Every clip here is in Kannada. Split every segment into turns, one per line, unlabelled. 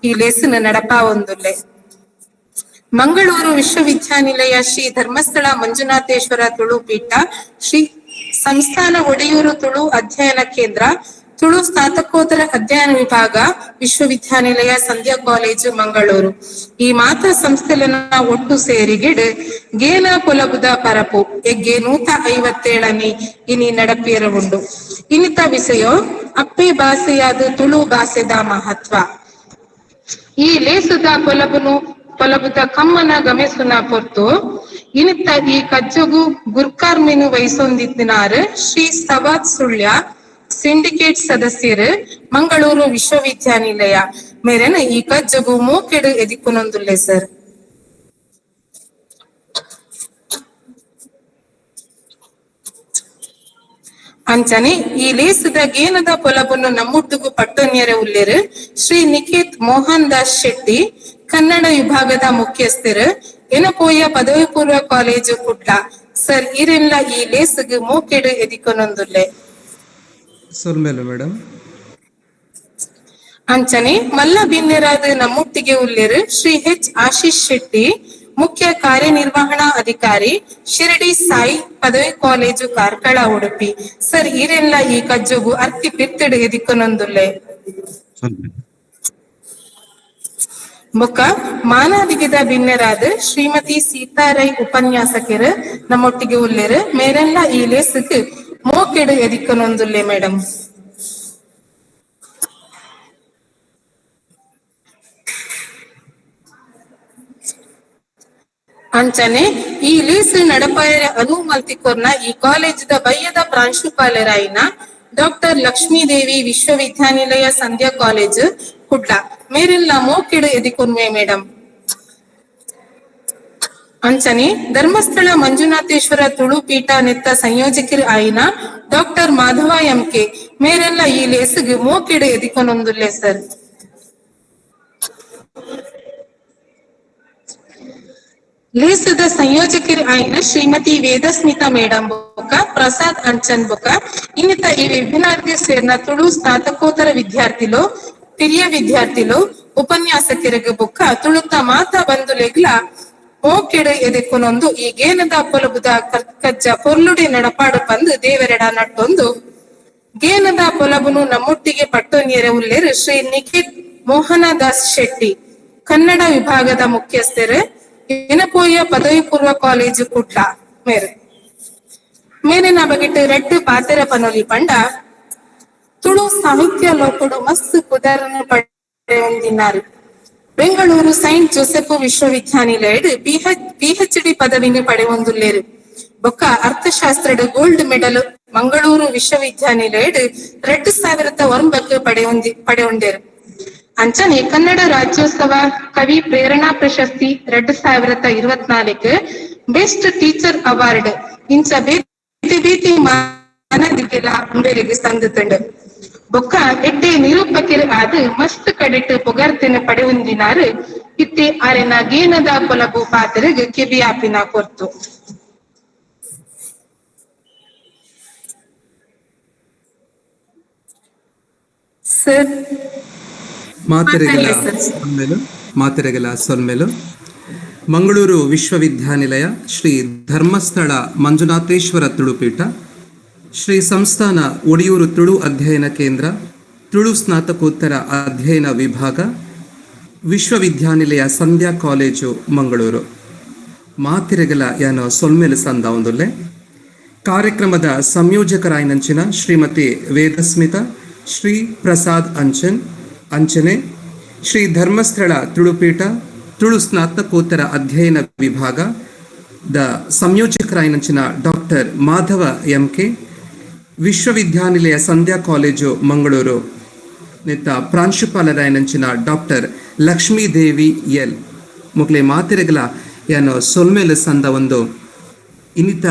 ಈ ಲೇಸಿನ ನಡಪಾ ಒಂದುಲ್ಲೆ. ಮಂಗಳೂರು ವಿಶ್ವವಿದ್ಯಾನಿಲಯ ಶ್ರೀ ಧರ್ಮಸ್ಥಳ ಮಂಜುನಾಥೇಶ್ವರ ತುಳು ಪೀಠ, ಶ್ರೀ ಸಂಸ್ಥಾನ ಒಡೆಯೂರು ತುಳು ಅಧ್ಯಯನ ಕೇಂದ್ರ, ತುಳು ಸ್ನಾತಕೋತ್ತರ ಅಧ್ಯಯನ ವಿಭಾಗ, ವಿಶ್ವವಿದ್ಯಾನಿಲಯ ಸಂಧ್ಯಾ ಕಾಲೇಜು ಮಂಗಳೂರು ಈ ಮಾತ ಸಂಸ್ಥೆಲನ ಒಟ್ಟು ಸೇರಿಗಿಡ್ ಗೇನ ಪೊಲಬುದ ಪರಪು ಎಗ್ಗೆ 157ನೇ ಇನಿ ನಡಪೇರ ಉಂಡು. ಇನ್ನಿತ ವಿಷಯ ಅಪ್ಪೆ ಭಾಷೆಯಾದ ತುಳು ಭಾಷೆದ ಮಹತ್ವ. ಈ ಲೇಸುದ ಪೊಲಬುದ ಕಮ್ಮನ ಗಮೆಸುನ ಪೊರ್ತು ಇನ್ನಿತ ಈ ಕಜ್ಜಗು ಗುರ್ಕಾರ್ಮೆನು ವಹಿಸೊಂದಿತ್ತಿನಾರು ಶ್ರೀ ಸವಾದ್ ಸುಳ್ಯ ಸಿಂಡಿಕೇಟ್ ಸದಸ್ಯರು ಮಂಗಳೂರು ವಿಶ್ವವಿದ್ಯಾನಿಲಯ ಮೇರೆನ ಈ ಕಜ್ಜಗು ಮೂಕೆಡು ಎದಿಕುನೊಂದುಲ್ಲೆ ಸರ್. ಅಂಚನೆ ಈ ಲೇಸದ ಗೇನದ ಪೊಲಬನ್ನು ನಮ್ಮುಟ್ಟುಗು ಪಟ್ಟೊನ್ಯರ ಉಲ್ಲೇರು ಶ್ರೀ ನಿಖೇತ್ ಮೋಹನ್ ದಾಸ್ ಶೆಟ್ಟಿ, ಕನ್ನಡ ವಿಭಾಗದ ಮುಖ್ಯಸ್ಥರು, ಎನಪೋಯ ಪದವಿ ಪೂರ್ವ ಕಾಲೇಜು ಕುಡ್ಲ ಸರ್. ಇರೆಲ್ಲ ಈ ಲೇಸಗು ಮೂಕೆಡು ಎದಿಕೊನೊಂದುಲ್ಲೆ
ಮೇಡಮ್.
ಅಂಚನೆ ಮಲ್ಲ ಬಿನ್ನೆರಾದ ನಮ್ಮೊಟ್ಟಿಗೆ ಉಲ್ಲೇರು ಶ್ರೀ ಎಚ್ ಆಶೀಶ್ ಶೆಟ್ಟಿ, ಮುಖ್ಯ ಕಾರ್ಯನಿರ್ವಹಣಾ ಅಧಿಕಾರಿ, ಶಿರಡಿ ಸಾಯಿ ಪದವಿ ಕಾಲೇಜು ಕಾರ್ಕಳ ಉಡುಪಿ ಸರ್. ಇರೆಲ್ಲ ಈ ಕಜ್ಜುಗು ಅರ್ತಿ ಪಿತ್ತಡು ಎದಿಕೊನೊಂದುಲ್ಲೆ. ಬೊಕ್ಕ ಮಾನಾದಿಗದ ಬಿನ್ನೆರಾದ ಶ್ರೀಮತಿ ಸೀತಾರೈ ಉಪನ್ಯಾಸಕರು ನಮ್ಮೊಟ್ಟಿಗೆ ಉಲ್ಲೇರು ಮೇರೆಲ್ಲ ಈ ಲೇಸಕ್ ಮೋಕೆಡು ಎದಿಕೊನೊಂದುಲ್ಲೆ ಮೇಡಮ್. ಅಂಚನೆ ಈ ಲೀಸು ನಡಪಾಯರ ಅನುವು ಮಲ್ತಿಕೊರ್ನ ಈ ಕಾಲೇಜದ ಬಯ್ಯದ ಪ್ರಾಂಶುಪಾಲರಾಯಿನ ಡಾಕ್ಟರ್ ಲಕ್ಷ್ಮೀದೇವಿ ವಿಶ್ವವಿದ್ಯಾನಿಲಯ ಸಂಧ್ಯಾ ಕಾಲೇಜು ಕುಡ್ಲ ಮೇರೆಲ್ಲ ಮೋಕೆಡು ಎದಿಕೊನ್ವೆ ಮೇಡಮ್. ಅಂಚನೆ ಧರ್ಮಸ್ಥಳ ಮಂಜುನಾಥೇಶ್ವರ ತುಳು ಪೀಠ ನೆತ್ತ ಸಂಯೋಜಕರು ಆಯಿನ ಡಾಕ್ಟರ್ ಮಾಧವ ಎಂಕೆ ಮೇರೆಲ್ಲ ಈ ಲೇಸಿಗೆ ಮೋಕೆಡು ಎದಿಕೊನೊಂದುಲ್ಲೆ ಸರ್. ಲೇಸದ ಸಂಯೋಜಕರು ಆಯಿನ ಶ್ರೀಮತಿ ವೇದಸ್ಮಿತಾ ಮೇಡಮ್ ಬೊಕ್ಕ ಪ್ರಸಾದ್ ಅಂಚನ್ ಬೊಕ್ಕ ಇನ್ನಿತ ಈ ವಿಭಿನ್ನಾರ್ಥಿ ಸೇರ್ನ ತುಳು ಸ್ನಾತಕೋತ್ತರ ವಿದ್ಯಾರ್ಥಿಲು, ಹಿರಿಯ ವಿದ್ಯಾರ್ಥಿಲು, ಉಪನ್ಯಾಸಕರಿಗೆ ಬೊಕ್ಕ ತುಳುತ ಮಾತಾ ಬಂಧುಲೆಗ್ಲ ಮೋಕೆಡು ಎದೆಕೊನೊಂದು ಈ ಗೇನದ ಪೊಲಬುದ ಕಜ್ಜ ಪೊರ್ಲುಡೆ ನಡಪಾಡು ಪಂದು ದೇವರೆಡ ನಟ್ಟೊಂದು ಗೇನದ ಪೊಲಬುನು ನಮ್ಮೊಟ್ಟಿಗೆ ಪಟ್ಟೊನ್ಯರ ಉಲ್ಲೇರು ಶ್ರೀ ನಿಖಿತ್ ಮೋಹನದಾಸ್ ಶೆಟ್ಟಿ, ಕನ್ನಡ ವಿಭಾಗದ ಮುಖ್ಯಸ್ಥರು, ಎನಪೋಯ ಪದವಿ ಪೂರ್ವ ಕಾಲೇಜು ಕುಟ್ಲ ಮೇರಿನ ಬಗೆಟ್ ರೆಡ್ ಪಾತೆರ ಪನೊಲಿ ಪಂಡ ತುಳು ಸಾಹಿತ್ಯ ಲೋಕಡು ಮಸ್ತ್ ಕುದರನ್ನು ಪಡೆದಿದ್ದಾರೆ. ಬೆಂಗಳೂರು ಸೈಂಟ್ ಜೋಸೆಫ್ ವಿಶ್ವವಿದ್ಯಾನಿಲಯಡ್ PhD ಪದವಿನ ಪಡೆಯೊಂದುಲ್ಲೇರು. ಬೊಕ್ಕ ಅರ್ಥಶಾಸ್ತ್ರದ ಗೋಲ್ಡ್ ಮೆಡಲ್ ಮಂಗಳೂರು ವಿಶ್ವವಿದ್ಯಾನಿಲಯಡ್ 2009 ಪಡೆಯೊಂಡೇರು. ಅಂಚನೆ ಕನ್ನಡ ರಾಜ್ಯೋತ್ಸವ ಕವಿ ಪ್ರೇರಣಾ ಪ್ರಶಸ್ತಿ 2024 ಬೆಸ್ಟ್ ಟೀಚರ್ ಅವಾರ್ಡ್ ಇಂಚ ಬೇತಿ ಮಾನದಿಗೆಲ ಬೇರೆಗೆ ಸಂದುತಂಡು. ಬೊಕ್ಕ ಎಡ್ಡೆ ನಿರೂಪಕರು ಆದ ಮಸ್ತ್ ಕಡೆಟ್ ಪೊಗರ್ತಿನ ಪಡೆಯೊಂದಿನಾರು ಇತ್ತೆ ಆರೆನ ಗೇನದ ಪೊಲಬು ಪಾತ್ರೆಗ್ ಕೆಬಿಯಾಪಿನ ಕೊರ್ತು. ಸರ್
ಮಾತೆರೆಗೆಲ ಸೊಲ್ಮೆಲು ಮಂಗಳೂರು ವಿಶ್ವವಿದ್ಯಾನಿಲಯ ಶ್ರೀ ಧರ್ಮಸ್ಥಳ ಮಂಜುನಾಥೇಶ್ವರ ತುಳುಪೀಠ, ಶ್ರೀ ಸಂಸ್ಥಾನ ಒಡೆಯೂರು ತುಳು ಅಧ್ಯಯನ ಕೇಂದ್ರ, ತುಳು ಸ್ನಾತಕೋತ್ತರ ಅಧ್ಯಯನ ವಿಭಾಗ, ವಿಶ್ವವಿದ್ಯಾನಿಲಯ ಸಂಧ್ಯಾ ಕಾಲೇಜು ಮಂಗಳೂರು ಮಾತಿರೆಗಲ ಯಾನು ಸೊಲ್ಮೆಲು ಸಂದ ಒಂದುಲ್ಲೆ. ಕಾರ್ಯಕ್ರಮದ ಸಂಯೋಜಕರಾಯಿನಂಚಿನ ಶ್ರೀಮತಿ ವೇದಸ್ಮಿತಾ, ಶ್ರೀ ಪ್ರಸಾದ್ ಅಂಚನೆ, ಶ್ರೀ ಧರ್ಮಸ್ಥಳ ತುಳುಪೀಠ ತುಳು ಸ್ನಾತಕೋತ್ತರ ಅಧ್ಯಯನ ವಿಭಾಗ ದ ಸಂಯೋಜಕರಾಯಿನಂಚಿನ ಡಾಕ್ಟರ್ ಮಾಧವ ಎಂಕೆ, ವಿಶ್ವವಿದ್ಯಾನಿಲಯ ಸಂಧ್ಯಾ ಕಾಲೇಜು ಮಂಗಳೂರು ನೆತ್ತ ಪ್ರಾಂಶುಪಾಲರಾಯಿನಂಚಿನ ಡಾಕ್ಟರ್ ಲಕ್ಷ್ಮೀದೇವಿ ಎಲ್ ಮುಕ್ಲೆ ಮಾತಿರೆಗಲ ಏನು ಸೊಲ್ಮೆಲು ಸಂದ ಒಂದು ಇನ್ನಿತ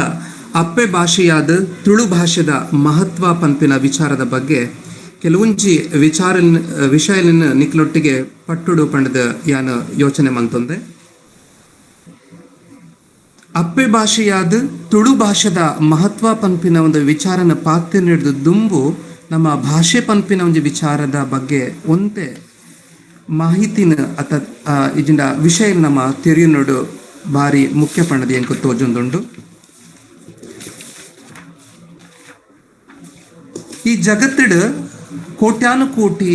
ಅಪ್ಪೆ ಭಾಷೆಯಾದ ತುಳು ಭಾಷೆದ ಮಹತ್ವ ಪಂಪಿನ ವಿಚಾರದ ಬಗ್ಗೆ ಕೆಲವೊಂಜಿ ವಿಷಯನ ನಿಕ್ಲೊಟ್ಟಿಗೆ ಪಟ್ಟುಡು ಪಂಡದ ಯಾನ ಯೋಚನೆ ಮಂತೊಂದೆ. ಅಪ್ಪೆ ಭಾಷೆಯಾದ ತುಳು ಭಾಷೆದ ಮಹತ್ವ ಪಂಪಿನ ಒಂದು ವಿಚಾರನ ಪಾತ್ರ ನೀಡಿದ ದುಂಬು ನಮ್ಮ ಭಾಷೆ ಪಂಪಿನ ಒಂದು ವಿಚಾರದ ಬಗ್ಗೆ ಒಂತೆ ಮಾಹಿತಿನ ಅತ ಇಜಿಂಡ ವಿಷಯ ನಮ್ಮ ತೆರೆಯುನೋಡು ಬಾರಿ ಮುಖ್ಯ ಪಂಡದ ಎಂಕು ತೋಜೊಂದುಂಡು. ಈ ಜಗತ್ತಿಡು ಕೋಟ್ಯಾನು ಕೋಟಿ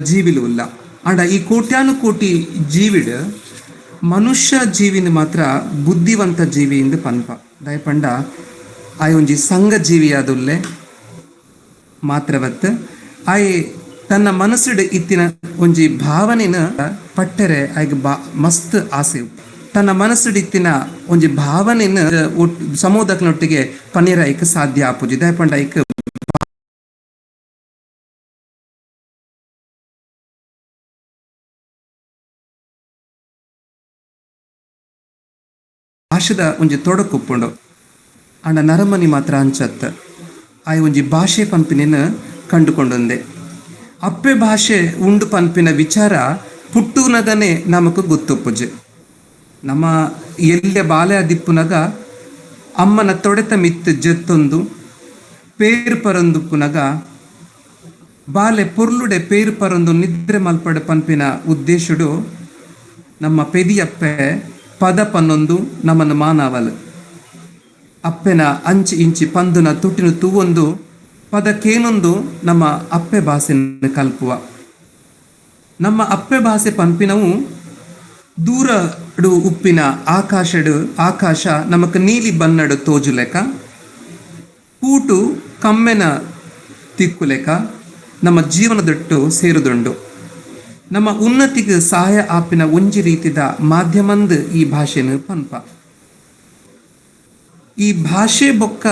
ಜೀವಿಲು ಇಲ್ಲ. ಅಂಡ ಈ ಕೋಟ್ಯಾನು ಕೋಟಿ ಜೀವಿಡು ಮನುಷ್ಯ ಜೀವಿನ ಮಾತ್ರ ಬುದ್ಧಿವಂತ ಜೀವಿಯಿಂದ ಪನ್ಪ ದಯಪಂಡ ಆಯ್ ಒಂಜಿ ಸಂಘ ಜೀವಿಯಾದುಲ್ಲೆ ಮಾತ್ರವತ್ತು ಆಯ್ ತನ್ನ ಮನಸ್ಸಿಡು ಇತ್ತಿನ ಒಂಜಿ ಭಾವನೆನ ಪಟ್ಟರೆ ಆಯ್ಗೆ ಮಸ್ತ್ ಆಸೆ ತನ್ನ ಮನಸ್ಸಿಡು ಇತ್ತಿನ ಒಂಜಿ ಭಾವನೆನ ಸಮೂಹದಕ್ನೊಟ್ಟಿಗೆ ಪನ್ನೀರ ಐಕ್ ಸಾಧ್ಯ ಆಪುಜಿ ದಯಪಂಡ ಐಕ್ ಭಾಷೆದ ಒಂಜಿ ತೊಡಕುಪ್ಪುಂಡು ಅಂಡ ನರಮನಿ ಮಾತ್ರ ಅಂಚತ್ ಆಯ್ ಒಂಜಿ ಭಾಷೆ ಪಂಪಿನ ಕಂಡುಕೊಂಡೊಂದೆ ಅಪ್ಪೆ ಭಾಷೆ ಉಂಡು ಪನ್ಪಿನ ವಿಚಾರ ಪುಟ್ಟುನಗನೆ ನಮಕ್ ಗೊತ್ತುಪ್ಪುಜೆ. ನಮ್ಮ ಎಲ್ಲೆ ಬಾಲೆ ದಿಪ್ಪುನಗ ಅಮ್ಮನ ತೊಡೆತ ಮಿತ್ತು ಜೆತ್ತೊಂದು ಪೇರು ಪರಂದುಪ್ಪುನಗ ಬಾಲೆ ಪೊರ್ಲುಡೆ ಪೇರು ಪರೊಂದು ನಿದ್ರೆ ಮಲ್ಪಡೆ ಪನ್ಪಿನ ಉದ್ದೇಶಡು ನಮ್ಮ ಪೆದಿಯಪ್ಪೆ ಪದ ಪನ್ನೊಂದು ನಮ್ಮನ್ನು ಮಾನವಲ್ ಅಪ್ಪೆನ ಅಂಚಿ ಇಂಚಿ ಪಂದುನ ತುಟ್ಟಿನ ತೂವೊಂದು ಪದಕ್ಕೇನೊಂದು ನಮ್ಮ ಅಪ್ಪೆ ಭಾಷೆನ ಕಲ್ಪುವ. ನಮ್ಮ ಅಪ್ಪೆ ಭಾಷೆ ಪಂಪಿನವು ದೂರಡು ಉಪ್ಪಿನ ಆಕಾಶ ನಮಕ್ ನೀಲಿ ಬನ್ನಡು ತೋಜುಲೆಕ ಕೂಟು ಕಮ್ಮೆನ ತಿಕ್ಕುಲೆಕ ನಮ್ಮ ಜೀವನದೊಟ್ಟು ಸೇರುದುಂಡು. ನಮ್ಮ ಉನ್ನತಿಗೆ ಸಹಾಯ ಆಪಿನ ಒಂಜಿ ರೀತಿದ ಮಾಧ್ಯಮಂದ್ ಈ ಭಾಷೆನ ಪನ್ಪ. ಈ ಭಾಷೆ ಬೊಕ್ಕ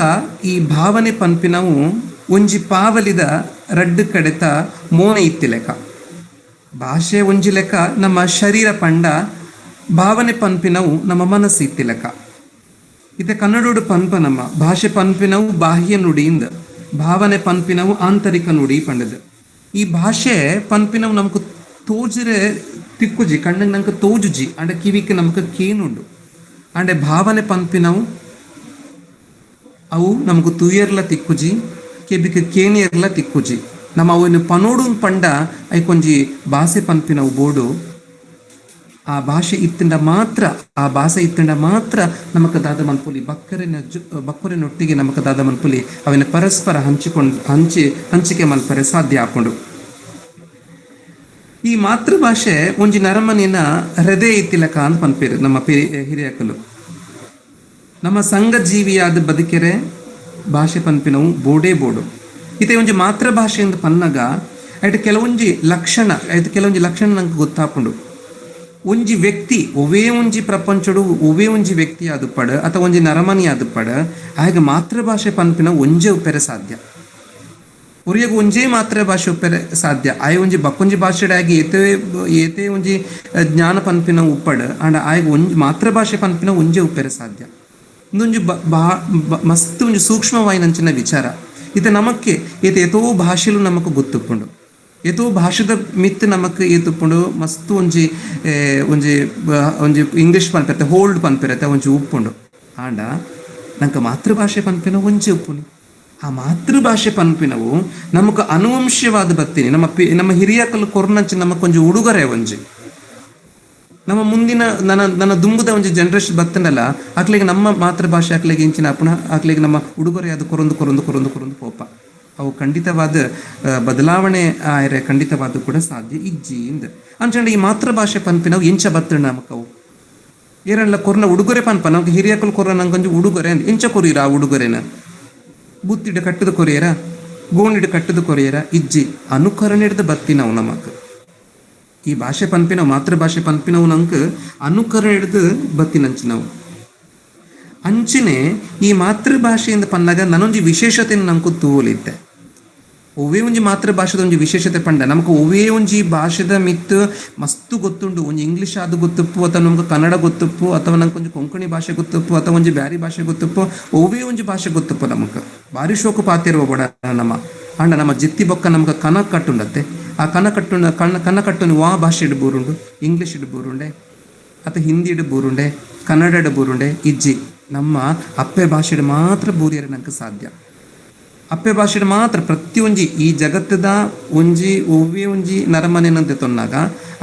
ಈ ಭಾವನೆ ಪನ್ಪಿನವು ಒಂಜಿ ಪಾವಲಿದ ರಡ್ಡು ಕಡೆತ ಮೋನ ಇತ್ತಿಲೆಕ. ಭಾಷೆ ಒಂಜಿ ಲೆಕ್ಕ ನಮ್ಮ ಶರೀರ ಪಂಡ ಭಾವನೆ ಪನ್ಪಿನವು ನಮ್ಮ ಮನಸ್ಸು ಇತ್ತಿಲೆಕ. ಇತ್ತೆ ಕನ್ನಡೋಡು ಪನ್ಪ ನಮ್ಮ ಭಾಷೆ ಪನ್ಪಿನವು ಬಾಹ್ಯ ನುಡಿಯಿಂದ ಭಾವನೆ ಪನ್ಪಿನವು ಆಂತರಿಕ ನುಡಿ ಪಂಡದು. ಈ ಭಾಷೆ ಪನ್ಪಿನವು ನಮಕ್ ತೋಜರೆ ತಿಕ್ಕುಜಿ ಕಣ್ಣಿಗೆ ನಮ್ಗೆ ತೋಜುಜಿ ಅಂಡ ಕಿವಿಕ್ಕೆ ನಮಕ್ ಕೇನುಂಡು ಅಂಡೆ ಭಾವನೆ ಪನ್ಪಿನವು ಅವು ನಮಕ್ ತೂಯರ್ಲ ತಿಕ್ಕುಜಿ ಕೆಬಿಕ್ಕೆ ಕೇನಿಯರ್ಲ ತಿಕ್ಕುಜಿ. ನಮ್ಮ ಅವನು ಪನೋಡು ಪಂಡ ಐಕೊಂಜಿ ಭಾಷೆ ಪನ್ಪಿನವು ಬೋಡು ಆ ಭಾಷೆ ಇತ್ತಿಂದ ಮಾತ್ರ ಆ ಭಾಷೆ ಇತ್ತಿಂದ ಮಾತ್ರ ನಮಕ್ ದಾದ ಮನ್ಪುಲಿ ಬಕ್ಕರಿನೊಟ್ಟಿಗೆ ನಮಕ್ ದಾದ ಮನ್ಪುಲಿ ಅವನ ಪರಸ್ಪರ ಹಂಚಿಕೆ ಮಲ್ಪರೆ ಸಾಧ್ಯ ಆಪುಂಡು. ಈ ಮಾತೃಭಾಷೆ ಒಂಜಿ ನರಮನಿನ ಹೃದಯ ಇತ್ತಿಲಕ ಅಂತ ಪನ್ಪೇರು ನಮ್ಮ ಹಿರಿಯಕಲು. ನಮ್ಮ ಸಂಘ ಜೀವಿಯಾದ ಬದುಕೆರೆ ಭಾಷೆ ಪನ್ಪಿನವು ಬೋಡೇ ಬೋಡು. ಇತ್ತೆ ಒಂಜಿ ಮಾತೃಭಾಷೆಯಿಂದ ಪನ್ನಗ ಐಟ್ ಕೆಲವೊಂಜಿ ಲಕ್ಷಣ ನಂಗೆ ಗೊತ್ತಾಪುಂಡು. ಒಂಜಿ ವ್ಯಕ್ತಿ ಒವೇ ಒಂಜಿ ಪ್ರಪಂಚಡು ಒವೇ ಒಂಜಿ ವ್ಯಕ್ತಿ ಆದುಪ್ಪಡ ಅಥವಾ ಒಂಜಿ ನರಮನಿ ಆದುಪ್ಪಡ ಆಗ ಮಾತೃಭಾಷೆ ಪನ್ಪಿನ ಒಂಜೆ ಉಪ್ಪೆರೆ ಸಾಧ್ಯ. ಒರಿಯಾಗ ಒಂಜೇ ಮಾತೃಭಾಷೆ ಉಪ್ಪೆರೆ ಸಾಧ್ಯ. ಆಯ್ ಒಂಜಿ ಬಕ್ಕೊಂಜಿ ಭಾಷೆಡಾಗಿ ಏತೇ ಒಂಜಿ ಜ್ಞಾನ ಪನ್ಪಿನ ಉಪ್ಪಡ ಅಂಡ ಆಯ್ಗ ಒಂಜಿ ಮಾತೃಭಾಷೆ ಪನ್ಪಿನ ಒಂಜೆ ಉಪ್ಪೆರೆ ಸಾಧ್ಯ. ಇಂದೊಂಜಿ ಮಸ್ತ್ ಒಂಜಿ ಸೂಕ್ಷ್ಮವಾಯಿನಂಚಿನ ವಿಚಾರ. ಇದು ನಮಕ್ಕೆ ಏತೋ ಭಾಷೆಲು ನಮಕ್ ಗೊತ್ತುಪ್ಪುಂಡು. ಏತೋ ಭಾಷೆದ ಮಿತ್ ನಮಕ್ ಏತುಪ್ಪುಂಡು ಮಸ್ತ್ ಒಂಜಿ ಇಂಗ್ಲಿಷ್ ಪನ್ಪಿರತ್ತೆ ಹೋಲ್ಡ್ ಪನ್ಪಿರತ್ತೆ ಒಂಜಿ ಉಪ್ಪುಂಡು. ಆಂಡ ನಂಗೆ ಮಾತೃಭಾಷೆ ಪನ್ಪಿನ ಒಂಜಿ ಉಪ್ಪುಂಡು. ಆ ಮಾತೃಭಾಷೆ ಪನ್ಪಿನವು ನಮಕ್ ಅನುವಂಶವಾದ ಬತ್ತೀನಿ ನಮ್ಮ ಹಿರಿಯಕಲು ಕೊರ್ನಂಚಿ ನಮಕೊಂಜಿ ಉಡುಗೊರೆ ಒಂಜಿ ನಮ್ಮ ಮುಂದಿನ ನನ್ನ ದುಂಬುದ ಒಂಜಿ ಜನರೇಷನ್ ಬತ್ತನಲ್ಲ ಆಕ್ಲಿಗೆ ನಮ್ಮ ಮಾತೃಭಾಷೆ ಆಕ್ಲಿಗೆ ಇಂಚಿನ ಅಪುಣ ಆಕ್ಲಿಗೆ ನಮ್ಮ ಉಡುಗೊರೆ ಅದು ಕೊರೊಂದು ಪೋಪ ಅವು ಖಂಡಿತವಾದ ಬದಲಾವಣೆ ಆಯ್ರೆ ಖಂಡಿತವಾದ ಕೂಡ ಸಾಧ್ಯ ಇಜ್ಜಿಯಿಂದ ಅಂಚಂಡ ಈ ಮಾತೃಭಾಷೆ ಪನ್ಪಿನವು ಎಂಚ ಬತ್ತಣ ನಮಕವು ಏರಲ್ಲ ಕೊರ್ನ ಉಡುಗೊರೆ ಪನ್ಪ ನಮ್ಗೆ ಹಿರಿಯಕಲು ಕೊರ ನಂಗೊಂಜಿ ಉಡುಗೊರೆ ಅಂದ್ ಎಂಚ ಕೊರಿರ ಆ ಉಡುಗೊರೆನ ಬುತ್ತಿಡು ಕಟ್ಟದ ಕೊರಿಯರ ಗೋಣಿಡು ಕಟ್ಟದ ಕೊರಿಯರ ಇಜ್ಜಿ ಅನುಕರಣೆ ಹಿಡ್ದು ಬತ್ತಿ ನಾವು ನಮಕ್ ಈ ಭಾಷೆ ಪನ್ಪಿನವು ಮಾತೃಭಾಷೆ ಪನ್ಪಿನವು ನಂಗೆ ಅನುಕರಣೆ ಹಿಡ್ದು ಬತ್ತಿನಂಚಿ ನಾವು ಅಂಚಿನೇ ಈ ಮಾತೃಭಾಷೆಯಿಂದ ಪನ್ನಾಗ ನಾನೊಂಜಿ ವಿಶೇಷತೆಯನ್ನು ನಂಗೆ ತೂಲಿದ್ದೆ. ಒವೇ ಒಂಜಿ ಮಾತೃಭಾಷೆದ ಒಂಜಿ ವಿಶೇಷತೆ ಪಂಡ ನಮಕ್ ಒವೇ ಒಂಜಿ ಭಾಷೆದ ಮಿತ್ ಮಸ್ತು ಗೊತ್ತುಂಡು. ಒಂಜಿ ಇಂಗ್ಲಿಷ್ ಆದು ಗೊತ್ತುಪ್ಪು ಅಥವಾ ನಮ್ಗೆ ಕನ್ನಡ ಗೊತ್ತುಪ್ಪು ಅಥವಾ ನಂಗೆ ಒಂಜಿ ಕೊಂಕಣಿ ಭಾಷೆ ಗೊತ್ತುಪ್ಪು ಅಥವಾ ಒಂಜಿ ಬ್ಯಾರಿ ಭಾಷೆ ಗೊತ್ತುಪ್ಪು ಒವೇ ಒಂಜಿ ಭಾಷೆ ಗೊತ್ತುಪ್ಪು ನಮಕ್ ಭಾರಿ ಶೋಕು ಪಾತಿರುವ ಬಡ ನಮ್ಮ ಅಂಡ ನಮ್ಮ ಜಿತ್ತಿ ಬೊಕ್ಕ ನಮ್ಗೆ ಕನ ಕಟ್ಟುಂಡತ್ತೆ. ಆ ಕನ್ನ ಕಟ್ಟುನು ವಾ ಭಾಷೆ ಇಡು ಬೂರುಂಡು ಇಂಗ್ಲಿಷ್ ಇಡು ಬೂರುಂಡೆ ಅಥವಾ ಹಿಂದಿ ಇಡು ಬೂರುಂಡೆ ಕನ್ನಡ ಇಡು ಬೂರುಂಡೆ ಇಜ್ಜಿ ನಮ್ಮ ಅಪ್ಪೆ ಭಾಷೆ ಮಾತ್ರ ಬೂರಿಯರೆ ನಂಗೆ ಸಾಧ್ಯ. ಅಪ್ಪೆ ಭಾಷೆಡ್ ಮಾತ್ರ ಪ್ರತಿಯೊಂಜಿ ಈ ಜಗತ್ತದ ಒಂಜಿ ಒವ್ವೇ ಒಂಜಿ ನರಮನೆನಂತೆ ತೊನ್ನಾಗ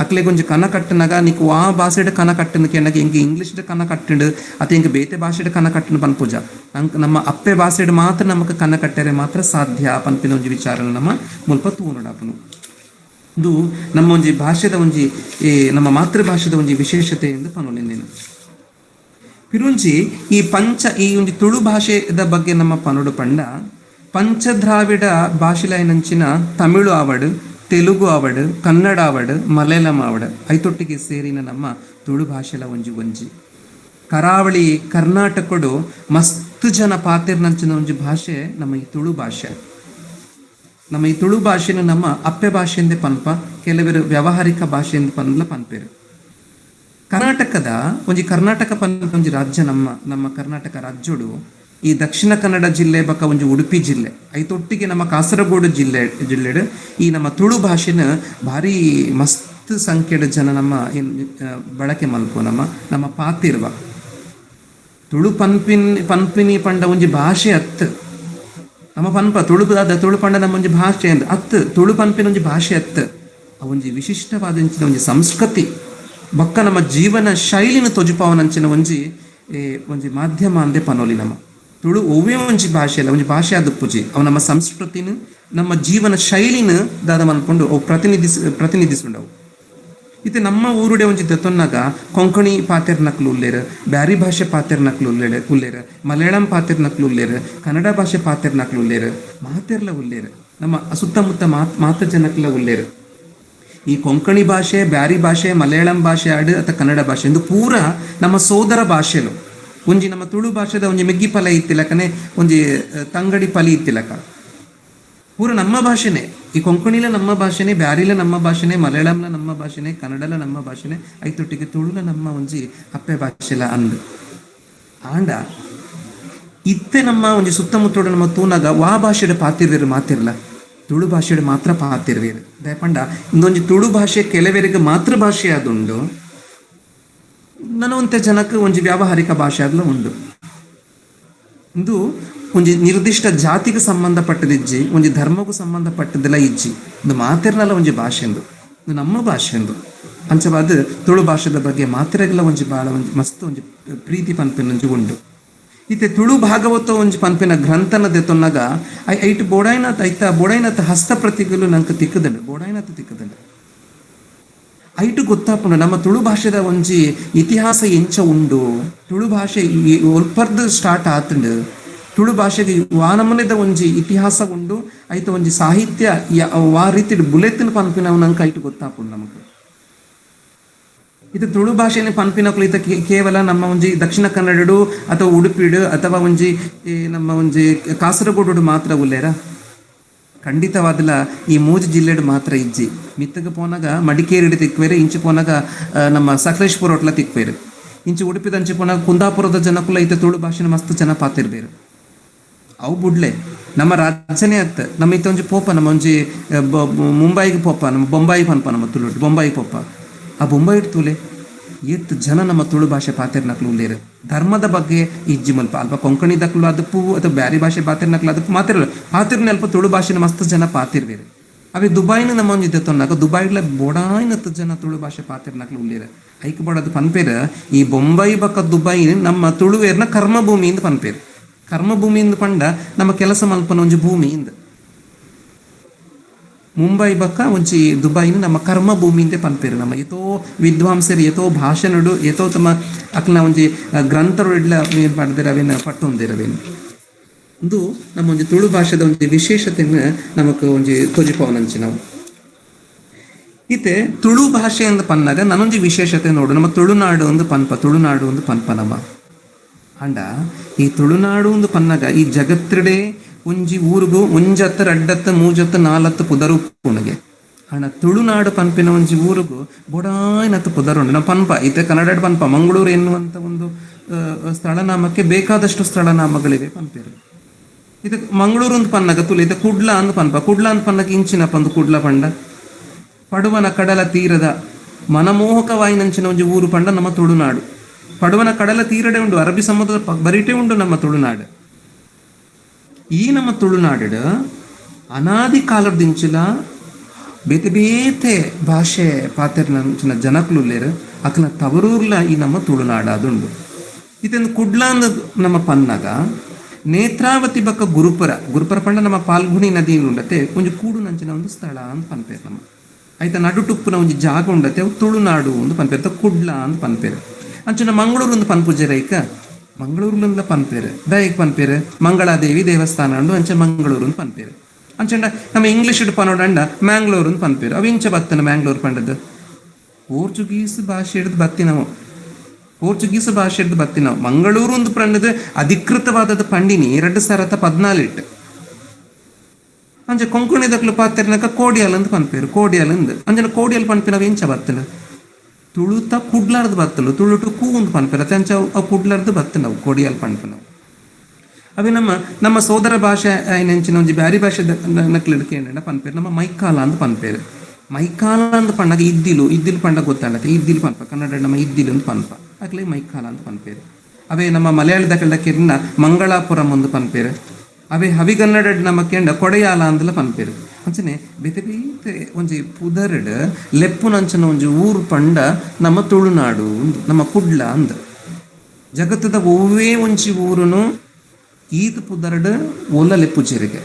ಅಕ್ಲೆಗ್ ಒಂಜಿ ಕನ ಕಟ್ಟನಾಗ ನೀಕು ಆ ಭಾಷೆಡ್ ಕನ ಕಟ್ಟನ ಕೆನಾಗ ಇಂಗೆ ಇಂಗ್ಲೀಷ್ಡ್ ಕನ ಕಟ್ಟಂಡು ಅಥವಾ ಇಂಗೆ ಬೇತೆ ಭಾಷೆಡ್ ಕನ ಕಟ್ಟನ ಪನ್ಪುಜ ನಮ್ಮ ಅಪ್ಪೆ ಭಾಷೆಡ್ ಮಾತ್ರ ನಮಕ್ ಕನ ಕಟ್ಟರೆ ಮಾತ್ರ ಸಾಧ್ಯ ಪನ್ಪಿನ ಒಂಜಿ ವಿಚಾರ ನಮ್ಮ ಮುಲ್ಪ ತೂನಡಾಪನು. ಇದು ನಮ್ಮ ಒಂಜಿ ಭಾಷೆದ ಒಂಜಿ ನಮ್ಮ ಮಾತೃಭಾಷೆದ ಒಂಜಿ ವಿಶೇಷತೆ ಎಂದು ಪನೊಲಿನೇನು. ಪಿರುಂಜಿ ಈ ಒಂಜಿ ತುಳು ಭಾಷೆದ ಬಗ್ಗೆ ನಮ್ಮ ಪನೊಡು ಪಂಡ ಪಂಚದ್ರಾವಿಡ ಭಾಷೆಲೈನಂಚಿನ ತಮಿಳು ಆವಡ್, ತೆಲುಗು ಆವಡ್, ಕನ್ನಡ ಆವಡ್, ಮಲಯಾಳಂ ಆವಡ್ ಐತೊಟ್ಟಿಗೆ ಸೇರಿನ ನಮ್ಮ ತುಳು ಭಾಷೆಲ ಒಂಜಿ ಕರಾವಳಿ ಕರ್ನಾಟಕಡು ಮಸ್ತ್ ಜನ ಪಾತೆರ್ನಂಚಿನ ಒಂಜಿ ಭಾಷೆ ನಮ್ಮ ಈ ತುಳು ಭಾಷೆ. ನಮ್ಮ ಈ ತುಳು ಭಾಷೆನ ನಮ್ಮ ಅಪ್ಪೆ ಭಾಷೆಂದೇ ಪನ್ಪ, ಕೆಲವರು ವ್ಯಾವಹಾರಿಕ ಭಾಷೆಯಿಂದ ಪನ್ಲ ಪನ್ಪೇರು. ಕರ್ನಾಟಕದ ಕರ್ನಾಟಕ ಪನ್ಪ ಒಂಜಿ ರಾಜ್ಯ ನಮ್ಮ ಕರ್ನಾಟಕ ರಾಜ್ಯಡು ಈ ದಕ್ಷಿಣ ಕನ್ನಡ ಜಿಲ್ಲೆ ಬಕ್ಕ ಒಂಜಿ ಉಡುಪಿ ಜಿಲ್ಲೆ ಐತೊಟ್ಟಿಗೆ ನಮ್ಮ ಕಾಸರಗೋಡು ಜಿಲ್ಲೆಡ್ ಈ ನಮ್ಮ ತುಳು ಭಾಷೆನ ಭಾರಿ ಮಸ್ತ್ ಸಂಖ್ಯೆಡ್ ಜನ ನಮ್ಮ ಬಳಕೆ ಮಲ್ಪು ನಮ್ಮ ಪಾತಿರ್ವ ತುಳು ಪನ್ಪಿನಿ ಪಂಡ ಒಂಜಿ ಭಾಷೆ ಅತ್ತು ನಮ್ಮ ಪನ್ಪ ತುಳು ಪಂಡ ನಮ್ಮ ಒಂಜಿ ಭಾಷೆ ಅತ್ತು ತುಳು ಪನ್ಪಿನ ಒಂಜಿ ಭಾಷೆ ಅತ್ತು ಒಂಜಿ ವಿಶಿಷ್ಟವಾದ ಒಂಜಿ ಸಂಸ್ಕೃತಿ ಬಕ್ಕ ನಮ್ಮ ಜೀವನ ಶೈಲಿನ ತೊಜುಪಾವನಂಚಿನ ಒಂಜಿ ಮಾಧ್ಯಮ ಅಂದೆ ಪನೋಲಿ ನಮ್ಮ ತುಳು ಒವ್ವೇ ಒಂಜಿ ಭಾಷೆ ಅಲ್ಲ ಒಂಜಿ ಭಾಷೆ ಆದುಪ್ಪುಜಿ ಅವು ನಮ್ಮ ಸಂಸ್ಕೃತಿನ ನಮ್ಮ ಜೀವನ ಶೈಲಿನ ದಾದ ಮನ್ಕೊಂಡು ಅವು ಪ್ರತಿನಿಧಿಸುಂಡವು. ಇತ್ತೆ ನಮ್ಮ ಊರುಡೆ ಒಂಜಿ ದತ್ತೊನ್ನಾಗ ಕೊಂಕಣಿ ಪಾತೆರ್ನಕ್ಲು ಉಲ್ಲೇರು, ಬ್ಯಾರಿ ಭಾಷೆ ಪಾತೆರ್ನಕ್ಲು ಉಲ್ಲೇರು, ಮಲಯಾಳಂ ಪಾತೆರ್ನಕ್ಲು ಉಲ್ಲೇರು, ಕನ್ನಡ ಭಾಷೆ ಪಾತೆರ್ನಕ್ಲು ಉಲ್ಲೇರು, ಮಾತೆರ್ಲ ಉಲ್ಲೇರು, ನಮ್ಮ ಸುತ್ತಮುತ್ತ ಮಾತ ಜನಕ್ಲ ಉಲ್ಲೇರು. ಈ ಕೊಂಕಣಿ ಭಾಷೆ, ಬ್ಯಾರಿ ಭಾಷೆ, ಮಲಯಾಳಂ ಭಾಷೆ ಆಡು ಅಥವಾ ಕನ್ನಡ ಭಾಷೆ ಎಂದು ಪೂರ ನಮ್ಮ ಸೋದರ ಭಾಷೆಲು ಒಂಜಿ ನಮ್ಮ ತುಳು ಭಾಷೆದ ಒಂಜಿ ಮೆಗ್ಗಿ ಫಲ ಇತ್ತಿಲಕನೆ ಒಂಜಿ ತಂಗಡಿ ಫಲಿ ಇತ್ತಿಲಕ ಪೂರ ನಮ್ಮ ಭಾಷೆನೇ. ಈ ಕೊಂಕಣಿಲ ನಮ್ಮ ಭಾಷೆನೇ, ಬ್ಯಾರಿಲ ನಮ್ಮ ಭಾಷೆನೇ, ಮಲಯಾಳಂಲ ನಮ್ಮ ಭಾಷೆನೇ, ಕನ್ನಡಲ ನಮ್ಮ ಭಾಷೆನೇ, ಐತೊಟ್ಟಿಗೆ ತುಳುಲ ನಮ್ಮ ಒಂಜಿ ಅಪ್ಪೆ ಭಾಷೆಲ ಅಂದು ಆಂಡ ಇತ್ತೆ ನಮ್ಮ ಒಂಜಿ ಸುತ್ತಮುತ್ತೋಡು ನಮ್ಮ ತೂನಾಗ ವಾ ಭಾಷೆಡ್ ಪಾತಿರ್ವೇರು ಮಾತಿರ್ಲ ತುಳು ಭಾಷೆಡ್ ಮಾತ್ರ ಪಾತಿರ್ವೇರು ದಯಪಂಡ ಇಂದೊಂಜಿ ತುಳು ಭಾಷೆ ಕೆಲವರಿಗೆ ಮಾತೃಭಾಷೆ ಆದುಂಡು, ನನವಂತೆ ಜನಕ್ಕೆ ಒಂಜಿ ವ್ಯಾವಹಾರಿಕ ಭಾಷೆ ಆದ್ಲ ಉಂಡು. ಇಂದು ಒಂಜಿ ನಿರ್ದಿಷ್ಟ ಜಾತಿಗೆ ಸಂಬಂಧಪಟ್ಟದಿಜ್ಜಿ ಒಂಜಿ ಧರ್ಮಗೂ ಸಂಬಂಧಪಟ್ಟದೆಲ್ಲ ಇಜ್ಜಿ ಒಂದು ಮಾತಿರ್ನಲ್ಲ ಒಂಜಿ ಭಾಷೆ ಎಂದು ಇದು ನಮ್ಮ ಭಾಷೆ ಎಂದು ಅಂಚವಾದ ತುಳು ಭಾಷೆದ ಬಗ್ಗೆ ಮಾತಿರಗೆಲ್ಲ ಒಂಜಿ ಭಾಳ ಒಂಜಿ ಮಸ್ತ್ ಒಂಜಿ ಪ್ರೀತಿ ಪನ್ಪಿನ ಒಂಜಿ ಉಂಡು. ಇತ್ತೆ ತುಳು ಭಾಗವತ ಒಂಜಿ ಪನ್ಪಿನ ಗ್ರಂಥನ ದೆತ್ತೊನ್ನಾಗ ಐಟ್ ಬೋಡಾಯ್ನತ್ ಹಸ್ತಪ್ರತಿಗಳು ನಂಗೆ ಬೋಡಾಯ್ನತ್ ತಿಕ್ಕದಂಡು ಐಟು ಗೊತ್ತಾಪುಂಡು ನಮ್ಮ ತುಳು ಭಾಷೆದ ಒಂಜಿ ಇತಿಹಾಸ ಎಂಚ ಉಂಡು, ತುಳು ಭಾಷೆ ಒಲ್ಪರ್ದು ಸ್ಟಾರ್ಟ್ ಆತುಂಡು, ತುಳು ಭಾಷೆಗೆ ವಾನಮನೆದ ಒಂಜಿ ಇತಿಹಾಸ ಉಂಡು, ಐತ ಒಂಜಿ ಸಾಹಿತ್ಯ ವಾ ರೀತಿ ಬುಲೆತಿನ ಪನ್ಪಿನವು ನಂಗೆ ಐಟು ಗೊತ್ತಾಪುಂಡು ನಮಗೆ. ಇದು ತುಳು ಭಾಷೆನೇ ಪನ್ಪಿನಕ್ಲು ಇತ ಕೇವಲ ನಮ್ಮ ಒಂಜಿ ದಕ್ಷಿಣ ಕನ್ನಡಡು ಅಥವಾ ಉಡುಪಿಡು ಅಥವಾ ಒಂಜಿ ನಮ್ಮ ಒಂಜಿ ಕಾಸರಗೋಡು ಮಾತ್ರ ಉಲ್ಲೇರ ಖಂಡಿತವಾದಲ ಈ ಮೂಜು ಜಿಲ್ಲೆಡು ಮಾತ್ರ ಇಜ್ಜಿ. ಮಿತ್ತಗೆ ಪೋನಾಗ ಮಡಿಕೇರಿ ತಿಕ್ವೇರು, ಇಂಚು ಪೋನಾಗ ನಮ್ಮ ಸಕಲೇಶ್ಪುರ ಒಟ್ಲ ತಿಕ್ವೇರು, ಇಂಚು ಉಡುಪಿದಂಚು ಪೋನಾಗ ಕುಂದಾಪುರದ ಜನಕ್ಕುಲ ಐತೆ ತುಳು ಭಾಷೆನ ಮಸ್ತ್ ಜನ ಪಾತಿರ್ಬೇರು. ಅವು ಬುಡ್ಲೆ ನಮ್ಮ ರಾಜ್ಯನೇ ಅತ್ತ ನಮ್ಮ ಇತ್ತ ಒಂಜಿ ಪೋಪ ನಮ್ಮ ಒಂಜಿ ಮುಂಬೈಗೆ ಪೋಪ ನಮ್ಮ ಬೊಂಬಾಯಿ ಪನ್ಪ ನಮ್ಮ ತುಳು ಬೊಂಬಾಯಿ ಪೋಪ ಆ ಬೊಂಬಾಯಿ ತೂಲೆ ಎತ್ತು ಜನ ನಮ್ಮ ತುಳು ಭಾಷೆ ಪಾತೆರ್ನಕ್ಲು ಉಲ್ಲೇರು. ಧರ್ಮದ ಬಗ್ಗೆ ಇಜ್ಜಿ ಮಲ್ಪ ಅಲ್ಪ ಕೊಂಕಣಿ ದಕ್ಲು ಅದಪ್ಪು ಅಥವಾ ಬ್ಯಾರಿ ಭಾಷೆ ಪಾತೆರ್ನಕ್ಲು ಅದಪ್ಪು ಮಾತಿರಲ್ಲ ಪಾತಿರ್ನ ಅಲ್ಪ ತುಳು ಭಾಷೆನ ಮಸ್ತ್ ಜನ ಪಾತಿರ್ಬೇರು. ಅವೇ ದುಬೈನ ನಮ್ಮ ಒಂಜಿ ದತ್ತೊನ್ನಾಗ ದುಬೈಡ್ಲ ಬೋಡಾಯ್ನತ್ತು ಜನ ತುಳು ಭಾಷೆ ಪಾತಿರ್ನಕ್ಲು ಉಲ್ಲೇರು. ಐಕ್ ಬೋಡದು ಪನ್ಪೇರು ಈ ಬೊಂಬೈ ಬಕ್ಕ ದುಬೈ ನಮ್ಮ ತುಳುವೇರ್ನ ಕರ್ಮಭೂಮಿಯಿಂದ ಪನ್ಪೇರು. ಕರ್ಮಭೂಮಿಯಿಂದ ಪಂಡ ನಮ್ಮ ಕೆಲಸ ಮಲ್ಪನ ಒಂಜಿ ಭೂಮಿಯಿಂದ ಮುಂಬೈ ಬಕ್ಕ ಒಂಜಿ ದುಬೈನ ನಮ್ಮ ಕರ್ಮ ಭೂಮಿಂದೆ ಪನ್ಪೇರು. ನಮ್ಮ ಎತೋ ವಿದ್ವಾಂಸರು ಎತೋ ಭಾಷಣಡು ಎತೋ ತಮ್ಮ ಅಕ್ನ ಒಂಜಿ ಗ್ರಂಥರು ಇಡ್ಲ ಏನು ಮಾಡಿದ್ರೆ ಅವೇನು ಪಟ್ಟೊಂದಿರವೇನು ಇದು ನಮ್ಮ ಒಂಜಿ ತುಳು ಭಾಷೆದ ಒಂಜಿ ವಿಶೇಷತೆಯನ್ನು ನಮಕ್ ಒಂಜಿ ತೋಜಿಪವನಂಚಿ ನಾವು ಇತ್ತೆ ತುಳು ಭಾಷೆ ಅಂತ ಪನ್ನಾಗ ನಾನೊಂಜಿ ವಿಶೇಷತೆ ನೋಡು ನಮ್ಮ ತುಳುನಾಡು ಒಂದು ಪನ್ಪ ನಮ್ಮ ಅಂಡ ಈ ತುಳುನಾಡು ಒಂದು ಪನ್ನಾಗ ಈ ಜಗತ್ತಿಡೆ ಒಂಜಿ ಊರಿಗೂ ಒಂಜತ್ತು ರಡ್ಡತ್ತು ಮೂಜತ್ತು ನಾಲತ್ತು ಪುದರು ಪುಣಗೆ ಅಣ್ಣ ತುಳುನಾಡು ಪನ್ಪಿನ ಒಂಜಿ ಊರಿಗೂ ಬೊಡಾಯ್ನತ್ತು ಪುದರು ಉಂಡು. ನಮ್ಮ ಪನ್ಪ ಇತ್ತೆ ಕನ್ನಡ ಪನ್ಪ ಮಂಗಳೂರು ಎನ್ನುವಂಥ ಒಂದು ಸ್ಥಳನಾಮಕ್ಕೆ ಬೇಕಾದಷ್ಟು ಸ್ಥಳನಾಮಗಳಿವೆ ಪನ್ಪೇರು. ಇದು ಮಂಗಳೂರು ಒಂದು ಪನ್ನಗ ತುಳು ಇದು ಕುಡ್ಲ ಅಂದು ಕುಡ್ಲ ಅಂತ ಪನ್ನಗ ಇಂಚಿನಪ್ಪ ಒಂದು ಕುಡ್ಲ ಪಂಡ ಪಡುವನ ಕಡಲ ತೀರದ ಮನಮೋಹಕವಾಯಿನಂಚಿನ ಒಂಜಿ ಊರು ಪಂಡ ನಮ್ಮ ತುಳುನಾಡು. ಪಡುವನ ಕಡಲ ತೀರಡೆ ಉಂಡು, ಅರಬ್ಬಿ ಸಮುದ್ರದ ಬರಿಟೆ ಉಂಡು ನಮ್ಮ ತುಳುನಾಡು. ಈ ನಮ್ಮ ತುಳುನಾಡು ಅನಾದಿ ಕಾಲದಿಂಚಲ ಬೇತೆ ಬೇತೆ ಭಾಷೆ ಪಾತೆರ್ನ ಜನಕುಲು ಉಲ್ಲೇರು ಅಕ್ಲ ತವರೂರ್ಲ ಈ ನಮ್ಮ ತುಳುನಾಡ ಅದುಂಡು. ಇದೊಂದು ಕುಡ್ಲ ಅಂದ ನಮ್ಮ ಪನ್ನಗ ನೇತ್ರಾವತಿ ಬಕ್ಕ ಗುರುಪರ ಪಂಡ ನಮ್ಮ ಪಾಲ್ಗುಣಿ ನದಿ ಉಂಡತೆ ಒಂಜಿ ಕೂಡು ನಂಚಿನ ಒಂದು ಸ್ಥಳ ಅಂತ ಪನ್ಪೇರು ನಮ್ಮ ಆಯ್ತ ನಡು ಟುಪ್ಪುನ ಒಂಜಿ ಜಾಗ ಉಂಡತೆ ಅವು ತುಳುನಾಡು ಒಂದು ಪನ್ಪೇರು ಕುಡ್ಲ ಅಂತ ಪನ್ಪೇರು. ಅಂಚಿನ ಮಂಗಳೂರು ಒಂದು ಪನ್ಪುಜೆರೈಕ ಮಂಗಳೂರುಲ ಪನ್ಪೇರು ದಯಕ್ ಪನ್ಪೇರು ಮಂಗಳಾದೇವಿ ದೇವಸ್ಥಾನ ಅಂಡು ಅಂಚೆ ಮಂಗಳೂರು ಅಂತ ಪನ್ಪೇರು. ಅಂಚಂಡ ನಮ್ಮ ಇಂಗ್ಲಿಷ್ ಪನೋಡಂಡ ಮ್ಯಾಂಗ್ಳೂರು ಅಂತ ಪನ್ಪೇರು. ಅವು ಇಂಚ ಬತ್ತನ ಮ್ಯಾಂಗ್ಳೂರು ಪಂಡದ್ದು ಪೋರ್ಚುಗೀಸ್ ಭಾಷೆ ಹಿಡಿದು ಬತ್ತಿ ನಾವು ಪೋರ್ಚುಗೀಸ್ ಭಾಷೆ ಹಿಡಿದು ಬತ್ತಿ ನಾವು ಮಂಗಳೂರು ಒಂದು ಪಂಡದು ಅಧಿಕೃತವಾದದ್ದು ಪಂಡಿನಿ 2014 ಅಂಚೆ ಕೊಂಕಣಿದಕ್ಲು ಪಾತೆರ್ನಕ ಕೋಡಿಯಾಲ್ ಅಂತ ಪನ್ಪೇರು ಕೋಡಿಯಾಲ್ ಅಂದ್ ಅಂಜನ ಕೋಡಿಯಾಲ್ ಪನ್ಪಿ ನಾವು ಎಂಚ ಬತ್ತಲು ತುಳುತ ಕುಡ್ಲಾರ್ದು ಬತ್ತಲು ತುಳುಟು ಕೂ ಒಂದು ಪನ್ಪೇರು ಅಂಚ ಅವು ಕುಡ್ಲಾರ್ದು ಬತ್ತ ನಾವು ಕೋಡಿಯಾಲ್ ಪನ್ಪ ನಾವು ಅವೆ ನಮ್ಮ ಸೋದರ ಭಾಷೆ ನೆಂಚಿನ ಒಂಜಿ ಬ್ಯಾರಿ ಭಾಷೆ ನಕ್ಲು ಹಿಡ್ಕೇಂಡ ಪನ್ಪೇರು ನಮ್ಮ ಮೈಕಾಲ ಅಂತ ಪನ್ಪೇರು. ಮೈಕಾಲ ಅಂತ ಪಂಡಾಗ ಇದ್ದಿಲು ಪಂಡ ಗೊತ್ತಾಗತ್ತೆ ಇದ್ದಿಲು ಪನ್ಪ ಕನ್ನಡ ನಮ್ಮ ಇದ್ದಿಲು ಅಂತ ಪನ್ಪ ಅಕ್ಲೆ ಮೈಕಾಲ ಅಂತ ಪನ್ಪೇರು. ಅವೇ ನಮ್ಮ ಮಲಯಾಳದ ಕೆಳಕೆರಿನ ಮಂಗಳಾಪುರಂ ಒಂದು ಪನ್ಪೇರು. ಅವೇ ಹವಿಗನ್ನಡ ನಮ್ಮ ಕೆಂಡ ಕೊಡೆಯಾಲ ಅಂದಲ ಪನ್ಪೇರು. ಅಂಚನೆ ಬೇತೆ ಬೇತೆ ಒಂಜಿ ಪುದರ್ಡ್ ಲೆಪ್ಪುನಂಚನ ಒಂಜಿ ಊರು ಪಂಡ ನಮ್ಮ ತುಳುನಾಡು ನಮ್ಮ ಕುಡ್ಲ ಅಂದ ಜಗತ್ತದ ಒವ್ವೇ ಒಂಜಿ ಊರುನು ಈತ್ ಪುದರ್ಡ್ ಒಲ್ಲ ಲೆಪ್ಪು ಚೆರಿಗೆ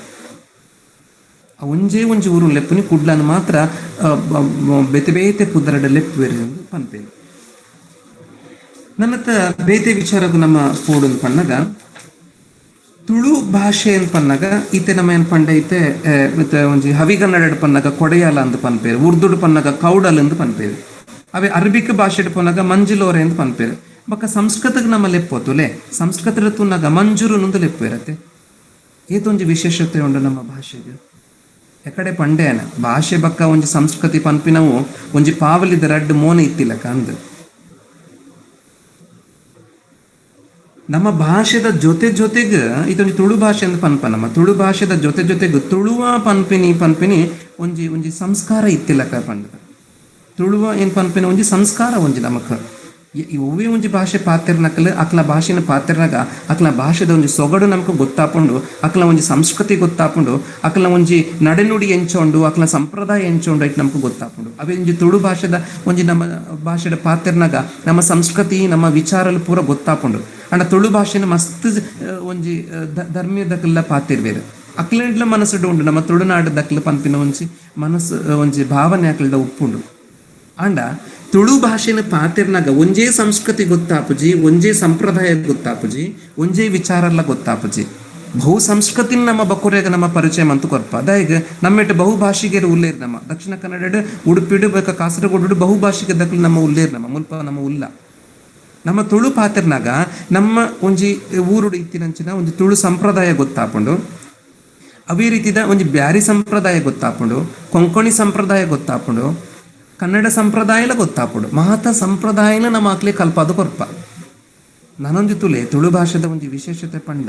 ಒಂಜೇ ಒಂಜಿ ಊರು ಲೆಪ್ಪುನಿ ಕುಡ್ಲನ ಮಾತ್ರ ಬೇತೆ ಬೇತೆ ಪುದರ್ಡ್ ಲೆಪ್ಪುವೆರು ಪನ್ಪೇರು. ನನ್ನತ್ತ ಬೇತೆ ವಿಚಾರಕ್ಕೂ ನಮ್ಮ ಪೋಡು ಪನ್ನಗ ತುಳು ಭಾಷೆ ಅಂತ ಪನ್ನಗ ಈತೆ ನಮ್ಮ ಏನು ಪಂಡ ಐತೆ ಮತ್ತೆ ಒಂಜಿ ಹವಿಗನ್ನಡ ಪನ್ನಗ ಕೊಡೆಯಾಲ ಅಂತ ಪನ್ಪೇರು. ಉರ್ದುಡು ಪನ್ನಗ ಕೌಡಲ್ ಅಂತ ಪನ್ಪೇರು. ಅವೇ ಅರಬಿಕ್ ಭಾಷೆಡ್ ಪನ್ನಗ ಮಂಜುಲೋರೆ ಅಂತ ಪನ್ಪೇರು. ಬೊಕ್ಕ ಸಂಸ್ಕೃತಕ್ಕೆ ನಮ್ಮ ಲೆಪ್ಪೋತುಲೆ ಸಂಸ್ಕೃತದ ತುನ್ನಗ ಮಂಜೂರು ನೊಂದು ಲೆಪ್ಪು ಇರತ್ತೆ. ಏತೊಂಜಿ ವಿಶೇಷತೆ ಉಂಡು ನಮ್ಮ ಭಾಷೆಗೆ ಎಕಡೆ ಪಂಡೇನ ಭಾಷೆ ಬಕ್ಕ ಒಂಜಿ ಸಂಸ್ಕೃತಿ ಪನ್ಪಿನವು ಒಂಜಿ ಪಾವಲಿದ ರಡ್ಡು ಮೋನೆ ಇತ್ತಿಲಕ ಅಂದ್ ನಮ್ಮ ಭಾಷೆದ ಜೊತೆಗೆ ಇದೊಂದು ತುಳು ಭಾಷೆ ಅಂತ ಪನ್ಪ ನಮ್ಮ ತುಳು ಭಾಷೆದ ಜೊತೆಗೆ ತುಳುವ ಪನ್ಪಿನಿ ಒಂಜಿ ಸಂಸ್ಕಾರ ಇತ್ತಿಲಕ ಪಂಡ ತುಳುವ ಏನ್ ಪನ್ಪಿನ ಒಂಜಿ ಸಂಸ್ಕಾರ ಒಂಜಿ ನಮಕ್ ಒವ್ವೇ ಒಂಜಿ ಭಾಷೆ ಪಾತೆರ್ನಕಲ್ ಅಕ್ಲ ಭಾಷೆನ ಪಾತೆರ್ನಾಗ ಅಕ್ಲ ಭಾಷೆದ ಒಂಜಿ ಸೊಗಡು ನಮಕ್ ಗೊತ್ತಾಪುಂಡು ಅಕ್ಲ ಒಂಜಿ ಸಂಸ್ಕೃತಿ ಗೊತ್ತಾಪುಂಡು ಅಕ್ಲ ಒಂಜಿ ನಡೆನುಡಿ ಎಂಚೋಂಡು ಅಕ್ಲ ಸಂಪ್ರದಾಯ ಎಂಚೋಂಡು ಐಟ್ ನಮಕ್ ಗೊತ್ತಾಪುಂಡು. ಅವೇ ಒಂಜಿ ತುಳು ಭಾಷೆದ ಒಂಜಿ ನಮ್ಮ ಭಾಷೆದ ಪಾತೆರ್ನಾಗ ನಮ್ಮ ಸಂಸ್ಕೃತಿ ನಮ್ಮ ವಿಚಾರಲು ಪೂರ ಗೊತ್ತಾಪುಂಡು. ಅಂಡ ತುಳು ಭಾಷೆನ ಮಸ್ತ್ ಒಂಜಿ ಧರ್ಮೀಯದಕ್ಕೆಲ್ಲ ಪಾತಿರ್ವೇರು ಅಕ್ಲೆಡ್ಲ ಮನಸ್ಸುಡು ಉಂಡು ನಮ್ಮ ತುಳುನಾಡದಕ್ಲ ಪನ್ಪಿನ ಒಂಜಿ ಮನಸ್ಸು ಒಂಜಿ ಭಾವನೆ ಅಕ್ಲೆದ ಉಪ್ಪುಂಡು. ಅಂಡ ತುಳು ಭಾಷೆನ ಪಾತೆರ್ನಾಗ ಒಂಜೇ ಸಂಸ್ಕೃತಿ ಗೊತ್ತಾಪುಜಿ ಒಂಜೇ ಸಂಪ್ರದಾಯ ಗೊತ್ತಾಪುಜಿ ಒಂಜೇ ವಿಚಾರಲ್ಲ ಗೊತ್ತಾಪುಜಿ ಬಹು ಸಂಸ್ಕೃತಿ ನಮ್ಮ ಬಕುರೆಗ ನಮ್ಮ ಪರಿಚಯ ಮಂತು ಕೊರ್ಪ ಅದಾಯಗ ನಮ್ಮೆಟ್ಟು ಬಹು ಭಾಷೆಗೆರು ಉಲ್ಲೇರ್ ನಮ್ಮ ದಕ್ಷಿಣ ಕನ್ನಡ ಉಡುಪಿಡು ಬೇಕ ಕಾಸರಗೋಡು ಬಹು ಭಾಷೆಗೆ ದಕ್ಲು ನಮ್ಮ ಉಲ್ಲೇರ್ ನಮ್ಮ ಮುಲ್ಪ ನಮ್ಮ ಉಲ್ಲ ನಮ್ಮ ತುಳು ಪಾತೆರ್ನಾಗ ನಮ್ಮ ಒಂಜಿ ಊರುಡು ಇತ್ತಿನಂಚಿನ ಒಂಜಿ ತುಳು ಸಂಪ್ರದಾಯ ಗೊತ್ತಾಪುಂಡು. ಅವೇ ರೀತಿದ ಒಂಜಿ ಬ್ಯಾರಿ ಸಂಪ್ರದಾಯ ಗೊತ್ತಾಪುಂಡು ಕೊಂಕಣಿ ಸಂಪ್ರದಾಯ ಗೊತ್ತಾಪುಂಡು ಕನ್ನಡ ಸಂಪ್ರದಾಯಲ ಗೊತ್ತಾಪುಂಡು ಮಹತ ಸಂಪ್ರದಾಯನ ನಮ್ಮ ಆಕ್ಲೆ ಕಲ್ಪಾದು ಕೊರ್ಪ. ನಾನೊಂಜಿ ತುಳು ಭಾಷೆದ ಒಂಜಿ ವಿಶೇಷತೆ ಪಂಡ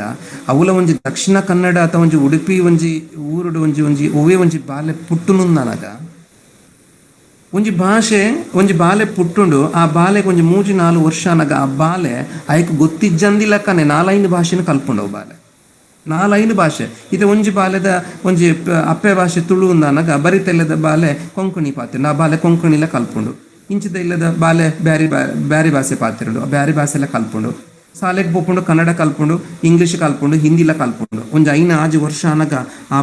ಅವುಲ ಒಂಜಿ ದಕ್ಷಿಣ ಕನ್ನಡ ಅಥವಾ ಒಂಜಿ ಉಡುಪಿ ಒಂಜಿ ಊರುಡು ಒಂಜಿ ಒವ್ವೇ ಒಂಜಿ ಬಾಲೆ ಪುಟ್ಟುನು ನನಗ ಒಂಜಿ ಭಾಷೆ ಒಂಜಿ ಬಾಲೆ ಪುಟ್ಟುಂಡು ಆ ಬಾಲೆಗೆ ಒಂಜಿ 3-4 ವರ್ಷ ಅನಗ ಆ ಬಾಲೆ ಆಯ್ಕೆ ಗೊತ್ತಿಜ್ಜಂದಿಲ್ಲಕ್ಕನೆ 4-5 ಭಾಷೆನ ಕಲ್ಪುಂಡವು ಬಾಲೆ 4-5 ಭಾಷೆ ಇದು ಒಂಜಿ ಬಾಲೆದ ಒಂಜಿ ಅಪ್ಪೆ ಭಾಷೆ ತುಳು ಅಂದನಗ ಬರಿತೆಲ್ಲದ ಬಾಲೆ ಕೊಂಕಣಿ ಪಾತಿರು ಆ ಬಾಲೆ ಕೊಂಕಣಿಲ ಕಲ್ಪುಂಡು ಇಂಚಿದ ಇಲ್ಲದ ಬಾಲೆ ಬ್ಯಾರಿ ಭಾಷೆ ಪಾತಿರುಡು ಆ ಬ್ಯಾರಿ ಭಾಷೆಲ್ಲ ಕಲ್ಪುಂಡು ಶಾಲೆಗೆ ಪೋಪುಂಡು ಕನ್ನಡ ಕಲ್ಪುಂಡು ಇಂಗ್ಲೀಷ್ ಕಲ್ಪುಂಡು ಹಿಂದಿಲ ಕಲ್ಪುಂಡು ಒಂಜಿ 5-6 ವರ್ಷ ಅನಗ ಆ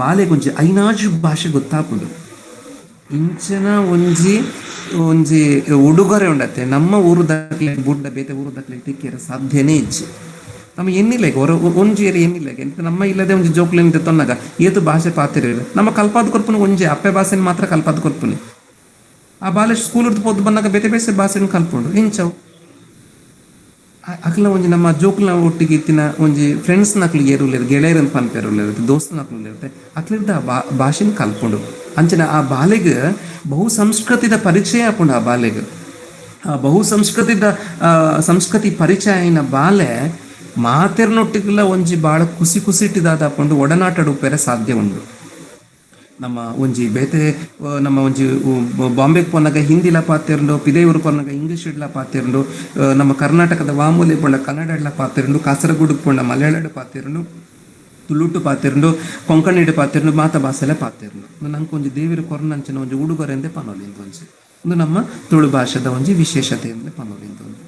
ಬಾಲೆಗೆ ಒಂಜಿ 5-6 ಭಾಷೆ ಗೊತ್ತಾಪುಂಡು. ಇಂಚನ ಒಂಜಿ ಉಡುಗೊರೆ ಉಂಡತ್ತೆ ನಮ್ಮ ಊರುದಕ್ಲೆ ಬುಡ್ಡ ಬೇತೆ ಊರುದಕ್ಲೆ ಟಿಕ್ಕಿರ ಸಾಧ್ಯನೇ ಇಜ್ಜಿ ನಮ್ಮ ಎನ್ನಿಲೆಗೆ ಹೊರ ಒಂಜಿ ಏರಿ ಎನ್ನಿಲೆಗೆ ಎಂತ ನಮ್ಮ ಇಲ್ಲದೆ ಒಂಜಿ ಜೋಕ್ಲೆಂತ ತೊನ್ನಗ ಏತು ಭಾಷೆ ಪಾತಿರ ನಮ್ಮ ಕಲ್ಪಾದ ಕೊರ್ಪುನು ಒಂಜಿ ಅಪ್ಪೆ ಭಾಷೆನ ಮಾತ್ರ ಕಲ್ಪಾದ ಕೊರ್ಪುನಿ ಆ ಬಾಲೆ ಸ್ಕೂಲ್ ಪೋದು ಬಂದಾಗ ಬೇತೆ ಬೇರೆ ಭಾಷೆನ ಕಲ್ಪುಂಡು ಇಂಚವು ಅಕ್ಲ ಒಂಜಿ ನಮ್ಮ ಜೋಕ್ಲ ಒಟ್ಟಿಗೆ ಇತ್ತಿನ ಒಂಜಿ ಫ್ರೆಂಡ್ಸ್ ನಕ್ಲು ಏರುಲೇರು ಗೆಳೆಯರನ್ ಪನ್ಪೇರುಲೇರು ದೋಸ್ತ ನಕ್ಲು ಇರುತ್ತೆ ಅಕ್ಲಿದ್ದ ಭಾಷೆನ ಕಲ್ಪುಂಡು. ಅಂಚನೆ ಆ ಬಾಲೆಗೆ ಬಹು ಸಂಸ್ಕೃತಿದ ಪರಿಚಯ ಆಪುಂಡು. ಆ ಬಹು ಸಂಸ್ಕೃತಿ ಪರಿಚಯ ಆಯ್ನ ಬಾಲೆ ಮಾತೆರ್ನೊಟ್ಟಿಗೆಲ್ಲ ಒಂಜಿ ಭಾಳ ಖುಷಿ ಇಟ್ಟಿದಾದ ಆಪುಂಡು ಒಡನಾಟಡು ಉಪ್ಪೇರೆ ಸಾಧ್ಯ ಉಂಡು. ನಮ್ಮ ಒಂಜಿ ಬೇತೆ ನಮ್ಮ ಒಂಜಿ ಬಾಂಬೆಗೆ ಪೋನಾಗ ಹಿಂದಿಲ ಪಾತೆರುಂಡು, ಪಿದೇವರು ಪೋನಾಗ ಇಂಗ್ಲೀಷ್ ಇಡ್ಲ ಪಾತೆರುಂಡು, ನಮ್ಮ ಕರ್ನಾಟಕದ ವಾಮೂಲೆ ಪೋಂಡ ಕನ್ನಡ ಇಡ್ಲ ಪಾತೆರುಂಡು, ಕಾಸರಗೋಡು ಪೋಂಡ ಮಲಯಾಳಡ್ ಪಾತೆರುಂಡು, ತುಳುಟು ಪಾತೆರುಂಡು, ಕೊಂಕಣಿಡ್ ಪಾತೆರುಂಡು, ಮಾತ ಭಾಷೆಲೆ ಪಾತೆರುಂಡು. ನಂಗೆ ಒಂಜಿ ದೇವಿರ ಕೊರನಂಚಿನ ಒಂಜಿ ಉಡುಗೊರೆಂದೇ ಪನೋಲಿಂದ ಒಂಜಿ ಒಂದು ನಮ್ಮ ತುಳು ಭಾಷೆದ ಒಂಜಿ ವಿಶೇಷತೆಯಿಂದ ಪನೋಲಿಂದ ಒಂದು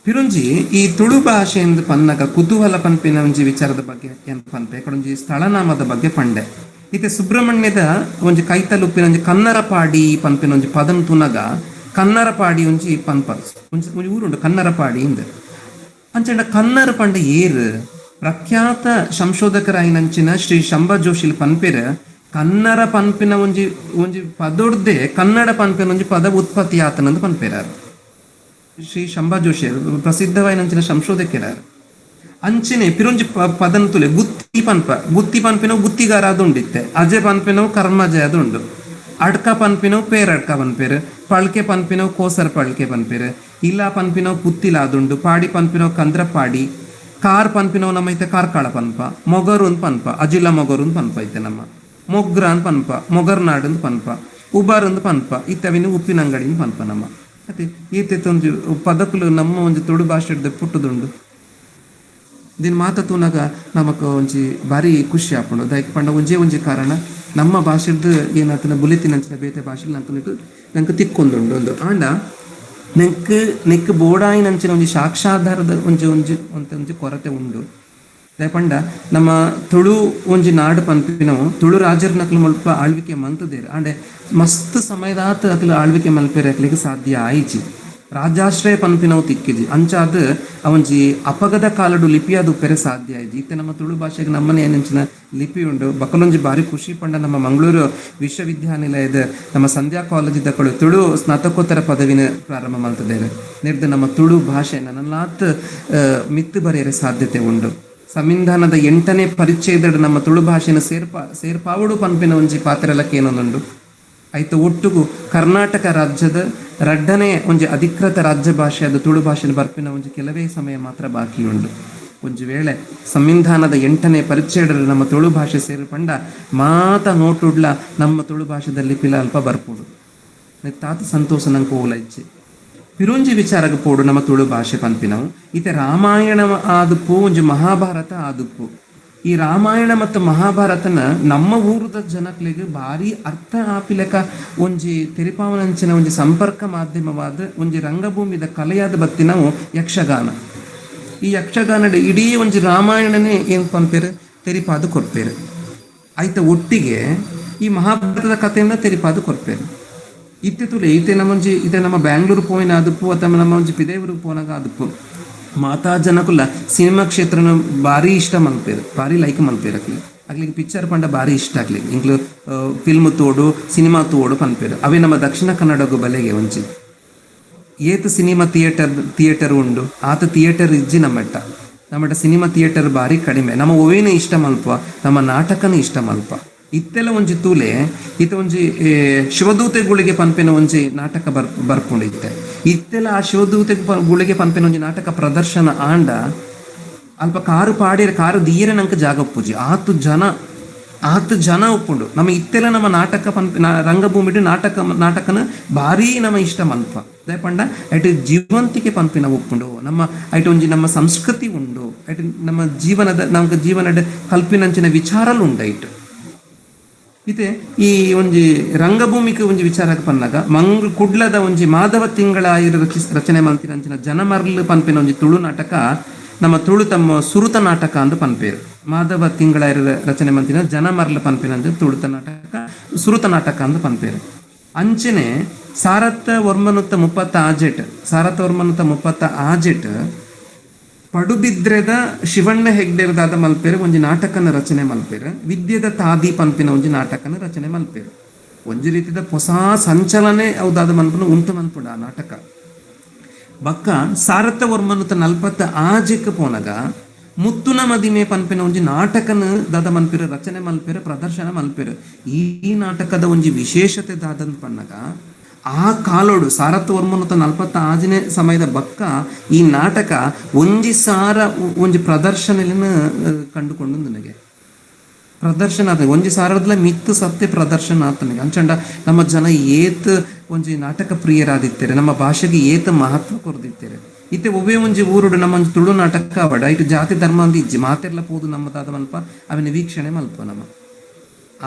ಪಿರುಂಜಿ ಈ ತುಳು ಭಾಷೆಯಿಂದ ಪನ್ನಗ ಕುತೂಹಲ ಪನ್ಪಿನ ಒಂಜಿ ವಿಚಾರದ ಬಗ್ಗೆ ಏನು ಪನ್ಪೆ ಒಂಜಿ ಸ್ಥಳನಾಮದ ಬಗ್ಗೆ ಪಂಡೆ ಇತ್ತೆ ಸುಬ್ರಹ್ಮಣ್ಯದ ಒಂಜಿ ಕೈತಲುಪ್ಪಿನ ಒಂಜಿ ಕನ್ನರಪಾಡಿ ಪನ್ಪಿನ ಒಂಜಿ ಪದಂ ತುನಗ ಕನ್ನರಪಾಡಿ ಒಂಜಿ ಪನ್ಪ ಒಂಜಿ ಊರುಂಡು ಕನ್ನರಪಾಡಿ ಇಂದ ಅಂಚಂಡ ಕನ್ನರ ಪಂಡ ಏರು ಪ್ರಖ್ಯಾತ ಸಂಶೋಧಕರಾಯಿನಂಚಿನ ಶ್ರೀ ಶಂಭ ಜೋಶಿಲ್ ಪನ್ಪೆರ ಕನ್ನಡ ಪನ್ಪಿನ ಒಂಜಿ ಒಂಜಿ ಪದೊಡ್ದೆ ಕನ್ನಡ ಪನ್ಪಿನ ಒಂಜಿ ಪದ ಉತ್ಪತ್ತಿ ಆತನಂದು ಪನ್ಪೆರಾರು. ಶ್ರೀ ಶಂಭ ಜೋಶಿ ಪ್ರಸಿದ್ಧವಾಯಿನಂಚಿನ ಸಂಶೋಧಕರಾರು. ಅಂಚನೆ ಪಿರೊಂಜಿ ಪದನ್ ತುಲೆ ಗುತ್ತಿ ಪನ್ಪಿನವು ಗುತ್ತಿಗಾರ ಅದುಂಡಿತ್ತೆ, ಅಜೆ ಪನ್ಪಿನವು ಕರ್ಮಜೆ ಅದುಂಡು, ಅಡ್ಕ ಪನ್ಪಿನವು ಪೇರಡ್ಕ ಪನ್ಪೇರು, ಪಳ್ಕೆ ಪನ್ಪಿನವು ಕೋಸರ್ ಪಳ್ಕೆ ಪನ್ಪೇರು, ಇಲ್ಲ ಪನ್ಪಿನವು ಪುತ್ತಿಲ ಅದುಂಡು, ಪಾಡಿ ಪನ್ಪಿನವು ಕಂದ್ರ ಪಾಡಿ, ಕಾರ್ ಪನ್ಪಿನವು ನಮ್ಮ ಐತೆ ಕಾರ್ಕಳ ಪನ್ಪ, ಮೊಗರುನ್ ಪನ್ಪ ಅಜಿಲ ಮೊಗರುನ್ ಪನ್ಪ ಐತೆ ನಮ್ಮ ಮೊಗ್ರಾನ್ ಪನ್ಪ, ಮೊಗರ್ನಾಡನ್ ಪನ್ಪ, ಉಬಾರೊಂದು ಪನ್ಪ ಇತ್ತವಿನ ಉಪ್ಪಿನ ಅಂಗಡಿನ ಪನ್ಪ ನಮ್ಮ ಮತ್ತೆ ಈತೆತ್ತೊಂದು ಪದಕುಲು ನಮ್ಮ ಒಂಜಿ ತುಳು ಭಾಷೆ ಪುಟ್ಟದುಂಡು. ದಿನ ಮಾತತೂನಾಗ ನಮಕ್ ಒಂಜಿ ಭಾರಿ ಖುಷಿ ಆಪುಂಡು. ದಯಕ್ಕೆ ಪಂಡ ಒಂಜೇ ಕಾರಣ ನಮ್ಮ ಭಾಷೆದು ಏನಾತನ ಬುಲೆತಿನಂಚಿನ ಬೇತೆ ಭಾಷೆಲಿ ನಂಗೆ ತಿಕ್ಕೊಂದುಂಡು ಒಂದು ಆಂಡ ನೆಕ್ ಬೋಡಾಯಿನಂಚಿನ ಒಂಜಿ ಸಾಕ್ಷಾಧಾರದ ಒಂಜಿ ಕೊರತೆ ಉಂಡು. ಪಂಡ ನಮ್ಮ ತುಳು ಒಂಜಿ ನಾಡು ಪನ್ಪಿನವು ತುಳು ರಾಜರ್ನಕ್ಲು ಮಲ್ಪ ಆಳ್ವಿಕೆ ಮಂತದೇರು ಆಂಡೆ ಮಸ್ತ್ ಸಮಯದಾತ ಅಕ್ಲು ಆಳ್ವಿಕೆ ಮಲ್ಪೇರೆ ಅಕ್ಲಿಗೆ ಸಾಧ್ಯ ಆಯ್ಚಿ ರಾಜಾಶ್ರಯ ಪನ್ಪಿನವು ತಿಕ್ಕಿಜಿ ಅಂಚಾದ ಅವಂಜಿ ಅಪಗದ ಕಾಲಡು ಲಿಪಿ ಅದು ಉಪ್ಪೆರೆ ಸಾಧ್ಯ ಆಯ್ತು. ಈತ ನಮ್ಮ ತುಳು ಭಾಷೆಗೆ ನಮ್ಮನೆ ಏನಂಚಿನ ಲಿಪಿ ಉಂಡು. ಬಕಲೊಂಜಿ ಭಾರಿ ಖುಷಿ ಪಂಡ ನಮ್ಮ ಮಂಗಳೂರು ವಿಶ್ವವಿದ್ಯಾನಿಲಯದ ನಮ್ಮ ಸಂಧ್ಯಾ ಕಾಲೇಜಿದ ಕಳು ತುಳು ಸ್ನಾತಕೋತ್ತರ ಪದವಿನ ಪ್ರಾರಂಭ ಮಾಡ್ತಿದ್ದೇನೆ. ನಿರ್ದ ನಮ್ಮ ತುಳು ಭಾಷೆ ನನ್ನಲಾತ್ ಮಿತ್ತು ಬರೆಯರೆ ಸಾಧ್ಯತೆ ಉಂಡು. ಸಂವಿಧಾನದ 8ನೇ ಪರಿಚ್ಛೇದ ನಮ್ಮ ತುಳು ಭಾಷೆನ ಸೇರ್ಪಾವಡು ಪನ್ಪಿನ ಒಂಜಿ ಪಾತ್ರಲಕ್ಕೆ ಏನೊಂದುಂಡು ಆಯ್ತು. ಒಟ್ಟುಗು ಕರ್ನಾಟಕ ರಾಜ್ಯದ 2ನೇ ಒಂಜಿ ಅಧಿಕೃತ ರಾಜ್ಯ ಭಾಷೆ ಅದು ತುಳು ಭಾಷೆನ ಬರ್ಪಿನ ಒಂಜಿ ಕೆಲವೇ ಸಮಯ ಮಾತ್ರ ಬಾಕಿ ಉಂಡು. ಒಂಜಿ ವೇಳೆ ಸಂವಿಧಾನದ 8ನೇ ಪರಿಚ್ಛೇದ ನಮ್ಮ ತುಳು ಭಾಷೆ ಸೇರ್ಪಂಡ ಮಾತ ನೋಟುಡ್ಲ ನಮ್ಮ ತುಳು ಭಾಷೆದಲ್ಲಿ ಪಿಲ ಅಲ್ಪ ಬರ್ಪುಡು ತಾತ ಸಂತೋಷ ನಂಗೆ ಓಲೈಚಿ ಪಿರುಂಜಿ ವಿಚಾರಕ್ಕೆ ಪೋಡು ನಮ್ಮ ತುಳು ಭಾಷೆ ಪನ್ಪಿನವು ಈತೆ ರಾಮಾಯಣ ಆದುಪ್ಪು ಒಂಜಿ ಮಹಾಭಾರತ ಆದುಪ್ಪು. ಈ ರಾಮಾಯಣ ಮತ್ತು ಮಹಾಭಾರತನ ನಮ್ಮ ಊರದ ಜನಕ್ಲಿಗೆ ಭಾರಿ ಅರ್ಥ ಆಪಿಲಕ ಒಂಜಿ ತೆರಿಪಾವನಂಚಿನ ಒಂಜಿ ಸಂಪರ್ಕ ಮಾಧ್ಯಮವಾದ ಒಂಜಿ ರಂಗಭೂಮಿದ ಕಲೆಯಾದ ಬತ್ತಿನವು ಯಕ್ಷಗಾನ. ಈ ಯಕ್ಷಗಾನದ ಇಡೀ ಒಂಜಿ ರಾಮಾಯಣನೇ ಏನು ಪನ್ಪೇರು ತೆರಿಪಾದು ಕೊರ್ಪೇರು ಆಯ್ತ. ಒಟ್ಟಿಗೆ ಈ ಮಹಾಭಾರತದ ಕಥೆಯನ್ನ ತೆರಿಪಾದು ಕೊರ್ಪೇರು ಇತ್ತಿತ್ತುಲೆ ಈತೆ ನಮ್ಮಂಜಿ ಇತೆ ನಮ್ಮ ಬ್ಯಾಂಗ್ಳೂರು ಪೋಯಿನ ಆದುಪ್ಪು ಅಥವಾ ನಮ್ಮ ಒಂಜಿ ಪಿದೇವರು ಪೋನಾಗ ಆದುಪ್ಪು ಮಾತಾ ಜನಕುಲ್ಲ ಸಿನಿಮಾ ಕ್ಷೇತ್ರನ ಭಾರಿ ಇಷ್ಟ ಮಲ್ಪೇರು ಭಾರಿ ಲೈಕ್ ಮಲ್ಪೇರು ಅಕ್ಲಿಗೆ ಪಿಕ್ಚರ್ ಪಂಡ ಭಾರಿ ಇಷ್ಟ ಆಗ್ಲಿಕ್ಕೆ ಇಂಕ್ಲು ಫಿಲ್ಮ್ ತೋಡು ಸಿನಿಮಾ ತೋಡು ಪನ್ಪೇರು ಅವೇ ನಮ್ಮ ದಕ್ಷಿಣ ಕನ್ನಡಗೂ ಬಲೆಗೆ ಒಂಜಿ ಏತು ಸಿನಿಮಾ ಥಿಯೇಟರ್ ಉಂಡು ಆತ ಥಿಯೇಟರ್ ಇಜ್ಜಿ ನಮ್ಮಟ ಸಿನಿಮಾ ಥಿಯೇಟರ್ ಭಾರಿ ಕಡಿಮೆ. ನಮ್ಮ ಒವೇನೇ ಇಷ್ಟ ಮಲ್ಪ ನಮ್ಮ ನಾಟಕನ ಇಷ್ಟ ಮಲ್ಪ ಇತ್ತೆಲ್ಲ ಒಂಜಿ ತೂಲೆ ಈತ ಒಂಜಿ ಶಿವದೂತೆಗಳಿಗೆ ಪನ್ಪಿನ ಒಂಜಿ ನಾಟಕ ಬರ್ಪುಂಡು ಇತ್ತೆ ಇತ್ತೆಲ್ಲ ಆ ಶಿವದೂತೆಗಳಿಗೆ ಪನ್ಪಿನ ಒಂಜಿ ನಾಟಕ ಪ್ರದರ್ಶನ ಆಂಡ ಅಲ್ಪ ಕಾರು ಪಾಡಿರ ಕಾರು ದೀರೆ ನಂಗೆ ಜಾಗ ಉಪ್ಪುಜಿ ಆತು ಜನ ಉಪ್ಪುಂಡು. ನಮ್ಮ ಇತ್ತೆಲ್ಲ ನಮ್ಮ ನಾಟಕ ರಂಗಭೂಮಿಡು ನಾಟಕನ ಭಾರಿ ನಮ್ಮ ಇಷ್ಟ ಮಲ್ಪ ದಯಪಂಡ ಐಟು ಜೀವಂತಿಕೆ ಪನ್ಪಿನ ಉಪ್ಪುಂಡು. ನಮ್ಮ ಐಟು ಒಂಜಿ ನಮ್ಮ ಸಂಸ್ಕೃತಿ ಉಂಡು ಐಟು ನಮ್ಮ ಜೀವನದ ಕಲ್ಪಿನಂಚಿನ ವಿಚಾರಲು ಉಂಡು ಐಟು ಇತೆ ಈ ಒಂಜಿ ರಂಗಭೂಮಿಗೆ ಒಂಜಿ ವಿಚಾರಕ್ಕೆ ಪನ್ನಾಗ ಕುಡ್ಲದ ಒಂಜಿ ಮಾಧವ ತಿಂಗಳ ರಚನೆ ಮಲ್ತಿನಂಚಿನ ಜನಮರ್ಲ್ ಪನ್ಪಿನ ಒಂಜಿ ತುಳು ನಾಟಕ ನಮ್ಮ ತುಳು ತಮ್ಮ ಸುರುತ ನಾಟಕ ಅಂದು ಪನ್ಪೇರು. ಮಾಧವ ತಿಂಗಳ ರಚನೆ ಮಲ್ತಿನ ಜನಮರ್ಲ್ ಪನ್ಪಿನ ತುಳುತ ನಾಟಕ ಸುರುತ ನಾಟಕ ಅಂದು ಪನ್ಪೇರು. ಅಂಚನೆ ಸಾರಥ ವರ್ಮನುತ್ತ 30 ಆಜೆಟ್ ಪಡುಬಿದ್ರೆದ ಶಿವಣ್ಣ ಹೆಗ್ಡೆರ್ದಾದ ಮಲ್ಪೇರು ಒಂಜಿ ನಾಟಕನ ರಚನೆ ಮಲ್ಪೇರು. ವಿದ್ಯೆದ ತಾದಿ ಪನ್ಪಿನ ಒಂಜಿ ನಾಟಕನ ರಚನೆ ಮಲ್ಪೇರು. ಒಂಜಿ ರೀತಿದ ಹೊಸ ಸಂಚಲನೆ ಯಾವುದಾದ ಮಲ್ಪನ ಉಂಟು ಮಲ್ಪುಡ ಆ ನಾಟಕ. ಬಕ್ಕ ಸಾರಥ ವರ್ಮನುತ್ತ 40 ಆಜೆಕ್ ಪೋನಗ ಮುತ್ತುನ ಮದಿಮೆ ಪನ್ಪಿನ ಒಂಜಿ ನಾಟಕನ ದಾದ ಮಲ್ಪೇರು ರಚನೆ ಮಲ್ಪೇರು ಪ್ರದರ್ಶನ ಮಲ್ಪೇರು. ಈ ನಾಟಕದ ಒಂಜಿ ವಿಶೇಷತೆ ದಾದಂತ ಪನ್ನಗ ಆ ಕಾಲೋಡು ಸಾರಥ ವರ್ಮನುತ್ತ 40 ಆಜನೆ ಸಮಯದ ಬಕ್ಕ ಈ ನಾಟಕ ಒಂಜಿ ಸಾರ ಒಂಜಿ ಪ್ರದರ್ಶನ ಕಂಡುಕೊಂಡು ನನಗೆ ಪ್ರದರ್ಶನ ಆತ ಒಂಜಿ ಸಾರಡ್ಲ ಮಿತ್ತು ಸತ್ಯ ಪ್ರದರ್ಶನ ಆತನಿಗೆ ಅಂಚಂಡ ನಮ್ಮ ಜನ ಏತ್ ಒಂಜಿ ನಾಟಕ ಪ್ರಿಯರಾದಿತ್ತೇರೆ, ನಮ್ಮ ಭಾಷೆಗೆ ಏತ್ ಮಹತ್ವ ಕೊರದಿತ್ತೇರೆ. ಇತ್ತೆ ಒವ್ವೇ ಒಂಜಿ ಊರುಡು ನಮ್ಮ ಒಂಜಿ ತುಳು ನಾಟಕ ಅವಡ ಇಟ್ಟು ಜಾತಿ ಧರ್ಮ ಅಂದ್ ಇಜ್ಜಿ ಮಾತೆರ್ಲ ಪೋದು ನಮ್ಮದಾದ ಮಲ್ಪ ಅವಿನ ವೀಕ್ಷಣೆ ಮಲ್ಪ ನಮ್ಮ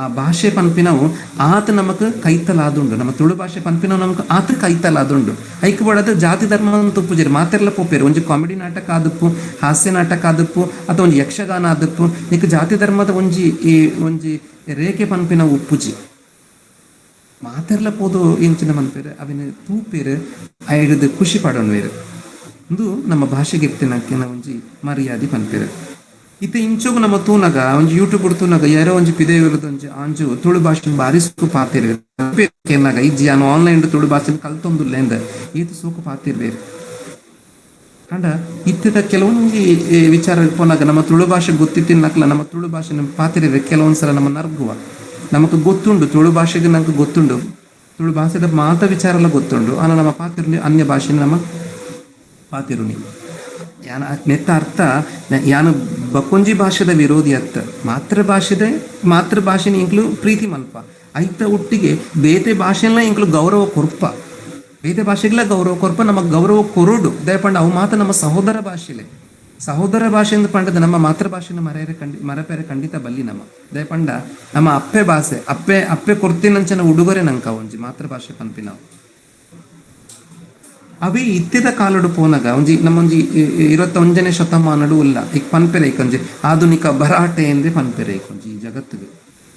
ಆ ಭಾಷೆ ಪನ್ಪಿನವು ಆತ ನಮಕ್ ಕೈತಲಾದುಂಡು. ನಮ್ಮ ತುಳು ಭಾಷೆ ಪನ್ಪಿನವು ನಮಕ್ ಆತ ಕೈತಲಾದುಂಡು. ಐಕ್ ಬಡದು ಜಾತಿ ಧರ್ಮ ತುಪ್ಪುಜೇರಿ ಮಾತೆರ್ಲ ಪೋಪೇರು ಒಂಜಿ ಕಾಮಿಡಿ ನಾಟಕ ಆದಪ್ಪು, ಹಾಸ್ಯ ನಾಟಕ ಆದಪ್ಪು ಅಥವಾ ಒಂಜಿ ಯಕ್ಷಗಾನ ಆದಪ್ಪು ನಿಕ್ ಜಾತಿ ಧರ್ಮದ ಒಂಜಿ ರೇಖೆ ಪನ್ಪಿನ ಉಪ್ಪುಜಿ ಮಾತೆರ್ಲ ಪೋದು ಎಂಚಿನ ಮನ್ಪೇರು ಅವಿನ ತೂಪೇರು ಐಡ್ದು ಖುಷಿ ಪಡೋಣವೇರು. ಇಂದು ನಮ್ಮ ಭಾಷೆಗೆ ಇರ್ತಿನಕ್ಕಿನ ಒಂಜಿ ಮರ್ಯಾದೆ ಪನ್ಪೇರು. ಇತ್ತೆ ಇಂಚೋಗು ನಮ್ಮ ತೂನಗ ಒಂಜಿ ಯೂಟ್ಯೂಬ್ ತೂನಗ ಯಾರೋ ಒಂಜಿ ಪಿದೆ ಇರೋದು ಒಂಜಿ ಆಂಜು ತುಳು ಭಾಷೆ ಬಾರಿ ಸೂಕು ಪಾತಿರ್ವೇನಾಗ ಇಜ್ಜಿ ನಾನು ಆನ್ಲೈನ್ ತುಳು ಭಾಷೆ ಕಲ್ತೊಂದುಲ್ಲೆಂದ ಈತ ಸೂಕು ಪಾತಿರ್ವೇರು. ಅಂಡ ಇತ್ತಿದ ಕೆಲವೊಂಜಿ ವಿಚಾರ ಪೋನಾಗ ನಮ್ಮ ತುಳು ಭಾಷೆ ಗೊತ್ತಿತ್ತಿನಕ್ಲ ನಮ್ಮ ತುಳು ಭಾಷೆ ನಮ್ಮ ಪಾತಿರ್ವೆ ಕೆಲವೊಂದ್ಸಲ ನಮ್ಮ ನರ್ಗುವ ನಮಕ್ ಗೊತ್ತುಂಡು ತುಳು ಭಾಷೆಗೆ ನಮ್ಗೆ ಗೊತ್ತುಂಡು, ತುಳು ಭಾಷೆದ ಮಾತ ವಿಚಾರ ಎಲ್ಲ ಗೊತ್ತುಂಡು. ಆನ ನಮ್ಮ ಪಾತಿರುನಿ ಅನ್ಯ ಭಾಷೆ ನಮ್ಮ ಪಾತಿರುನಿ ಯಾನ ನೆತ್ತ ಅರ್ಥ ಯಾನು ಬಕೊಂಜಿ ಭಾಷೆದ ವಿರೋಧಿ ಅರ್ಥ ಮಾತೃ ಭಾಷೆನ ಇಂಕ್ಲು ಪ್ರೀತಿ ಮಲ್ಪ ಐತ ಒಟ್ಟಿಗೆ ಬೇತೆ ಭಾಷೆಲ್ಲ ಇಂಕ್ಲು ಗೌರವ ಕೊರ್ಪ, ಬೇತೆ ಭಾಷೆಗಳ ಗೌರವ ಕೊರ್ಪ ನಮಗ್ ಗೌರವ ಕೊರುಡು ದಯಪಂಡ ಅವು ಮಾತ ನಮ್ಮ ಸಹೋದರ ಭಾಷೆ ಎಂದು ಪಂಡದ ನಮ್ಮ ಮಾತೃಭಾಷೆನ ಮರಪೇರೆ ಖಂಡಿತ ಬಲ್ಲಿ ನಮ್ಮ ದಯಪಂಡ ನಮ್ಮ ಅಪ್ಪೆ ಭಾಷೆ ಅಪ್ಪೆ ಕೊರ್ತಿನಂಚನ ಉಡುಗೊರೆ ನಂಕ ಒಂಜಿ ಮಾತೃಭಾಷೆ ಪನ್ಪಿನಾವು ಅವೇ ಇತ್ತಿದ ಕಾಲಡು ಪೋನಗ ಒಂಜಿ ನಮ್ಮೊಂಜಿ 21ನೇ ಶತಮಾನಡು ಉಲ್ಲ ಈಗ ಪನ್ಪೆರೆ ಇಕೊಂಜಿ ಆಧುನಿಕ ಭರಾಟೆ ಎಂದೇ ಪನ್ಪೆರೆ ಇಕೊಂಜಿ ಈ ಜಗತ್ತಿಗೆ.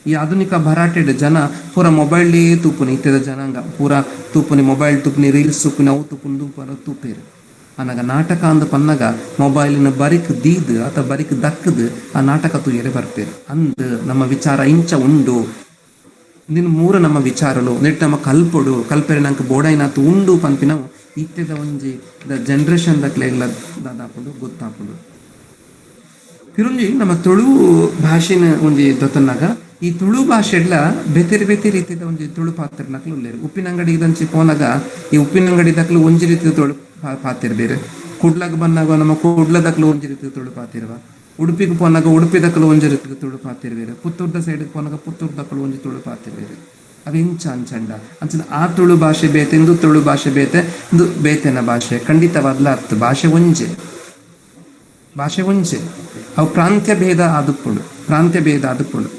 ಈ ಆಧುನಿಕ ಭರಾಟೆಡ್ ಜನ ಪೂರ ಮೊಬೈಲ್ಡೇ ತೂಪುನಿ ಇತ್ತಿದ ಜನಾಂಗ ಪೂರ ತೂಪುನಿ ಮೊಬೈಲ್ ತೂಪುನಿ ರೀಲ್ಸ್ ತೂಪುನಿ ಅವು ತೂಪುಂದು ಪರ ತೂಪೇರು. ಅನಗ ನಾಟಕ ಅಂದ ಪನ್ನಗ ಮೊಬೈಲಿನ ಬರಿಕ್ ದೀದ್ ಅಥವಾ ಬರಿಕ್ ದಕ್ಕದ್ ಆ ನಾಟಕ ತೂಯರೆ ಬರ್ಪೇರು. ಅಂದ್ ನಮ್ಮ ವಿಚಾರ ಇಂಚ ಉಂಡು ನಿನ್ ಮೂರು ನಮ್ಮ ವಿಚಾರಲು ನೆಟ್ ನಮ್ಮ ಕಲ್ಪೆರೆ ನಂಗೆ ಬೋಡೈನಾತು ಉಂಡು ಪನ್ಪಿನವು ಇತ್ತೆದ ಒಂಜಿ ಜನರೇಷನ್ ದಕ್ಲೆಲ್ಲ ದಾದಾಪುಂಡು ಗೊತ್ತಾಪುಂಡು. ಪಿರುಂಜಿ ನಮ್ಮ ತುಳು ಭಾಷೆನ ಒಂಜಿ ದೊತ್ತನಾಗ ಈ ತುಳು ಭಾಷೆಡ್ಲ ಬೇತೆ ರೀತಿಯ ಒಂಜಿ ತುಳು ಪಾತ್ರನಕ್ಲು ಉಲ್ಲೇರು. ಉಪ್ಪಿನಂಗಡಿ ಇದಂಚಿ ಪೋನಾಗ ಈ ಉಪ್ಪಿನಂಗಡಿ ದಕ್ಲು ಒಂಜಿ ರೀತಿಯ ತುಳು ಪಾತಿರ್ ಬೇರೆ, ಕುಡ್ಲಾಗ ಬಂದಾಗ ನಮ್ಮ ಕುಡ್ಲ ದಕ್ಲು ಒಂಜಿ ರೀತಿಯ ತುಳು ಪಾತಿರ್ವ, ಉಡುಪಿಗೆ ಪೋನಾಗ ಉಡುಪಿ ದಕ್ಲು ಒಂಜಿ ರೀತಿಯ ತುಳು ಪಾತಿರ್ವೇರು, ಪುತ್ತೂರ್ದ ಸೈಡ್ಗೆ ಪೋನಾಗ ಪುತ್ತೂರ್ ದಕ್ಲು ಒಂಜಿ ತುಳು ಪಾತಿರ್ವೇರು. ಅವು ಇಂಚ ಅಂಚಂಡ ಆ ತುಳು ಭಾಷೆ ಬೇತೆ ಇಂದು ತುಳು ಭಾಷೆ ಬೇತೆ ಇಂದು ಬೇತೆನ ಭಾಷೆ ಖಂಡಿತವಾದ್ಲ ಅರ್ಥ ಭಾಷೆ ಒಂಜೆ ಅವು ಪ್ರಾಂತ್ಯ ಭೇದ ಆದುಪ್ಪುಂಡು.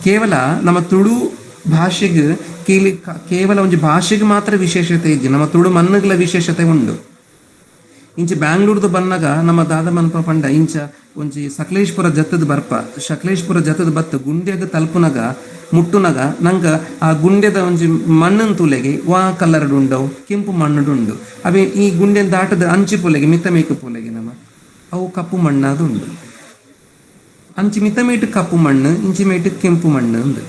ಕೇವಲ ನಮ್ಮ ತುಳು ಭಾಷೆಗೆ ಕೇವಲ ಒಂಜಿ ಭಾಷೆಗೆ ಮಾತ್ರ ವಿಶೇಷತೆ ಇಜ್ಜಿ, ನಮ್ಮ ತುಳು ಮನ್ನಗಳ ವಿಶೇಷತೆ ಉಂಡು. ಇಂಚ ಬ್ಯಾಂಗ್ಳೂರ್ದು ಬನ್ನಾಗ ನಮ್ಮ ದಾದ ಮನ್ಪ ಪಂಡ ಇಂಚ ಒಂಜಿ ಸಕಲೇಶ್ಪುರ ಜತ್ತದ ಬತ್ತ ಗುಂಡ್ಯಾಗ ತಲುಪುನಗ ಮುಟ್ಟುನಗ ನಂಗ ಆ ಗುಂಡ್ಯದ ಒಂಜಿ ಮಣ್ಣನ್ ತೂಲೆಗೆ ವಾ ಕಲರ್ಡ್ ಉಂಡವು ಕೆಂಪು ಮಣ್ಣುಡು ಉಂಡು. ಅವೇ ಈ ಗುಂಡ್ಯನ್ ದಾಟದ ಅಂಚಿ ಪೂಲೆಗೆ ಮಿತಮೇಕ ಪೂಲೆಗೆ ನಮ್ಮ ಅವು ಕಪ್ಪು ಮಣ್ಣಾದು ಉಂಡು. ಅಂಚಿ ಮಿತಮೇಟು ಕಪ್ಪು ಮಣ್ಣು ಇಂಚಿ ಮೇಟು ಕೆಂಪು ಮಣ್ಣು ಉಂಡು.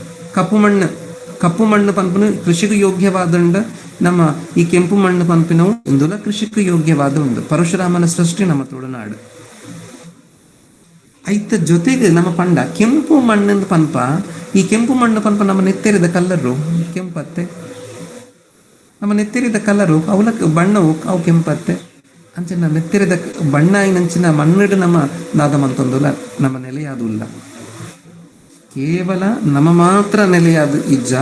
ಕಪ್ಪು ಮಣ್ಣು ಪನ್ಪುನ ಕೃಷಿಗೆ ಯೋಗ್ಯವಾದಂಡ ನಮ್ಮ ಈ ಕೆಂಪು ಮಣ್ಣು ಪನ್ಪಿನವು ಇಂದುಲ ಕೃಷಿಗೆ ಯೋಗ್ಯವಾದ ಉಂಡು. ಪರಶುರಾಮನ ಸೃಷ್ಟಿ ನಮ್ಮ ತುಳುನಾಡು. ಐತ ಜೊತೆಗೆ ನಮ್ಮ ಪಂಡ ಕೆಂಪು ಮಣ್ಣಿಂದ ಪನ್ಪ ಈ ಕೆಂಪು ಮಣ್ಣು ಪನ್ಪ ನಮ್ಮ ನೆತ್ತೆರಿದ ಕಲ್ಲರು ಕೆಂಪತ್ತೆ, ನಮ್ಮ ನೆತ್ತೆರಿದ ಕಲರು ಅವಲಕ್ಕ ಬಣ್ಣವು ಅವು ಕೆಂಪತ್ತೆ ಅಂಚಿನ ನೆತ್ತೆರಿದ ಬಣ್ಣ ನಂಚಿನ ಮಣ್ಣಿಡು ನಮ್ಮ ದಾದ ಮಂತೊಂದುಲ್ಲ ನಮ್ಮ ನೆಲೆಯಾದುಲ್ಲ. ಕೇವಲ ನಮ್ಮ ಮಾತ್ರ ನೆಲೆಯಾದ ಇಜ್ಜ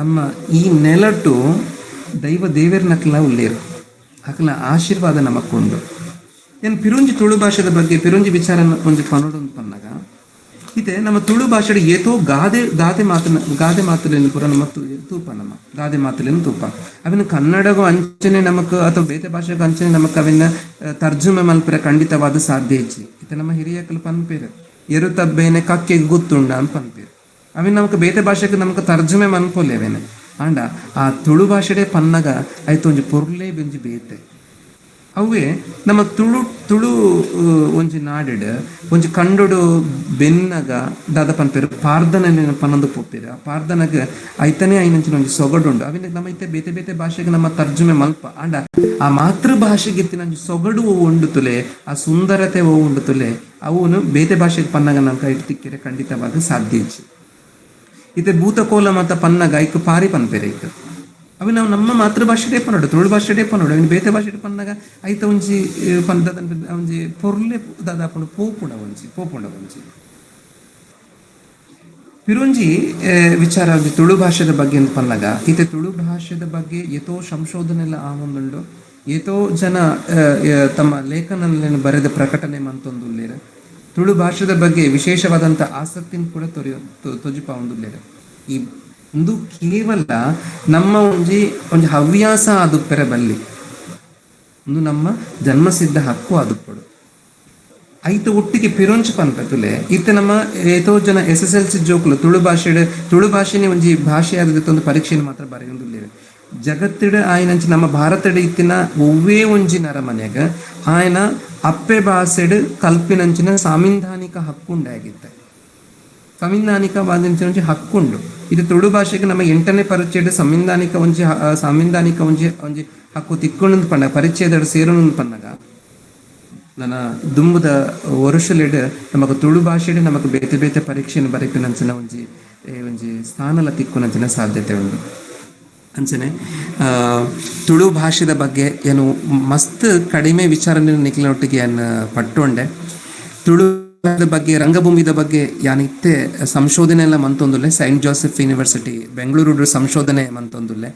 ನಮ್ಮ ಈ ನೆಲಟು ದೇವರನಕ್ಲ ಉಳ್ಳೇರು ಅಕ್ಲ ಆಶೀರ್ವಾದ ನಮಕ್ಕೊಂಡು. ಏನು ಪಿರುಂಜಿ ತುಳು ಭಾಷೆದ ಬಗ್ಗೆ ಪಿರುಂಜಿ ವಿಚಾರ ಒಂಜಿ ಪನೋಡು ಪನ್ನಾಗ ಇದೆ ನಮ್ಮ ತುಳು ಭಾಷೆಡ್ ಏತೋ ಗಾದೆ ಮಾತುಲೇನು ಪೂರ ನಮ್ಮ ತೂಪ ನಮ್ಮ ಗಾದೆ ಮಾತುಲೇನು ತೂಪ ಅವಿನ ಕನ್ನಡಗೂ ಅಂಚನೆ ನಮಕ್ ಅಥವಾ ಬೇತೆ ಭಾಷೆಗೂ ಅಂಚನೆ ನಮಕ್ ಅವಿನ ತರ್ಜುಮೆ ಮಲ್ಪರೆ ಖಂಡಿತವಾದ ಸಾಧ್ಯ ಇಜ್ಜಿ. ಇದು ನಮ್ಮ ಹಿರಿಯಕಲ್ ಪನ್ಪೇರು ಎರುತಬ್ಬೇನೆ ಕಕ್ಕೆಗೆ ಗೊತ್ತುಂಡ ಅಂತ ಪನ್ಪೇರು ಅವಿನ ನಮಕ್ ಬೇತೆ ಭಾಷೆಗೆ ನಮಕ್ ತರ್ಜುಮೆ ಮನ್ಪೋಲೇವೇನೆ ಆಂಡ ಆ ತುಳು ಭಾಷೆಡೆ ಪನ್ನಗ ಆಯ್ತು ಒಂಜಿ ಪೊರ್ಲೇ ಬೆಂಜಿ ಬೇತೆ ಅವೇ ನಮ್ಮ ತುಳು ಒಂಜಿ ನಾಡಿಡ್ ಒಂಜಿ ಕಂಡುಡು ಬೆನ್ನಗ ದಾದ ಪನ್ಪೇರು ಪಾರ್ದನೆ ಪನ್ನೊಂದು ಪೋಪೇರು. ಆ ಪಾರ್ದನಗ ಐತನೇ ಐನಂಚಿನ ಒಂಜಿ ಸೊಗಡುಂಡು ಅವಿನ ನಮ್ಮ ಐತೆ ಬೇತೆ ಭಾಷೆಗೆ ನಮ್ಮ ತರ್ಜುಮೆ ಮಲ್ಪ ಆಂಡ ಆ ಮಾತೃ ಭಾಷೆಗೆ ಇತ್ತಿನ ಸೊಗಡು ಉಂಡು ತುಲೆ ಆ ಸುಂದರತೆ ಉಂಡು ತುಲೆ ಅವನು ಬೇತೆ ಭಾಷೆಗೆ ಪನ್ನಗ ನಮ್ಗೆ ಇಟ್ಟಿಕ್ಕಿರೆ ಖಂಡಿತವಾದ ಸಾಧ್ಯ ಇಜ್ಜಿ. ಇತ್ತೆ ಭೂತಕೋಲ ಮತ ಪನ್ನಗ ಐಕ್ ಪಾರಿ ಪನ್ಪೇರೆ ಇತ್ತು ಅవి ನಾವು ನಮ್ಮ ಮಾತೃಭಾಷೆಡೆ ಪನ್ನೋಡು ತುಳು ಭಾಷೆಡೆ ಪನ್ನೋಡು ಅವಿನ ಬೇತೆ ಭಾಷೆಡೆ ಪನ್ನಗ ಐತ ಒಂಜಿ ಪಂದದ ಒಂಜಿ ಪೊರ್ಲೆ ದಾದಾಪುಂಡು ಪೋಪುಂಡ ಒಂಜಿ ಪಿರುಂಜಿ ವಿಚಾರ ತುಳು ಭಾಷೆದ ಬಗ್ಗೆ ಅಂತ ಪನ್ನಗ ಈತೆ ತುಳು ಭಾಷೆದ ಬಗ್ಗೆ ಏತೋ ಸಂಶೋಧನೆ ಎಲ್ಲ ಆವೊಂದುಂಡು ಏತೋ ಜನ ತಮ್ಮ ಲೇಖನಲ್ಲಿ ಬರೆದ ಪ್ರಕಟಣೆ ಮಂತೊಂದುಲ್ಲೇರ ತುಳು ಭಾಷೆದ ಬಗ್ಗೆ ವಿಶೇಷವಾದಂಥ ಆಸಕ್ತಿನ ಕೂಡ ತೊಜಿಪ ಒಂದುಲ್ಲೇರ ಈ ಒಂದು ಕೇವಲ ನಮ್ಮ ಒಂಜಿ ಹವ್ಯಾಸ ಆದುಪ್ಪೆರೆ ಬಲ್ಲಿ ಒಂದು ನಮ್ಮ ಜನ್ಮಸಿದ್ಧ ಹಕ್ಕು ಆದುಪ್ಪಡು ಐತ ಒಟ್ಟಿಗೆ ಪಿರೊಂಚು ಪನ್ಪತುಲೆ ಇತ್ತೆ ನಮ್ಮ ಏತೋ ಜನ SSLC ಜೋಕುಲು ತುಳು ಭಾಷೆನೇ ಒಂಜಿ ಭಾಷೆ ಆದ ಒಂದು ಪರೀಕ್ಷೆಯನ್ನು ಮಾತ್ರ ಬರೆಯೊಂದುಲ್ಲೇರು ಜಗತ್ತಿಡ ಆಯ್ನಂಚ ನಮ್ಮ ಭಾರತದ ಇತ್ತಿನ ಒವ್ವೇ ಒಂಜಿ ನರಮನೆಗ ಆಯ್ನ ಅಪ್ಪೆ ಭಾಷೆಡ್ ಕಲ್ಪಿನಂಚಿನ ಸಾಂವಿಧಾನಿಕ ಹಕ್ಕುಂಡಾಗಿತ್ತೆ ಸಂವಿಧಾನಿಕವಾದಂಚ ಹಕ್ಕುಂಡು ಇದು ತುಳು ಭಾಷೆಗೆ ನಮ್ಮ 8ನೇ ಪರಿಚಯದ ಸಾಂವಿಧಾನಿಕ ಒಂಜಿ ಹಕ್ಕು ತಿಕ್ಕೊಂಡು ಪಂಡ ಪರಿಚಯದ ಸೇರೋನು ಪನ್ನಗ ನನ್ನ ದುಂಬುದ ವರುಷಲೆಡ್ ನಮಕ್ ತುಳು ಭಾಷೆಡ್ ನಮಕ್ ಬೇತೆ ಬೇತೆ ಪರೀಕ್ಷೆಯನ್ನು ಬರೆಪಿನಂಚಿನ ಒಂಜಿ ಸ್ಥಾನಲ ತಿಕ್ಕುನಂಚಿನ ಸಾಧ್ಯತೆ ಉಂಟು ಅಂಚನೆ ತುಳು ಭಾಷೆದ ಬಗ್ಗೆ ಏನು ಮಸ್ತ್ ಕಡಿಮೆ ವಿಚಾರನೆ ನಿಖಿಲೊಟ್ಟಿಗೆ ಏನು ಪಟ್ಟೊಂಡೆ ತುಳು ಬಗ್ಗೆ ರಂಗಭೂಮಿದ ಬಗ್ಗೆ ಯಾನಿತ್ತೆ ಸಂಶೋಧನೆ ಎಲ್ಲ ಮಂತೊಂದುಲ್ಲೆ ಸೈಂಟ್ ಜೋಸೆಫ್ ಯೂನಿವರ್ಸಿಟಿ ಬೆಂಗಳೂರು ಸಂಶೋಧನೆ ಮಂತೊಂದುಲ್ಲೆ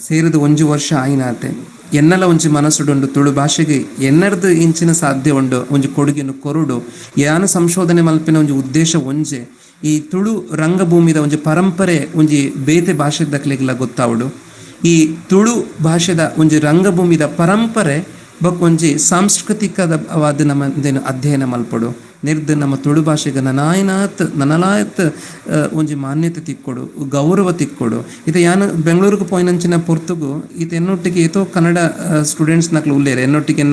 ಸೇರಿದ 1 ವರ್ಷ ಆಯ್ನಾತೆ ಎನ್ನೆಲ್ಲ ಒಂಜಿ ಮನಸ್ಸುಡುಂಡು ತುಳು ಭಾಷೆಗೆ ಎನ್ನರ್ದು ಇಂಚಿನ ಸಾಧ್ಯ ಉಂಡು ಒಂಜಿ ಕೊಡುಗೆನು ಕೊರುಡು ಯಾನ ಸಂಶೋಧನೆ ಮಲ್ಪಿನ ಒಂಜಿ ಉದ್ದೇಶ ಒಂಜೆ ಈ ತುಳು ರಂಗಭೂಮಿದ ಒಂಜಿ ಪರಂಪರೆ ಒಂಜಿ ಬೇತೆ ಭಾಷೆದಕ್ಲೆಗ್ಲ ಗೊತ್ತಾವಡು ಈ ತುಳು ಭಾಷೆದ ಒಂಜಿ ರಂಗಭೂಮಿದ ಪರಂಪರೆ ಬೊಕ್ಕೊಂಜಿ ಸಾಂಸ್ಕೃತಿಕವಾದ ನಮ್ಮದೇನು ಅಧ್ಯಯನ ಮಲ್ಪಡು ನಿರ್ದು ನಮ್ಮ ತುಳು ಭಾಷೆಗೆ ನನಲಾಯತ್ ಒಂಜಿ ಮಾನ್ಯತೆ ತಿಕ್ಕೊಡು ಗೌರವ ತಿಕ್ಕೊಡು ಇದು ಯಾನು ಬೆಂಗಳೂರಿಗೆ ಪೋಯ್ನಂಚಿನ ಪೊರ್ತುಗು ಇದು ಎನ್ನೊಟ್ಟಿಗೆ ಏತೋ ಕನ್ನಡ ಸ್ಟೂಡೆಂಟ್ಸ್ ನಕ್ಲು ಉಲ್ಲೇರೆ ಎನ್ನೊಟ್ಟಿಗೆ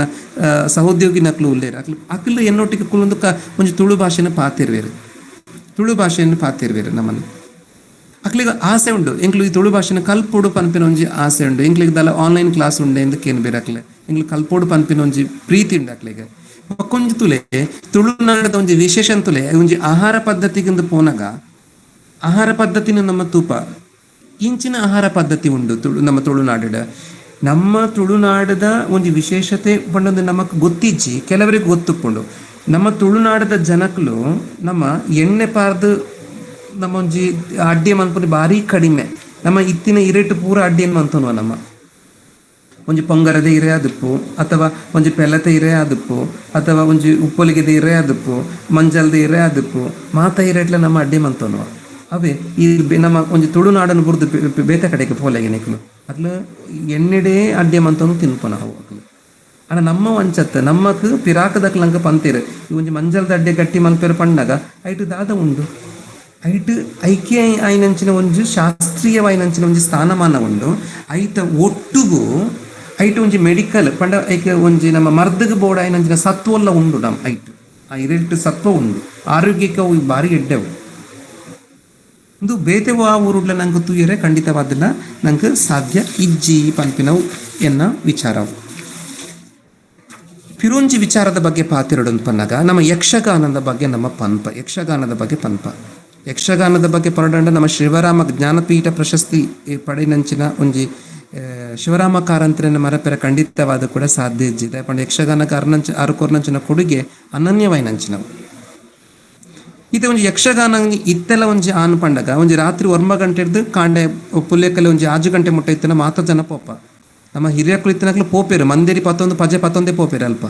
ಸಹೋದ್ಯೋಗಿ ನಕ್ಲು ಉಲ್ಲೇರೆ ಅಕ್ಲು ಎನ್ನೊಟ್ಟಿಗೆ ಕುಲೊಂದು ಒಂಜಿ ತುಳು ಭಾಷೆನ ಪಾತಿರ್ವೇರು ನಮ್ಮನ್ನು ಅಕ್ಲಿಗೆ ಆಸೆ ಉಂಡು ಎಂಕ್ಲು ಈ ತುಳು ಭಾಷೆನ ಕಲ್ಪೋಡು ಪನ್ಪಿನ ಒಂಜಿ ಆಸೆ ಉಂಡು ಎಂಕ್ಲಿಗೆ ದಲ್ಲ ಆನ್ಲೈನ್ ಕ್ಲಾಸ್ ಉಂಡೆ ಎಂದಕ್ಕೇನು ಬೇರಕ್ಲೆ ಎಂಕ್ಲು ಕಲ್ಪೋಡು ಪನ್ಪಿನ ಒಂಜಿ ಪ್ರೀತಿ ಉಂಡು ಅಕ್ಲಿಗೆ ಮಕ್ಕೊಂಜಿ ತುಲೆ ತುಳುನಾಡದ ಒಂಜಿ ವಿಶೇಷ ತುಲೆ ಒಂಜಿ ಆಹಾರ ಪದ್ಧತಿಗಿಂದ ಪೋನಾಗ ಆಹಾರ ಪದ್ಧತಿನ ನಮ್ಮ ತೂಪ ಇಂಚಿನ ಆಹಾರ ಪದ್ಧತಿ ಉಂಡು ನಮ್ಮ ನಮ್ಮ ತುಳುನಾಡದ ಒಂಜಿ ವಿಶೇಷತೆ ಪಂಡೊಂದು ನಮಕ್ ಗೊತ್ತಿಜ್ಜಿ ಕೆಲವರಿಗೆ ಗೊತ್ತುಕೊಂಡು ನಮ್ಮ ತುಳುನಾಡದ ಜನಕ್ಲು ನಮ್ಮ ಎಣ್ಣೆ ಪಾರ್ದು ನಮ್ಮ ಒಂಜಿ ಅಡ್ಡಿಯ ಮನ್ಪುನ ಭಾರಿ ಕಡಿಮೆ ನಮ್ಮ ಇತ್ತಿನ ಇರೇಟು ಪೂರ ಅಡ್ಡಿಯನ್ನು ಮಂತನುವ ನಮ್ಮ ಒಂಜಿ ಪೊಂಗರದ ಇರೆ ಆದುಪ್ಪು ಅಥವಾ ಒಂಜಿ ಪೆಲತೆ ಇರೆ ಆದುಪ್ಪು ಅಥವಾ ಒಂಜಿ ಉಪ್ಪೊಲಿಗೆದ ಇರೆ ಆದುಪ್ಪು ಮಂಜಲ್ದ ಇರೆ ಆದುಪ್ಪು ಮಾತ ಇರೆಟ್ಲ ನಮ್ಮ ಅಡ್ಡಿ ಮಂತನುವ ಅವೇ ಈ ನಮ್ಮ ಒಂಜಿ ತುಳುನಾಡನ್ನು ಬುರ್ದು ಬೇತೆ ಕಡೆಗೆ ಪೋಲೆಗೆ ನಿಕ್ಲು ಅದ್ಲು ಎಣ್ಣೆಡೇ ಅಡ್ಡಿ ಮಂತನು ತಿನ್ಪನ ಅವು ಅಕ್ಲು ಅಣ್ಣ ನಮ್ಮ ವಂಚತ್ತ ನಮ್ಮಕ್ ಪಿರಾಕದಕ್ ಲಂಕ ಪಂತೀರು ಈ ಒಂಜಿ ಮಂಜಲ್ದ ಅಡ್ಡೆ ಗಟ್ಟಿ ಮಲ್ಪೇರು ಪಂಡಾಗ ಐಟು ದಾದ ಉಂಡು ಐಟ್ ಐಕ್ಯ ಆಯ್ನಂಚಿನ ಒಂಜಿ ಶಾಸ್ತ್ರೀಯವಾಯ್ನಂಚಿನ ಒಂಜಿ ಸ್ಥಾನಮಾನ ಉಂಡು ಐತ ಒಟ್ಟುಗು ಐಟ್ ಒಂಜಿ ಮೆಡಿಕಲ್ ಪಂಡ ಐಕೆ ಒಂಜಿ ನಮ್ಮ ಮರ್ದಗ ಬೋರ್ಡ್ ಆಯ್ನಂಚಿನ ಸತ್ವಲ್ಲ ಉಂಡು ನಮ್ಮ ಐಟ್ ಆ ಇರೆಟ್ಟು ಸತ್ವ ಉಂಡು ಆರೋಗ್ಯಕ್ಕೆ ಅವು ಭಾರಿ ಎಡ್ಡೆವು ಇದು ಬೇತೆವು ಆ ಊರುಡ್ಲ ನಂಗೆ ತೂಯರೆ ಖಂಡಿತವಾದಿಲ್ಲ ನಂಗೆ ಸಾಧ್ಯ ಇಜ್ಜಿ ಪನ್ಪಿನವು ಎನ್ನ ವಿಚಾರವು ಪಿರೊಂಜಿ ವಿಚಾರದ ಬಗ್ಗೆ ಪಾತಿರಡು ಪನ್ನಾಗ ನಮ್ಮ ಯಕ್ಷಗಾನದ ಬಗ್ಗೆ ಯಕ್ಷಗಾನದ ಬಗ್ಗೆ ಪರಡಂಡ ನಮ್ಮ ಶಿವರಾಮ ಜ್ಞಾನಪೀಠ ಪ್ರಶಸ್ತಿ ಪಡೆನಂಚಿನ ಒಂಜಿ ಶಿವರಾಮ ಕಾರಂತರನ್ನ ಮರಪೆರ ಖಂಡಿತವಾದ ಕೂಡ ಸಾಧ್ಯ ಇಜ್ಜಿದೆ ಪಂಡ ಯಕ್ಷಗಾನ ಆರುಕೋರ್ನಂಚಿನ ಕೊಡುಗೆ ಅನನ್ಯವಾಯಿನಂಚಿನವು ಇದು ಒಂಜಿ ಯಕ್ಷಗಾನ ಇತ್ತೆಲ್ಲ ಒಂಜಿ ಆನ್ ಪಂಡಗ ಒಂಜಿ ರಾತ್ರಿ 1 ಗಂಟೆ ಹಿಡ್ದು ಕಾಂಡೆ ಪುಲ್ಯಕಲೆ ಒಂಜಿ 6 ಗಂಟೆ ಮುಟ್ಟ ಇತ್ತನ ಮಾತ ಜನ ಪೋಪ ನಮ್ಮ ಹಿರಿಯಕ್ಕಳು ಇತ್ತಿನಕ್ಲು ಪೋಪೇರು ಮಂದಿರಿ ಪಜೆ ಪೋಪೇರು ಅಲ್ಪ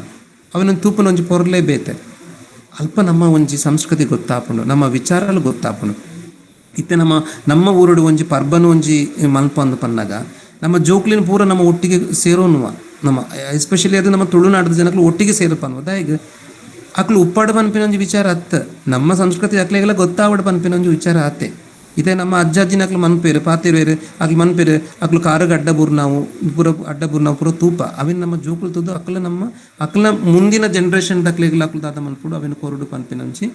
ಅವನೊಂದು ತೂಪನ ಒಂಜಿ ಪೊರ್ಲೇ ಬೇತೆ ಅಲ್ಪ ನಮ್ಮ ಒಂಜಿ ಸಂಸ್ಕೃತಿ ಗೊತ್ತಾಪುಂಡು ನಮ್ಮ ವಿಚಾರಗಳು ಗೊತ್ತಾಪುಂಡು ಇತ್ತೆ ನಮ್ಮ ಊರುಡು ಒಂಜಿ ಪರ್ಬನು ಒಂಜಿ ಮಲ್ಪ ಅಂದು ಪನ್ನಾಗ ನಮ್ಮ ಜೋಕ್ಲಿನ ಪೂರ ನಮ್ಮ ಒಟ್ಟಿಗೆ ಸೇರೋನುವ ನಮ್ಮ ಎಸ್ಪೆಷಲಿ ಅದು ನಮ್ಮ ತುಳುನಾಡದ ಜನಗಳು ಒಟ್ಟಿಗೆ ಸೇರಪ್ಪನ್ನುವ ಈಗ ಅಕ್ಲು ಉಪ್ಪಾಡು ಪನ್ಪಿನ ಒಂಜಿ ವಿಚಾರ ನಮ್ಮ ಸಂಸ್ಕೃತಿ ಅಕ್ಲೆಗೆಲ್ಲ ಗೊತ್ತಾವಡು ಪನ್ಪಿನ ಒಂಜಿ ವಿಚಾರ ಆತೆ ಇದೇ ನಮ್ಮ ಅಜ್ಜಾಜಿನಕ್ಲು ಮನ್ಪೇರು ಪಾತಿರ್ವೇರು ಅಕ್ಲು ಮನ್ಪೇರು ಅಕ್ಲು ಕಾರಗ ಅಡ್ಡ ಬುರ್ನಾವು ಪೂರ ತೂಪ ಅವಿನ ನಮ್ಮ ಜೋಕುಲು ತುದು ಅಕ್ಲ ಮುಂದಿನ ಜನ್ರೇಷನ್ ಅಕ್ಲೆಗ್ಲ ಅಕ್ಲು ದಾದ ಮನ್ಪುಡು ಅವಿನ ಕೊರಡು ಪನ್ಪಿನಂಚಿ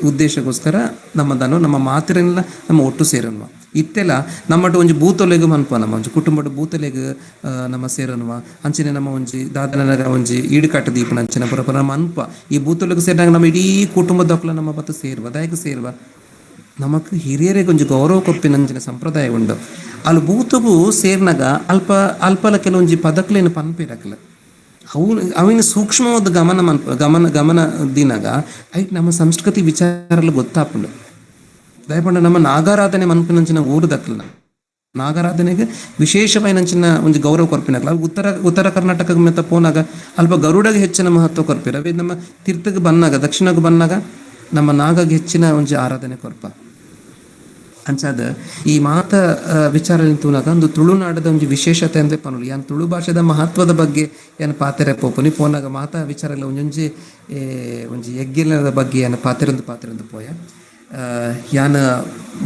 ಉದ್ದೇಶಗೋಸ್ಕರ ನಮ್ಮ ಮಾತಿರನ್ನೆಲ್ಲ ನಮ್ಮ ಒಟ್ಟು ಸೇರನ್ವ ಇತ್ತೆಲ್ಲ ನಮ್ಮಟ್ಟು ಒಂಜಿ ಬೂತೊಲೆಗ್ ಮನ್ಪ ನಮ್ಮ ಒಂಜಿ ಕುಟುಂಬದ ಬೂತೊಲೆಗ್ ನಮ್ಮ ಸೇರನ್ವ ಅಂಚಿನ ನಮ್ಮ ಒಂಜಿ ದಾದನಗ ಒಂಜಿ ಈಡುಕಾಟ ದೀಪನ ಅಂಚಿನ ಪುರ ನಮ್ಮ ಅನ್ಪ ಈ ಬೂತೊಲೆಗ್ ಸೇರಿದಾಗ ನಮ್ಮ ಇಡೀ ಕುಟುಂಬದ ಅಕ್ಲ ನಮ್ಮ ಬತ್ತ ಸೇರ್ವ ನಮಕ್ ಹಿರಿಯರಿಗೆ ಒಂಜಿ ಗೌರವ ಕೊಪ್ಪಿನಂಚಿನ ಸಂಪ್ರದಾಯ ಉಂಡು ಅಲ್ಲಿ ಬೂತಗೂ ಸೇರ್ನಾಗ ಅಲ್ಪಲ ಕೆಲವೊಂಜಿ ಪದಕ್ಲೇನು ಪನ್ಪೇರಕ್ಲ ಅವಿನ ಸೂಕ್ಷ್ಮವಾದ ಗಮನ ದಿನಾಗ ಐಟ್ ನಮ್ಮ ಸಂಸ್ಕೃತಿ ವಿಚಾರಗಳು ಗೊತ್ತಾಪುಂಡು ದಯಪಂಡ ನಮ್ಮ ನಾಗಾರಾಧನೆ ಮನ್ಪಿನಂಚಿನ ಊರು ದಕ್ಕಲ ನಾಗಾರಾಧನೆಗೆ ವಿಶೇಷವಾಯಿನಂಚಿನ ಒಂದು ಗೌರವ ಕೊರ್ಪಿನಕ್ಲ ಉತ್ತರ ಕರ್ನಾಟಕ ಮೆತ್ತ ಪೋನಾಗ ಅಲ್ಪ ಗರುಡಗೆ ಹೆಚ್ಚಿನ ಮಹತ್ವ ಕೊರ್ಪಿರ ಅವೇ ನಮ್ಮ ತೀರ್ಥಕ್ಕೆ ಬಂದಾಗ ದಕ್ಷಿಣಕ್ಕೆ ಬಂದಾಗ ನಮ್ಮ ನಾಗಗೆ ಹೆಚ್ಚಿನ ಒಂದು ಆರಾಧನೆ ಕೊರ್ಪ ಅಂಚಾದ ಈ ಮಾತ ವಿಚಾರ ತೂನಾಗ ಒಂದು ತುಳುನಾಡದ ಒಂದು ವಿಶೇಷತೆ ಅಂದ್ರೆ ಪನೋಲಿ ಯಾನ್ ತುಳು ಭಾಷೆದ ಮಹತ್ವದ ಬಗ್ಗೆ ಏನು ಪಾತೆರೆ ಪೋಪುನಿ ಪೋನಾಗ ಮಾತಾ ವಿಚಾರ ಎಲ್ಲ ಒಂಜೊಂಜಿ ಒಂಜಿ ಯಗ್ಗಿಲದ ಬಗ್ಗೆ ಏನು ಪಾತೆರೊಂದು ಪೋಯ ಯಾನ್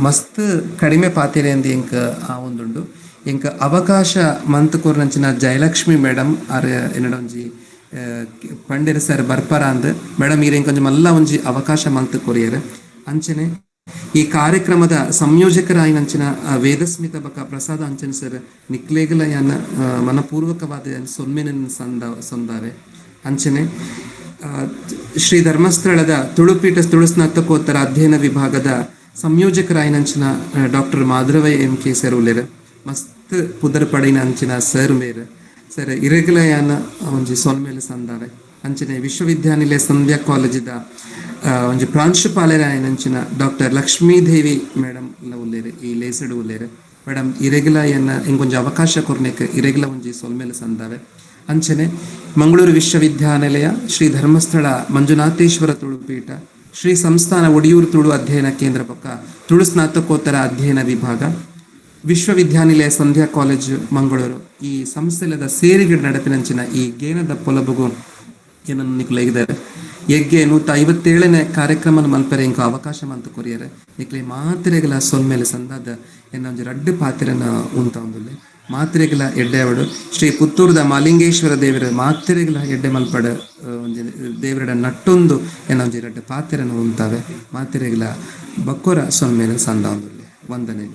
ಮಸ್ತ್ ಕಡಿಮೆ ಪಾತೆರೆ ಅಂದು ಎಂಕ ಆ ಒಂದುಂಡು ಎಂಕ ಅವಕಾಶ ಮಂತ್ ಕೂರ್ನಂಚಿನ ಜಯಲಕ್ಷ್ಮಿ ಮೇಡಮ್ ಆರ್ ಎನ್ನಡ ಒಂಜಿ ಪಂಡಿರ ಸರ್ ಬರ್ಪರ ಅಂದ್ ಮೇಡಮ್ ಈರೆಂಕ ಒಂಜಿ ಮಲ್ಲ ಒಂಜಿ ಅವಕಾಶ ಮಂತ್ ಕೊರಿಯರ್ ಅಂಚನೆ ಈ ಕಾರ್ಯಕ್ರಮದ ಸಂಯೋಜಕರಾಯಿನಂಚಿನ ವೇದಸ್ಮಿತ ಬಕ ಪ್ರಸಾದ ಅಂಚನ್ ಸರ್ ನಿಕ್ಲೇಗಲ ಯಾನ ಮನಪೂರ್ವಕವಾದ ಸೊನ್ಮೆನ ಸಂದಾವೆ ಅಂಚನೆ ಶ್ರೀ ಧರ್ಮಸ್ಥಳದ ತುಳುಪೀಠ ತುಳು ಸ್ನಾತಕೋತ್ತರ ಅಧ್ಯಯನ ವಿಭಾಗದ ಸಂಯೋಜಕರಾಯಿನಂಚಿನ ಡಾಕ್ಟರ್ ಮಾಧವೈ ಎಂ ಕೆ ಸರ್ ಉಲ್ಲೆರ್ ಮಸ್ತ್ ಪುದರ್ ಪಡಿನ ಅಂಚಿನ ಸರ್ ಮೇರ್ ಸರ್ ಇರೆಗ್ಯುಲ ಯಾನ ಒಂಜಿ ಸೊನ್ಮೇಲೆ ಸಂದಾವೆ ಅಂಚನೆ ವಿಶ್ವವಿದ್ಯಾನಿಲಯ ಸಂಧ್ಯಾ ಕಾಲೇಜಿದ ಒಂಜಿ ಪ್ರಾಂಶುಪಾಲರಾಯನಂಚಿನ ಡಾಕ್ಟರ್ ಲಕ್ಷ್ಮೀದೇವಿ ಮೇಡಮ್ ಉಲ್ಲೇರು ಈ ಲೇಸಡ್ ಉಲ್ಲೇರು ಮೇಡಮ್ ಇರೆಗ್ಯುಲ ಎನ್ನ ಇಂಗೊಂಜಿ ಅವಕಾಶ ಕೊರ್ನೆಕ್ ಇರೆಗ್ಯುಲ ಒಂಜಿ ಸೊಲ್ಮೇಲೆ ಸಂದಾವೆ ಅಂಚನೆ ಮಂಗಳೂರು ವಿಶ್ವವಿದ್ಯಾನಿಲಯ ಶ್ರೀ ಧರ್ಮಸ್ಥಳ ಮಂಜುನಾಥೇಶ್ವರ ತುಳುಪೀಠ ಶ್ರೀ ಸಂಸ್ಥಾನ ಒಡಿಯೂರು ತುಳು ಅಧ್ಯಯನ ಕೇಂದ್ರ ಪಕ್ಕ ತುಳು ಸ್ನಾತಕೋತ್ತರ ಅಧ್ಯಯನ ವಿಭಾಗ ವಿಶ್ವವಿದ್ಯಾನಿಲಯ ಸಂಧ್ಯಾ ಕಾಲೇಜು ಮಂಗಳೂರು ಈ ಸಂಸ್ಥೆಲದ ಸೇರಿಗೆ ನಡಪಿನಂಚಿನ ಈ ಗೇನದ ಪೊಲಬುಗು ಏನನ್ನು ನಿಕ್ಲಾಗಿದ್ದಾರೆ ಎಗ್ಗೆ 157ನೇ ಕಾರ್ಯಕ್ರಮ ಮಲ್ಪರೆ ಇಂಕ ಅವಕಾಶ ಮಂತ್ ಕೊರಿಯರೆ ನಿಕ್ಲೆ ಮಾತ್ರೆಗಳ ಸೊಲ್ಮೇಲೆ ಸಂದಾದ ಎನ್ನ ಒಂಜಿ ರಡ್ಡು ಪಾತ್ರೆನ ಉಂತ ಒಂದುಲ್ಲೆ ಮಾತ್ರೆಗಳ ಎಡ್ಡೆವಡು ಶ್ರೀ ಪುತ್ತೂರದ ಮಾಲಿಂಗೇಶ್ವರ ದೇವರ ಮಾತ್ರೆಗಳ ಎಡ್ಡೆ ಮಲ್ಪಡ ಒಂಜಿ ದೇವರಡ ನಟ್ಟೊಂದು ಎನ್ನ ಒಂಜಿ ರಡ್ಡು ಪಾತ್ರೆನ ಉಂತಾವೆ ಮಾತ್ರೆಗಳ ಬಕ್ಕೊರ ಸೊಲ್ಮೇಲೆ ಸಂದ ಒಂದುಲ್ಲೆ ವಂದನೆ.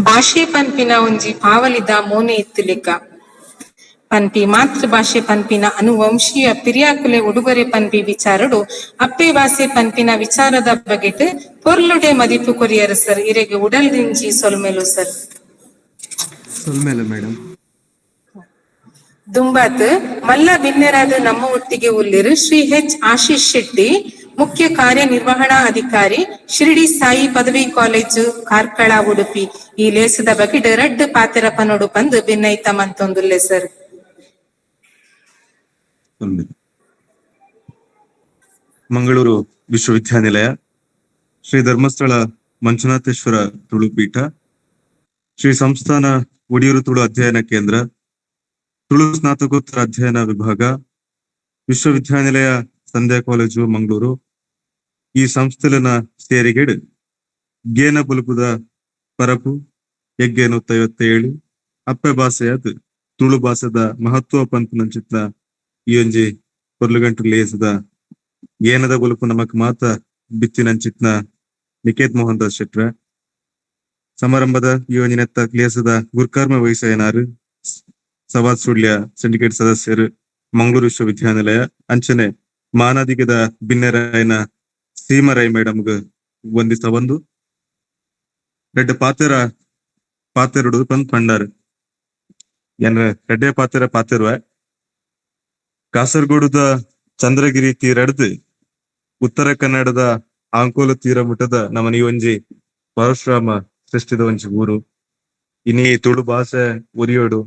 ಭಾಷೆ ಪನ್ಪಿನ ಒಂಜಿ ಪಾವಲಿದ ಮೋನೆ ಎತ್ತುಲೆಕ ಪನ್ಪಿ ಮಾತೃಭಾಷೆ ಪನ್ಪಿನ ಅನುವಂಶೀಯ ಪಿರಿಯಾಕುಲೆ ಉಡುಗೊರೆ ಪನ್ಪಿ ವಿಚಾರಡು ಅಪ್ಪೆ ಭಾಷೆ ಪನ್ಪಿನ ವಿಚಾರದ ಬಗೆಟ್ ಪೊರ್ಲುಡೆ ಮದಿಪು ಕೊರಿಯರ್ ಸರ್ ಇರೆಗೆ ಉಡಲ್ ದಿಂಜಿ ಸೊಲ್ಮೆಲು ಸರ್
ಸೊಲ್ಮೇಲೆ ಮೇಡಮ್
ದುಂಬಾತ್ ಮಲ್ಲ ಬಿನ್ನೆರಾದ ನಮ್ಮ ಒಟ್ಟಿಗೆ ಉಲ್ಲಿರು ಶ್ರೀ ಎಚ್ ಆಶೀಶ್ ಶೆಟ್ಟಿ ಮುಖ್ಯ ಕಾರ್ಯನಿರ್ವಹಣಾ ಅಧಿಕಾರಿ ಶಿರಡಿ ಸಾಯಿ ಪದವಿ ಕಾಲೇಜು ಕಾರ್ಕಳ ಉಡುಪಿ ಈ ಲೇಸದ ಬಗೆಟ್ ರಡ್ಡ್ ಪಾತೆರ ಪನೋಡು ಪಂದ್ ಭಿನ್ನೈತ ಮಂತೊಂದುಲ್ಲೆ ಸರ್.
ಮಂಗಳೂರು ವಿಶ್ವವಿದ್ಯಾನಿಲಯ ಶ್ರೀ ಧರ್ಮಸ್ಥಳ ಮಂಜುನಾಥೇಶ್ವರ ತುಳುಪೀಠ ಶ್ರೀ ಸಂಸ್ಥಾನ ಒಡಿಯೂರು ತುಳು ಅಧ್ಯಯನ ಕೇಂದ್ರ ತುಳು ಸ್ನಾತಕೋತ್ತರ ಅಧ್ಯಯನ ವಿಭಾಗ ವಿಶ್ವವಿದ್ಯಾನಿಲಯ ಸಂಧ್ಯಾ ಕಾಲೇಜು ಮಂಗಳೂರು ಈ ಸಂಸ್ಥೆಲಿನ ಸೇರಿಗೆಡ್ ಗೇನ ಬುಲುಪುದ ಪರಪು ಎಗ್ಗೆ 157 ಅಪ್ಪೆ ಭಾಷೆಯಾದ ತುಳು ಭಾಷೆದ ಮಹತ್ವ ಪಂಪಿನಂಚಿತ್ನ ಈ ಒಂಜಿ ಪೊರ್ಲುಗಂಟು ಲೇಸದ ಗೇನದ ಬುಲುಪು ನಮಕ್ ಮಾತ ಬಿತ್ತಿನಂಚಿತ್ನ ನಿಕೇತ್ ಮೋಹನ್ ದಾಸ್ ಶೆಟ್ರ ಸಮಾರಂಭದ ಈ ಒಂಜಿನೆತ್ತ ಲೇಸದ ಗುರ್ಕಾರ್ಮ ವಹಿಸೇನಾರು ಸವಾದ್ ಸುಳ್ಯ ಸಿಂಡಿಕೇಟ್ ಸದಸ್ಯರು ಮಂಗಳೂರು ವಿಶ್ವವಿದ್ಯಾನಿಲಯ ಅಂಚನೆ ಮಾನದಿಗದ ಬಿನ್ನೆರಾಯನ ಸೀಮರೈ ಮೇಡಮ್ಗ ವಂದಿಸ ಬಂದು ರೆಡ್ಡ ಪಾತೆರಡು ಪಂದ್ ಪಂಡಾರು ಏನ್ ರೆಡ್ಡೆ ಪಾತೆರುವ ಕಾಸರಗೋಡುದ ಚಂದ್ರಗಿರಿ ತೀರಡ್ದು ಉತ್ತರ ಕನ್ನಡದ ಆಂಕೋಲ ತೀರ ಮುಟ್ಟದ ನಮ್ಮ ಈ ಒಂಜಿ ಪರಶುರಾಮ ಸೃಷ್ಟಿದ ಒಂಜಿ ಊರು ಇನಿ ತುಳು ಭಾಷೆ ಉರಿಯೋಡು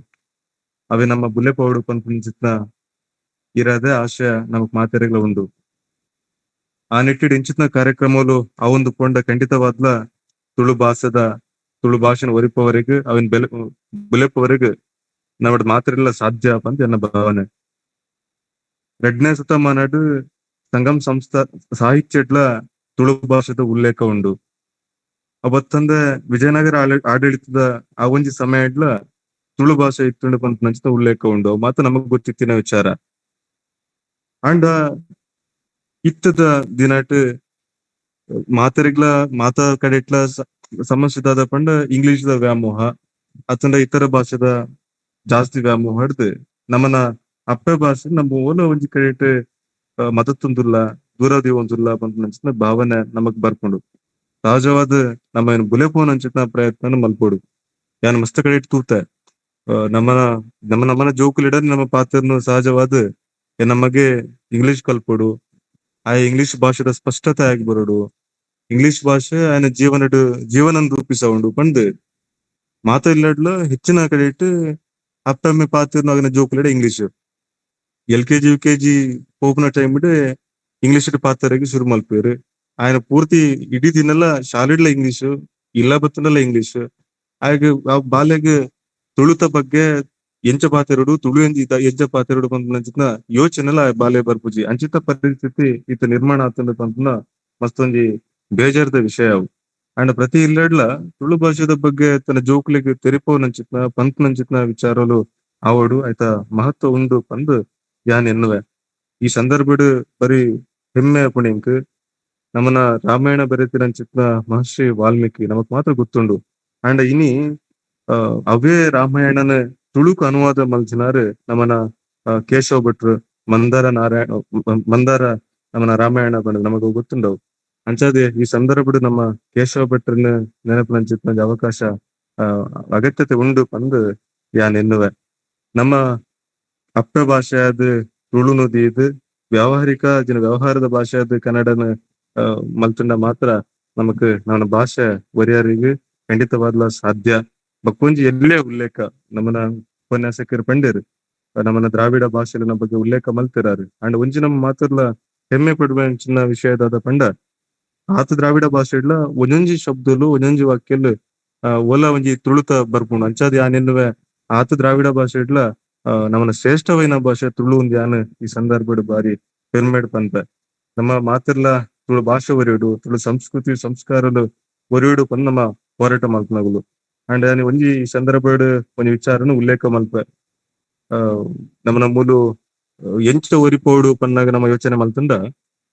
ಅವೇ ನಮ್ಮ ಬುಲೆ ಪೌಡು ಪಂಪಿನ ಇರದೆ ಆಶಯ ನಮಕ್ ಮಾತೆರೆಗಳ ಉಂಡು ಆ ನಿಟ್ಟಿಡ್ ಇಂಚಿತ್ನ ಕಾರ್ಯಕ್ರಮಲು ಅವೊಂದು ಪೊಂಡ ಖಂಡಿತವಾದ್ಲ ತುಳು ಭಾಷೆನ ಒರಿಪವರೆಗೆ ಅವನ್ ಬುಲೆಪವರೆಗೆ ನಮ್ಮಡ್ ಮಾತ್ರೆಲ್ಲ ಸಾಧ್ಯ ಅಂತ ಎನ್ನ ಭಾವನೆ. 2ನೇ ಶತಮಾನಡ್ ಸಂಗಮ್ ಸಂಸ್ಥಾ ಸಾಹಿತ್ಯಡ್ಲ ತುಳು ಭಾಷೆದ ಉಲ್ಲೇಖ ಉಂಡು. ಅವತ್ತಂದ ವಿಜಯನಗರ ಆಡಳಿತದ ಆ ಒಂಜಿ ಸಮಯಡ್ಲ ತುಳು ಭಾಷೆ ಇತ್ತುಂಡು ಪಂತ ನಂಚಿತ ಉಲ್ಲೇಖ ಉಂಡು ಅವು ಮಾತ್ರ ನಮಗ್ ಗೊತ್ತಿತ್ತಿನ ವಿಚಾರ. ಅಂಡ ಇತ್ತದ ದಿನಾಟ್ ಮಾತರಿಗ್ಲ ಮಾತಾ ಕಡೆಟ್ಲ ಸಮಸ್ಯೆದಾದ ಪಂಡ ಇಂಗ್ಲಿಷ್ದ ವ್ಯಾಮೋಹ ಅತ್ತಂಡ ಇತರ ಭಾಷೆದ ಜಾಸ್ತಿ ವ್ಯಾಮೋಹ ಹಿಡ್ದು ನಮ್ಮನ ಅಪ್ಪೆ ಭಾಷೆ ನಮ್ಮ ಓಲ ಒಂಜಿ ಕಡೆಟ್ ಮತತ್ತೊಂದುಲ್ಲ ದೂರದಿ ಒಂದುಲ್ಲ ಪಂತ ನಂಚಿನ ಭಾವನೆ ನಮಗ್ ಬರ್ಕೊಂಡು ಸಹಜವಾದ ನಮ್ಮ ಏನು ಬುಲೆಪೋನ್ ಅಂಚಿನ ಪ್ರಯತ್ನ ಮಲ್ಪೋಡು ಯಾನ್ ಮಸ್ತ ಕಡೆಟ್ ತೂತ ನಮ್ಮನ ಜೋಕುಲಿಡ ನಮ್ಮ ಪಾತ್ರನು ಸಹಜವಾದ ನಮಗೆ ಇಂಗ್ಲಿಷ್ ಕಲ್ಪೋಡು ಆ ಇಂಗ್ಲಿಷ್ ಭಾಷೆದ ಸ್ಪಷ್ಟತೆ ಆಗಿ ಬರೋಡು. ಇಂಗ್ಲಿಷ್ ಭಾಷೆ ఆయన ಜೀವನನ್ ರೂಪಿಸವುಂಡು ಪಂದ್ ಮಾತಾಡ್ಲಾಡ್ಲ ಹೆಚ್ಚಿನ ಕಡೆ ಇಟ್ಟು ಅಪ್ಪಮ್ಮೆ ಪಾತಿರ್ನ ಆಗಿನ ಜೋಕ್ಲೆಡೆ ಇಂಗ್ಲಿಷ್ LKG UKG ಪೋಪುನ ಟೈಮ್ ಇಂಗ್ಲಿಷ್ ಪಾತರಗಿ ಶುರು ಮಲ್ಪೇರು. ఆయన ಪೂರ್ತಿ ಇಡೀ ದಿನೆಲ್ಲ ಶಾಲೆಡ್ಲ ಇಂಗ್ಲಿಷ್ ಇಲ್ಲ ಬತ್ತನಲ್ಲ ಇಂಗ್ಲಿಷ್. ಹಾಗೆ ಆ ಬಾಲ್ಯಗೆ ತುಳುತ ಬಗ್ಗೆ ಎಂಚ ಪಾತೆರಡು ತುಳು ಎಂಚ ಪಾತೆರಡು ಪಂಚಿನ ಯೋಚನೆ ಎಲ್ಲ ಬಾಲ್ಯ ಬರ್ಪುಜಿ ಅಂಚಿತ ಪರಿಸ್ಥಿತಿ ಇತ್ತ ನಿರ್ಮಾಣ ಆತಂದ ಪಂಪನ ಮಸ್ತೊಂಜಿ ಬೇಜಾರದ ವಿಷಯ ಅವು. ಅಂಡ್ ಪ್ರತಿ ಇಲ್ಲಡ್ಲ ತುಳು ಭಾಷೆದ ಬಗ್ಗೆ ತನ್ನ ಜೋಕ್ಲಿಗೆ ತೆರಿಪೋನಂಚಿತ್ನ ಪಂಪ್ನಂಚಿತ್ನ ವಿಚಾರಲು ಆವಡು ಆಯ್ತ ಮಹತ್ವ ಉಂಡು ಪಂದ್ ಯಾನ್ ಎನ್ನುವೆ. ಈ ಸಂದರ್ಭಡ್ ಬರೀ ಹೆಮ್ಮೆ ಪುಣಿಂಕ್ ನಮ್ಮನ ರಾಮಾಯಣ ಬರೆತಿರಂಚಿತ್ನ ಮಹರ್ಷಿ ವಾಲ್ಮೀಕಿ ನಮಕ್ ಮಾತ್ರ ಗೊತ್ತುಂಡು. ಅಂಡ್ ಇನಿ ಅವೇ ರಾಮಾಯಣನ ತುಳುಕು ಅನುವಾದ ಮಲ್ಚಿನಾರು ನಮ್ಮನ ಕೇಶವ ಭಟ್ರು ಮಂದಾರ ನಮ್ಮನ ರಾಮಾಯಣ ಬಂದ ನಮಗ ಗೊತ್ತುಂಡವು. ಅಂಚಾದೆ ಈ ಸಂದರ್ಭಡ್ ನಮ್ಮ ಕೇಶವ ಭಟ್ರನ ನೆನಪಿನಂಚಿತ್ನ ಅವಕಾಶ ಅಗತ್ಯತೆ ಉಂಡು ಪಂದ್ ಯಾನ್ ಎನ್ನುವೆ. ನಮ್ಮ ಅಪ್ಪ ಭಾಷೆಯಾದ ತುಳು ನುಡಿದು ವ್ಯಾವಹಾರಿಕ ವ್ಯವಹಾರದ ಭಾಷೆಯಾದ ಕನ್ನಡನ ಮಲ್ತುಂಡ ಮಾತ್ರ ನಮಕ್ ನನ್ನ ಭಾಷೆ ಒರಿಯರಿಗೆ ಖಂಡಿತವಾದ್ಲ ಸಾಧ್ಯ. ಬಕ್ಕೊಂಜಿ ಎಲ್ಲೇ ಉಲ್ಲೇಖ ನಮ್ಮನ ಉಪನ್ಯಾಸಕರು ಪಂಡೇರು ನಮ್ಮನ ದ್ರಾವಿಡ ಭಾಷೆನ ಬಗ್ಗೆ ಉಲ್ಲೇಖ ಮಲ್ತಿರಾರು. ಅಂಡ್ ಒಂಜಿ ನಮ್ಮ ಮಾತರ್ಲ ಹೆಮ್ಮೆ ಪಡುವಂಚಿನ ವಿಷಯದಾದ ಪಂಡ ಆತ ದ್ರಾವಿಡ ಭಾಷೆಡ್ಲ ಒಂದೊಂಜಿ ಶಬ್ದಲು ಒಂದೊಂಜಿ ವಾಕ್ಯಲು ಓಲ ಒಂಜಿ ತುಳುತ ಬರ್ಪುಂಡು. ಅಂಚಾದ ಯಾನ್ ಎನ್ನುವೆ ಆತ ದ್ರಾವಿಡ ಭಾಷೆಡ್ಲ ನಮ್ಮನ ಶ್ರೇಷ್ಠವೈನ ಭಾಷೆ ತುಳು ಒಂದು ಯಾನ್ ಈ ಸಂದರ್ಭಡ್ ಬಾರಿ ಪೆರ್ಮೆಡ್ ಪಂತ. ನಮ್ಮ ಮಾತಿರ್ಲ ತುಳು ಭಾಷೆ ಒರಿಯುಡು ತುಳು ಸಂಸ್ಕೃತಿ ಸಂಸ್ಕಾರಲು ಒರಿಯುಡು ಪಂದ್ ನಮ್ಮ ಹೋರಾಟ ಮಲ್ಪನಗುಲು. ಅಂಡ್ ಯಾನ್ ಒಂಜಿ ಈ ಸಂದರ್ಭಡ್ ಒಂಜಿ ವಿಚಾರನು ಉಲ್ಲೇಖ ಮಲ್ಪ ನಮ್ಮನ ಮೂಲು ಎಂಚ ಒರಿಪೋಡು ಪನ್ನಾಗ ನಮ್ಮ ಯೋಚನೆ ಮಲ್ತಂಡ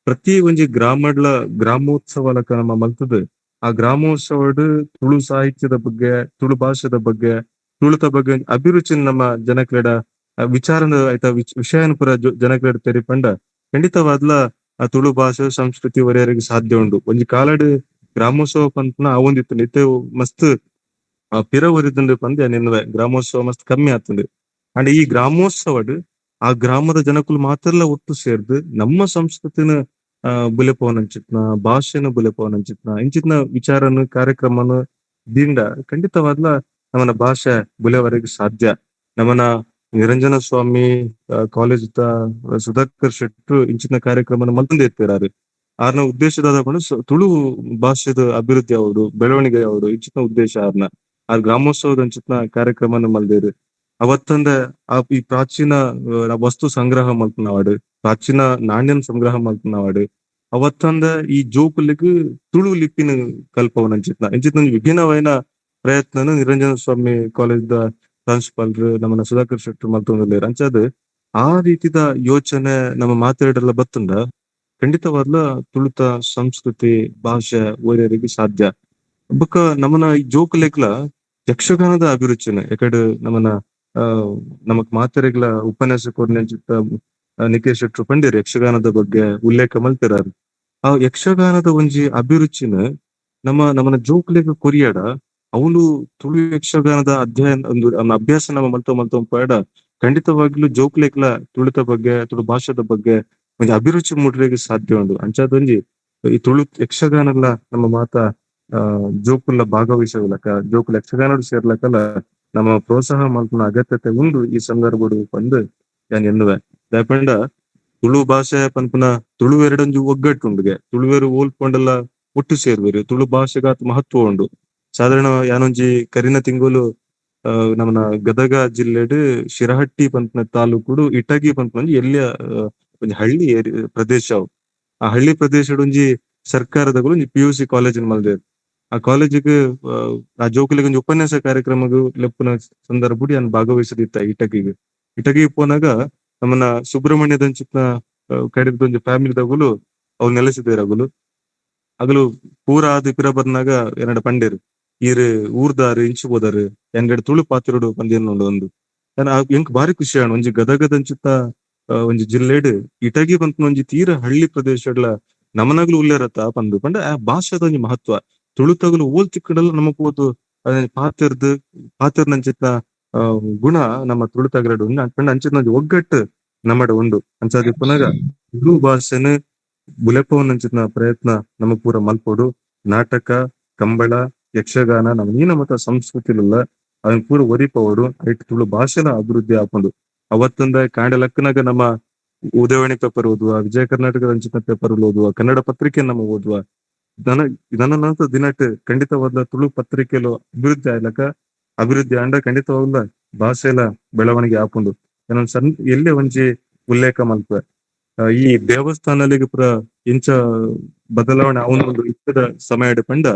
ಪ್ರತಿ ಒಂಜಿ ಗ್ರಾಮಡ್ಲ ಗ್ರಾಮೋತ್ಸವಲಕ ನಮ್ಮ ಮಲ್ತದ ಆ ಗ್ರಾಮೋತ್ಸವಡ್ ತುಳು ಸಾಹಿತ್ಯದ ಬಗ್ಗೆ ತುಳು ಭಾಷೆದ ಬಗ್ಗೆ ತುಳುತ ಬಗ್ಗೆ ಅಭಿರುಚಿನ ನಮ್ಮ ಜನಕ್ಲೆಡ ವಿಚಾರನ ಆಯ್ತಾ ವಿಷಯನ ಪುರ ಜನಕ್ಲೆಡ ತೆರಿಪಂಡ ಖಂಡಿತವಾದ್ಲ ಆ ತುಳು ಭಾಷೆ ಸಂಸ್ಕೃತಿ ಒರೆಯರಿಗೆ ಸಾಧ್ಯ ಉಂಡು. ಒಂಜಿ ಕಾಲಡ್ ಗ್ರಾಮೋತ್ಸವ ಪಂಪನ ಅವೊಂದಿತ್ತು ನಿತ್ಯ ಮಸ್ತ್ ಪಿರ ಒರಿದಂಡು ಪಂದ್ ನೆನ್ನುವೆ ಗ್ರಾಮೋತ್ಸವ ಮಸ್ತ್ ಕಮ್ಮಿ ಆತಂದು. ಅಂಡ್ ಈ ಗ್ರಾಮೋತ್ಸವಡ್ ಆ ಗ್ರಾಮದ ಜನಕುಲು ಮಾತ್ರಲ್ಲ ಒಟ್ಟು ಸೇರ್ದು ನಮ್ಮ ಸಂಸ್ಕೃತಿನ ಬುಲೆಪವನಂಚಿತ್ನ ಭಾಷೆನ ಬುಲೆಪವನಂಚಿತ್ನ ಇಂಚಿತ್ನ ವಿಚಾರನು ಕಾರ್ಯಕ್ರಮನು ದಿಂಡ ಖಂಡಿತವಾದ್ಲ ನಮ್ಮನ ಭಾಷೆ ಬುಲೆವರೆಗೆ ಸಾಧ್ಯ. ನಮ್ಮನ ನಿರಂಜನ ಸ್ವಾಮಿ ಕಾಲೇಜ್ ಸುಧಾಕರ್ ಶೆಟ್ರು ಇಂಚಿನ ಕಾರ್ಯಕ್ರಮನ ಮಲ್ತಂದೆ ಎತ್ತಿರಾರು. ಆರ್ನ ಉದ್ದೇಶದಾದ ತುಳು ಭಾಷೆದ ಅಭಿವೃದ್ಧಿ ಆವಡು ಬೆಳವಣಿಗೆ ಆವಡು ಇಂಚಿನ ಉದ್ದೇಶ ಆ ಗ್ರಾಮೋತ್ಸವದ ಅಂಚಿತ್ನ ಕಾರ್ಯಕ್ರಮನ ಮಲ್ದೇರು. ಅವತ್ತಂದ ಈ ಪ್ರಾಚೀನ ವಸ್ತು ಸಂಗ್ರಹ ಮಲ್ಪನವಾಡು ಪ್ರಾಚೀನ ನಾಣ್ಯನ ಸಂಗ್ರಹ ಮಲ್ಪನವಾಡು ಅವತ್ತಂದ ಈ ಜೋಕುಲಿಗ್ ತುಳು ಲಿಪಿನ ಕಲ್ಪವನ ಇಂಚಿತ್ನ ವಿಭಿನ್ನವೈನ ಪ್ರಯತ್ನ ನಿರಂಜನ ಸ್ವಾಮಿ ಕಾಲೇಜ್ ಪ್ರಾಂಶುಪಾಲರು ನಮ್ಮನ್ನ ಸುಧಾಕರ್ ಶೆಟ್ರು ಮಲ್ತೊಂದಿರ್ಲೇರು. ಅಂಚಾದ ಆ ರೀತಿದ ಯೋಚನೆ ನಮ್ಮ ಮಾತಾಡಲ್ಲ ಬತ್ತಂಡ ಖಂಡಿತವಾದ್ಲ ತುಳುತ ಸಂಸ್ಕೃತಿ ಭಾಷೆ ಓರಿಯರಿಗೆ ಸಾಧ್ಯ. ಬೊಕ್ಕ ನಮ್ಮನ ಈ ಜೋಕುಲೆಗ್ಲ ಯಕ್ಷಗಾನದ ಅಭಿರುಚಿನ ಯಾಕಡೆ ನಮ್ಮನ ನಮಕ್ ಮಾತೆರೆಗ್ಲ ಉಪನ್ಯಾಸ ಕೊರ್ನಂಚಿತ್ತ ನಿಖೇಶ್ ಶೆಟ್ರು ಪಂಡೇರು ಯಕ್ಷಗಾನದ ಬಗ್ಗೆ ಉಲ್ಲೇಖ ಮಲ್ತಿರಾರು. ಆ ಯಕ್ಷಗಾನದ ಒಂಜಿ ಅಭಿರುಚಿನ ನಮ್ಮನ ಜೋಕ್ಲೆಗ್ ಕೊರಿಯಾಡ ಅವನು ತುಳು ಯಕ್ಷಗಾನದ ಅಧ್ಯಯನ ಒಂದು ಅಭ್ಯಾಸ ನಮ್ಮ ಮಲ್ತ ಪಾಡ ಖಂಡಿತವಾಗ್ಲೂ ಜೋಕ್ಲೆಗ್ಲ ತುಳುತ ಬಗ್ಗೆ ತುಳು ಭಾಷೆದ ಬಗ್ಗೆ ಒಂಜಿ ಅಭಿರುಚಿ ಮೂಡ್ರಿಗೆ ಸಾಧ್ಯ ಉಂಡು. ಅಂಚಾದೊಂಜಿ ಈ ತುಳು ಯಕ್ಷಗಾನಲ್ಲ ನಮ್ಮ ಮಾತ ಜೋಕುಲ್ಲ ಭಾಗವಹಿಸಲಕ ಜೋಕುಲ ಯಕ್ಷಗಾನಡು ಸೇರ್ಲಕಲ್ಲ ನಮ್ಮ ಪ್ರೋತ್ಸಾಹ ಮಲ್ಪನ ಅಗತ್ಯತೆ ಉಂಡು ಈ ಸಂದರ್ಭಡು ಪಂದ್ ಯಾನ್ ಎನ್ನುವೆ. ದಾಯಪಂಡ ತುಳು ಭಾಷೆ ಪನ್ಪುನ ತುಳು ಎರಡೊಂಜಿ ಒಗ್ಗಟ್ಟುಂಡುಗೆ ತುಳುವೆರು ಓಲ್ಪೊಂಡೆಲ್ಲ ಒಟ್ಟು ಸೇರ್ವೆರು ತುಳು ಭಾಷೆಗಾತ್ ಮಹತ್ವ ಉಂಡು. ಸಾಧಾರಣ ಯಾನೊಂಜಿ ಕರಿನ ತಿಂಗಳು ನಮ್ಮನ ಗದಗ ಜಿಲ್ಲೆಡ್ ಶಿರಹಟ್ಟಿ ಪಂಪನ ತಾಲೂಕುಡು ಇಟಗಿ ಪಂಪನ ಎಲ್ಲಿಯ ಒಂಜಿ ಹಳ್ಳಿ ಪ್ರದೇಶ ಅವು. ಆ ಹಳ್ಳಿ ಪ್ರದೇಶಡ್ ಒಂಜಿ ಸರ್ಕಾರದಗಳು ಒಂಜಿ PUC ಕಾಲೇಜ್ ಮಲ್ದೇರು. ಆ ಕಾಲೇಜಿಗೆ ಆ ಜೋಕುಲಿಗೆ ಒಂಜಿ ಉಪನ್ಯಾಸ ಕಾರ್ಯಕ್ರಮಗೂ ಲೆಪ್ಪುನ ಸಂದರ್ಭಡ್ ಯಾನ್ ಭಾಗವಹಿಸದಿತ್ತ ಇಟಗಿಗೆ ಪೋನಾಗ ನಮ್ಮನ ಸುಬ್ರಹ್ಮಣ್ಯದಂಚಿತ್ನ ಕಡಿದ ಒಂಜಿ ಫ್ಯಾಮಿಲಿದಗುಲು ಅವ್ರು ನೆಲೆಸಿದೇರಗುಲು ಅಗಲು ಪೂರ ಆದ್ ಪಿರ ಬರ್ನಾಗ ಏನಡ ಪಂಡೇರು ಈರ್ ಊರ್ದಾರು ಇಂಚು ಹೋದಾರು ಎಂಗಡ್ ತುಳು ಪಾತಿರೋಡು ಪಂದೇನು ಒಂದು ಎಂಕ್ ಬಾರಿ ಖುಷಿ ಆಣ. ಒಂಜಿ ಗದಗದಂಚಿತ್ತ ಒಂಜಿ ಜಿಲ್ಲೆಡ್ ಇಟಗಿ ಪಂಪನ ಒಂಜಿ ತೀರ ಹಳ್ಳಿ ಪ್ರದೇಶಡ್ಲ ನಮನಗ್ಲು ಉಲ್ಲೇರತ್ತ ಪಂದು ಪಂಡ ಆ ಭಾಷೆದ ಒಂಜಿ ಮಹತ್ವ ತುಳುತಗಲು ಓಲ್ ತಿಕ್ಕಡಲ್ಲ ನಮಕ್ ಹೋದು ಪಾತಿರ್ನಂಚಿತ್ತ ಗುಣ ನಮ್ಮ ತುಳುತಗರಡು ಪಂಡ ಅಂಚಿನ ಒಂಜಿ ಒಗ್ಗಟ್ಟು ನಮ್ಮಡ ಉಂಡು. ಅಂಚಾದ ಪುನಗ ತುಳು ಭಾಷೆನ ಬುಲೆಪವನಂಚಿನ ಪ್ರಯತ್ನ ನಮ್ಮ ಪೂರ ಮಲ್ಪೊಡು ನಾಟಕ ಕಂಬಳ ಯಕ್ಷಗಾನ ನಮ್ಮ ನೀನ ಮತ ಸಂಸ್ಕೃತಿಲುಲ್ಲ ಅದನ್ನ ಪೂರ ಒರಿಪವಡು ಐಟ್ ತುಳು ಭಾಷೆನ ಅಭಿವೃದ್ಧಿ ಆಪುಂಡು ಅವತ್ತಂದ ಕಾಂಡೆ ಲಕ್ಕನಾಗ ನಮ್ಮ ಉದಯವಾಣಿ ಪೇಪರ್ ಓದುವ ವಿಜಯ ಕರ್ನಾಟಕ ರಂಚಿತ ಪೇಪರ್ ಓದುವ ಕನ್ನಡ ಪತ್ರಿಕೆ ನಮ್ಮ ಓದುವ ದನ ಇದನ್ನ ದಿನಟ್ ಖಂಡಿತವಾದ ತುಳು ಪತ್ರಿಕೆಲು ಅಭಿವೃದ್ಧಿ ಆಗ್ಲಕ ಅಭಿವೃದ್ಧಿ ಅಂಡ ಖಂಡಿತವಾಗ್ಲ ಭಾಷೆಲ ಬೆಳವಣಿಗೆ ಆಪುಂಡು ಏನೊಂದ್ ಎಲ್ಲೇ ಒಂಜಿ ಉಲ್ಲೇಖ ಮಲ್ಪ ಈ ದೇವಸ್ಥಾನಗಳಿಗೆ ಪುರ ಇಂಚ ಬದಲಾವಣೆ ಅವನೊಂದು ಇತ್ತದ ಸಮಯಡ್ ಪಂಡ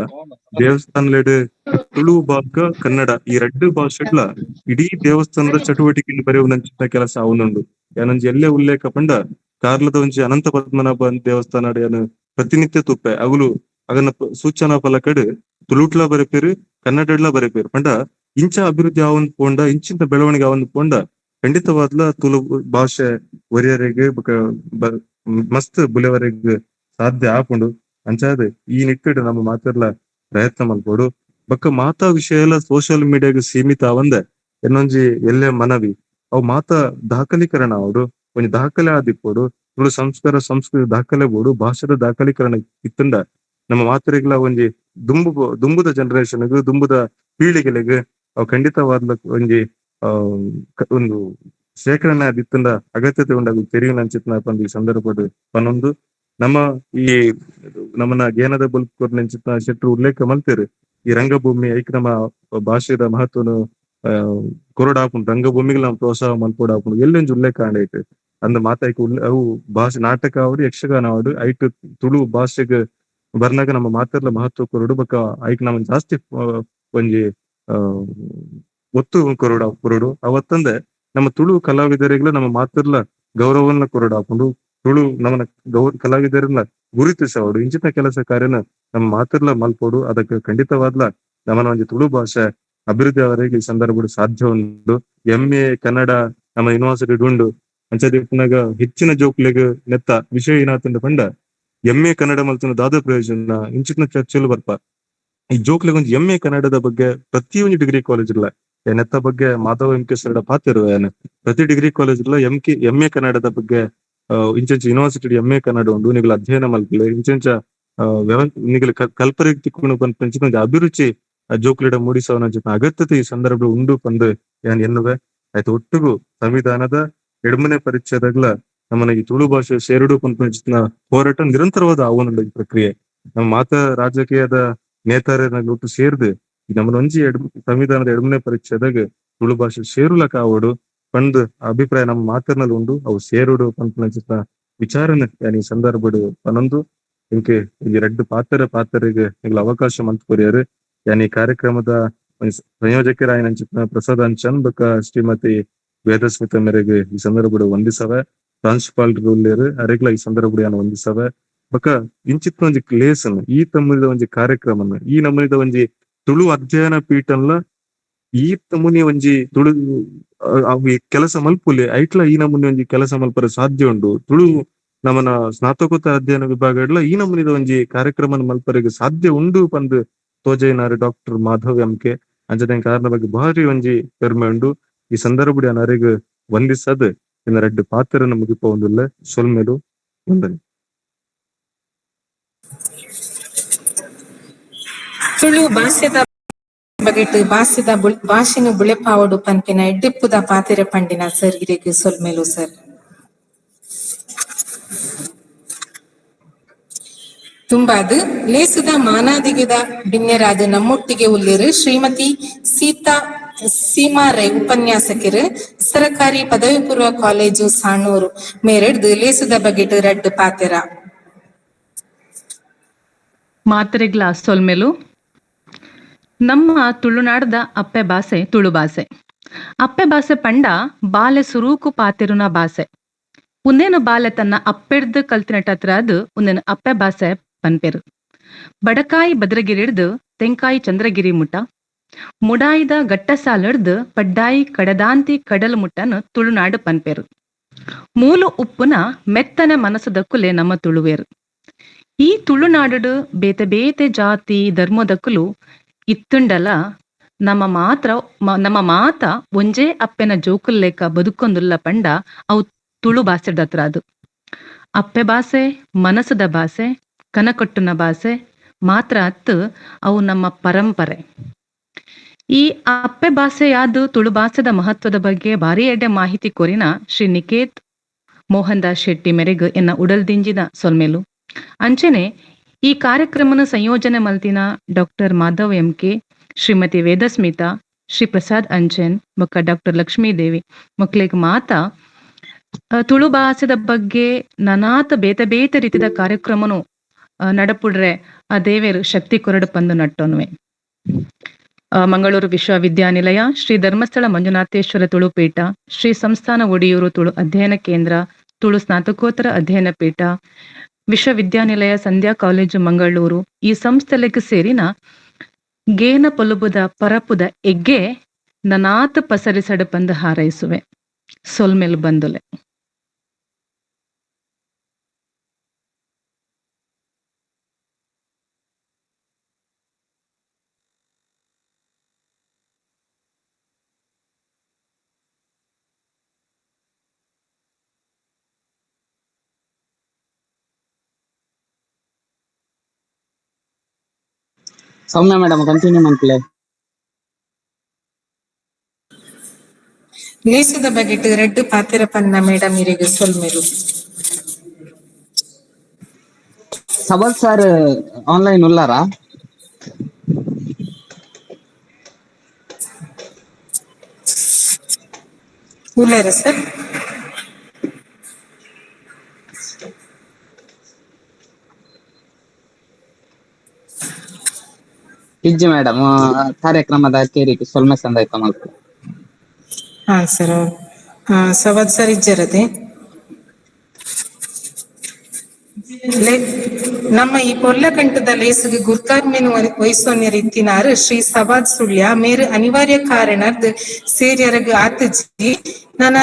ದೇವಸ್ಥಾನಲೆಡ್ ತುಳು ಬಾಕ ಕನ್ನಡ ಈ ಎರಡು ಭಾಷೆಗಳ ಇಡೀ ದೇವಸ್ಥಾನದ ಚಟುವಟಿಕೆ ಬರೆಯುವಂಚಿನ ಕೆಲಸ ಅವನೊಂದು ಏನೊಂಜಿ ಎಲ್ಲೇ ಉಲ್ಲೇಖ ಪಂಡ ಕಾರ್ಲದ ಒಂಜಿ ಅನಂತ ಪದ್ಮನಾಭ ದೇವಸ್ಥಾನ ಏನು ಪ್ರತಿನಿತ್ಯ ತುಪ್ಪೆ ಅಗುಲು ಅಗನ ಸೂಚನಾ ಫಲಕಡ್ ತುಳುಟ್ಲ ಬರೆಪೇರು ಕನ್ನಡಡ್ಲ ಬರೆಪೇರು ಪಂಡ ಇಂಚ ಅಭಿವೃದ್ಧಿ ಆವಂದ್ ಪೋಂಡ ಇಂಚಿಂತ ಬೆಳವಣಿಗೆ ಆವಂದ್ ಪೋಂಡ ಖಂಡಿತವಾದ್ಲ ತುಳು ಭಾಷೆ ಒರಿಯರಿಗೆ ಮಸ್ತ್ ಬುಲೆವರೆಗೆ ಸಾಧ್ಯ ಆಪುಂಡು ಅಂಚಾದ ಈ ನಿಟ್ಟಿಡ್ ನಮ್ಮ ಮಾತೆರ್ಲ ಪ್ರಯತ್ನ ಮಲ್ಪೋಡು ಬೊಕ್ಕ ಮಾತಾ ವಿಷಯ ಎಲ್ಲ ಸೋಷಿಯಲ್ ಮೀಡಿಯಾಗ ಸೀಮಿತ ಆವಂದೆ ಇನ್ನೊಂಜಿ ಎಲ್ಲೇ ಮನವಿ ಅವು ಮಾತಾ ದಾಖಲೀಕರಣ ಆವಡು ಒಂಜಿ ದಾಖಲೆ ಆದಿಪ್ಪೋಡು ತುಳು ಸಂಸ್ಕಾರ ಸಂಸ್ಕೃತಿ ದಾಖಲೆ ಬೋಡು ಭಾಷೆದ ದಾಖಲೀಕರಣ ಇತ್ತಂಡ ನಮ್ಮ ಮಾತರಿಗಳ ಒಂಜಿ ದುಂಬುದ ಜನರೇಷನ್ಗ್ ದುಂಬುದ ಪೀಳಿಗೆಲೆಗ್ ಅವು ಖಂಡಿತವಾದ್ಲ ಒಂಜಿ ಒಂದು ಶೇಖರಣೆ ಆದಿತ್ತಂಡ ಅಗತ್ಯತೆ ಉಂಡಾಗ ತೆರಿಗೆ ನಂಚಿತ್ನ ಈ ಸಂದರ್ಭಡ್ ಪನ್ನೊಂದು ನಮ್ಮ ಈ ನಮ್ಮನ ಜ್ಞಾನದ ಬಲ್ಪುರ್ ನೆಂಚಿತ್ನ ಶೆಟ್ರು ಉಲ್ಲೇಖ ಮಲ್ತೇರು ಈ ರಂಗಭೂಮಿ ಐಕ್ ನಮ್ಮ ಭಾಷೆದ ಮಹತ್ವನು ಕೊರಡಾಪುಂಡು ರಂಗಭೂಮಿಗೆ ನಾವು ಪ್ರೋತ್ಸಾಹ ಮಲ್ಪೋಡಾಪುಂಡು ಎಲ್ಲೊಂಜಿ ಉಲ್ಲೇಖ ಆಂಡೈಟ್ ಅಂದ ಮಾತಾಯ್ಕ ಅವು ಭಾಷೆ ನಾಟಕ ಆವಡು ಯಕ್ಷಗಾನ ಆವಡು ಐಟ್ ತುಳು ಭಾಷೆಗೆ ಬರ್ನಾಗ ನಮ್ಮ ಮಾತೆರ್ಲ ಮಹತ್ವ ಕೊರಡು ಬೊಕ್ಕ ಐಕ್ ನಮ್ಮ ಜಾಸ್ತಿ ಒಂಜಿ ಒತ್ತು ಕೊರಡು ಅವತ್ತಂದೆ ನಮ್ಮ ತುಳು ಕಲಾವಿದರಿಗ್ಲ ನಮ್ಮ ಮಾತೆರ್ಲ ಗೌರವನ್ನ ಕೊರಡಾಪುಂಡು ತುಳು ನಮ್ಮನ ಕಲಾವಿದರನ್ನ ಗುರುತಿಸವಡು ಇಂಚಿನ ಕೆಲಸ ಕಾರ್ಯನ ನಮ್ಮ ಮಾತೆರ್ಲ ಮಲ್ಪೋಡು ಅದಕ್ಕೆ ಖಂಡಿತವಾದ್ಲ ನಮ್ಮನ ಒಂಜಿ ತುಳು ಭಾಷೆ ಅಭಿವೃದ್ಧಿ ಅವರಿಗೆ ಈ ಸಂದರ್ಭ ಸಾಧ್ಯ ಉಂಡು MA ಕನ್ನಡ ನಮ್ಮ ಯೂನಿವರ್ಸಿಟಿ ಉಂಡು ಅಂಚದಿಪ್ಪನಾಗ ಹೆಚ್ಚಿನ ಜೋಕ್ಲೆಗ್ ನೆತ್ತ ವಿಷಯ ಏನಾತಂಡ ಪಂಡ MA ಕನ್ನಡ ಮಲ್ತನ ದಾದ ಪ್ರಯೋಜನ ಇಂಚಿನ ಚರ್ಚೆಲು ಬರ್ಪ ಈ ಜೋಕ್ಲೆಗ್ ಒಂದು MA ಕನ್ನಡದ ಬಗ್ಗೆ ಪ್ರತಿಯೊಂದು ಡಿಗ್ರಿ ಕಾಲೇಜ್ ಇಲ್ಲ ನೆತ್ತ ಬಗ್ಗೆ ಮಾಧವ MK ಸರಡ ಪಾತಿರು ಏನ್ ಪ್ರತಿ ಡಿಗ್ರಿ ಕಾಲೇಜ್ ಇಲ್ಲ MA ಕನ್ನಡದ ಬಗ್ಗೆ ಇಂಚೆಂಚ ಯೂನಿವರ್ಸಿಟಿ MA ಕನ್ನಡ ಉಂಡು ನಿಗಳ ಅಧ್ಯಯನ ಮಲ್ಪಲೆ ಇಂಚೆಂಚ ನಿಗಳ ಕಲ್ಪರಿಗೆ ತಿಕ್ಕೊಂಡು ಪಂಚಿನ ಅಭಿರುಚಿ ಜೋಕ್ಲಿಡ ಮೂಡಿಸವನ ಜೊತೆ ಅಗತ್ಯತೆ ಈ ಸಂದರ್ಭ ಉಂಡು ಪಂದು ಏನ್ ಎನ್ನುವೆ ಆಯ್ತು ಒಟ್ಟಿಗೂ ಸಂವಿಧಾನದ ಎಡಮನೆ ಪರಿಚಯದಾಗ್ಲ ನಮ್ಮನ ಈ ತುಳು ಭಾಷೆ ಸೇರುಡು ಪಂಚಿನ ಹೋರಾಟ ನಿರಂತರವಾದ ಆಹ್ವಾನ ಈ ಪ್ರಕ್ರಿಯೆ ನಮ್ಮ ಮಾತಾ ರಾಜಕೀಯದ ನೇತಾರನಾಗ ಒಟ್ಟು ಸೇರ್ದು ನಮ್ಮನ ಒಂಜಿ ಸಂವಿಧಾನದ ಎಡಮನೆ ಪರಿಚಯದಾಗ ತುಳು ಭಾಷೆ ಸೇರುಲಕ ಆವಡು ಪಂದ್ ಅಭಿಪ್ರಾಯ ನಮ್ಮ ಮಾತರ್ನಲ್ಲಿ ಉಂಡು ಅವು ಸೇರುಡು ಪಂಚಿನ ವಿಚಾರನ ಈ ಸಂದರ್ಭಡು ಪನ್ನೊಂದು ಇಂಕೆ ಈ ರೆಡ್ ಪಾತರಿಗೆ ಅವಕಾಶ ಮಂತ್ ಕೊರಿಯರು ಈ ಕಾರ್ಯಕ್ರಮದ ಸಂಯೋಜಕರಾಯನಂಚಿನ ಪ್ರಸಾದ್ ಅಂಚನ್ ಬೊಕ್ಕ ಶ್ರೀಮತಿ ವೇದಸ್ಮಿತ ಮೇರೆಗೆ ಈ ಸಂದರ್ಭಡು ವಂದಿಸವೆ ಪ್ರಾಂಶುಪಾಲ್ ರೂಲ್ಯರು ಅರೆಗ್ಲ ಈ ಸಂದರ್ಭಡು ಯಾನು ವಂದಿಸವೆ ಬೊಕ್ಕ ಇಂಚಿತ್ನ ಒಂಜಿ ಲೇಸನ್ ಈ ತಮ್ಮದ ಒಂಜಿ ಕಾರ್ಯಕ್ರಮನ ಈ ನಮ್ಮನಿದ ಒಂಜಿ ತುಳು ಅಧ್ಯಯನ ಪೀಠನ್ಲ ಈ ತಮ್ಮನಿ ಒಂಜಿ ತುಳು ಕೆಲಸ ಮಲ್ಪುಲೆ ಐಟ್ಲ ಈ ನಮೂನಿ ಒಂಜಿ ಕೆಲಸ ಮಲ್ಪರ ಸಾಧ್ಯ ಉಂಡು ತುಳು ನಮ್ಮನ ಸ್ನಾತಕೋತ್ತರ ಅಧ್ಯಯನ ವಿಭಾಗ ಈ ನಮೂನಿದ ಒಂಜಿ ಕಾರ್ಯಕ್ರಮ ಮಲ್ಪರಿಗೆ ಸಾಧ್ಯ ಉಂಡು ಪಂದ್ ತೋಜೈನಾರು ಡಾಕ್ಟರ್ ಮಾಧವ್ MK ಅಂಚದ ಕಾರಣ ಬಗ್ಗೆ ಭಾರಿ ಒಂಜಿ ಪೆರ್ಮೆ ಉಂಡು ಈ ಸಂದರ್ಭ ಅರಿಗ ವಂದಿಸದ್ ಇನ್ನ ರೆಡ್ ಪಾತ್ರನ ಮುಗಿಪ ಒಂದಿಲ್ಲ ಸೊಲ್ಮೆಲು ವಂದನೆ.
ತುಳು ಭಾಷೆದ ಬಗೆಟ್ ಭಾಷೆನ ಬುಳೆಪಾವಡು ಪನ್ಪಿನ ಎಡ್ಡೆಪ್ಪುದ ಪಾತೆರೆ ಪಂಡಿನ ಸರ್ ಇರೆಗ್ ಸೊಲ್ಮೆಲು ಸರ್. ತುಂಬಾದು ಲೇಸುದ ಮಾನಾದಿಗದ ಬಿನ್ನೆರಾದು ನಮ್ಮೊಟ್ಟಿಗೆ ಉಳ್ಳೇರು ಶ್ರೀಮತಿ ಸೀಮಾ ರೈ ಉಪನ್ಯಾಸಕರು ಸರಕಾರಿ ಪದವಿ ಪೂರ್ವ ಕಾಲೇಜು ಸಾಣೂರು ಮೇರೆಡ್ದು ಲೇಸುದ ಬಗೆಟ್ ರಡ್ಡು ಪಾತೆರ
ಮಾತ್ರೆಗ್ಲ ಸೊಲ್ಮೆಲು. ನಮ್ಮ ತುಳುನಾಡದ ಅಪ್ಪೆ ಭಾಷೆ ತುಳು ಭಾಷೆ. ಅಪ್ಪೆ ಭಾಷೆ ಪಂಡ ಬಾಲೆ ಸುರೂಕು ಪಾತೆರುನ ಭಾಷೆ. ಉಂದೇನು ಬಾಲೆ ತನ್ನ ಅಪ್ಪೆಡ್ದು ಕಲ್ತಿನಟತ್ರ ಅದು ಉಂದೇನು ಅಪ್ಪೆ ಭಾಷೆ ಪನ್ಪೆರು. ಬಡಕಾಯಿ ಭದ್ರಗಿರಿಡ್ದು ತೆಂಕಾಯಿ ಚಂದ್ರಗಿರಿ ಮುಟ, ಮುಡಾಯಿದ ಗಟ್ಟಸಾಲಡ್ದು ಪಡ್ಡಾಯಿ ಕಡದಾಂತಿ ಕಡಲು ಮುಟ್ಟನು ತುಳುನಾಡು ಪನ್ಪೆರು. ಮೂಲು ಉಪ್ಪುನ ಮೆತ್ತನೆ ಮನಸ್ಸದಕ್ಕುಲೆ ನಮ್ಮ ತುಳುವೇರು. ಈ ತುಳುನಾಡು ಬೇತೆ ಬೇತೆ ಜಾತಿ ಧರ್ಮದಕ್ಕುಲು ಇತ್ತುಂಡಲ ನಮ್ಮ ಮಾತ ಒಂಜೇ ಅಪ್ಪೆನ ಜೋಕುಲ್ಲೇಕ ಬದುಕೊಂದುಲ್ಲ ಪಂಡ ಅವು ತುಳು ಭಾಷೆದತ್ರ ಅದು. ಅಪ್ಪೆ ಭಾಷೆ ಮನಸ್ಸದ ಭಾಷೆ, ಕನಕಟ್ಟುನ ಭಾಷೆ ಮಾತ್ರ ಅತ್ತು ಅವು ನಮ್ಮ ಪರಂಪರೆ. ಈ ಅಪ್ಪೆ ಭಾಷೆಯಾದ ತುಳು ಭಾಷೆದ ಮಹತ್ವದ ಬಗ್ಗೆ ಭಾರಿ ಎಡ್ಡೆ ಮಾಹಿತಿ ಕೊರಿನ ಶ್ರೀ ನಿಕೇತ್ ಮೋಹನ್ ದಾಸ್ ಶೆಟ್ಟಿ ಮೆರೆಗ್ ಎನ್ನ ಉಡಲ್ದಿಂಜಿದ ಸೊಲ್ಮೆಲು. ಅಂಚೆನೆ ಈ ಕಾರ್ಯಕ್ರಮನ ಸಂಯೋಜನೆ ಮಲ್ತಿನ ಡಾಕ್ಟರ್ ಮಾಧವ್ ಎಂಕೆ, ಶ್ರೀಮತಿ ವೇದಸ್ಮಿತಾ, ಶ್ರೀ ಪ್ರಸಾದ್ ಅಂಚನ್ ಬೊಕ್ಕ ಡಾಕ್ಟರ್ ಲಕ್ಷ್ಮೀದೇವಿ ಮಕ್ಳಿಗೆ ಮಾತಾ ತುಳು ಭಾಷೆದ ಬಗ್ಗೆ ನನಾತ ಬೇತೆ ಬೇತೆ ರೀತಿದ ಕಾರ್ಯಕ್ರಮನು ನಡಪುಡ್ರೆ ಆ ದೇವೇರು ಶಕ್ತಿ ಕೊರಡು ಪಂದು ನಟ್ಟೊನ್ವೆ. ಮಂಗಳೂರು ವಿಶ್ವವಿದ್ಯಾನಿಲಯ, ಶ್ರೀ ಧರ್ಮಸ್ಥಳ ಮಂಜುನಾಥೇಶ್ವರ ತುಳು ಪೀಠ, ಶ್ರೀ ಸಂಸ್ಥಾನ ಒಡಿಯೂರು ತುಳು ಅಧ್ಯಯನ ಕೇಂದ್ರ, ತುಳು ಸ್ನಾತಕೋತ್ತರ ಅಧ್ಯಯನ ಪೀಠ, ವಿಶ್ವವಿದ್ಯಾನಿಲಯ ಸಂಧ್ಯಾ ಕಾಲೇಜು ಮಂಗಳೂರು ಈ ಸಂಸ್ಥೆಲೆಗ್ ಸೇರಿನ ಗೇನ ಪೊಲುಬುದ ಪರಪುದ ಎಗ್ಗೆ ನನಾತ ಪಸರಿಸಡು ಪಂದು ಹಾರೈಸುವೆ. ಸೊಲ್ಮೆಲ್ ಬಂದುಲೆ.
ಸೌಮ್ಯ ಮೇಡಮ್ ಕಂಟಿನ್ಯೂ ಮಾಡ್ಕೊಳ್ಳಿ.
ಲೇಸುದ ಬಗೆಟ್ ರೆಡ್ ಪಾತೆರ ಪನ್ನ ಮೇಡಮ್ ಇರೆಗ್ ಸೊಲ್ಮೆಲು.
ಸಬಲ್ ಸರ್ ಆನ್ಲೈನ್ ಉಲ್ಲಾರಾ?
ಉಲ್ಲಾರ ಸರ್?
ಇಜ್ಜಿ ಮೇಡಮ್ ಕಾರ್ಯಕ್ರಮದ ಕೇರಿಗೆ ಸೊಲ್ಮೆ ಸಂದಾಯ್ತ ಮಾಡ್ಕೊಳ್ಳಿ.
ಹಾ ಸರ್. ಸವದ್ ಸರ್ ಇಜ್ಜರದೆ ನಮ್ಮ ಈ ಪೊರ್ಲಕಂಠದ ಲೇಸುಗೆ ಗುರ್ಕಾರ್ಮೆನು ವಹಿಸೋನ್ಯ ರೀತಿನಾರು ಶ್ರೀ ಸವಾದ್ ಸುಳ್ಯ ಮೇರು ಅನಿವಾರ್ಯ ಕಾರಣದ್ ಸೇರಿಯರಗ್ ಆತಜಿ ನನ್ನ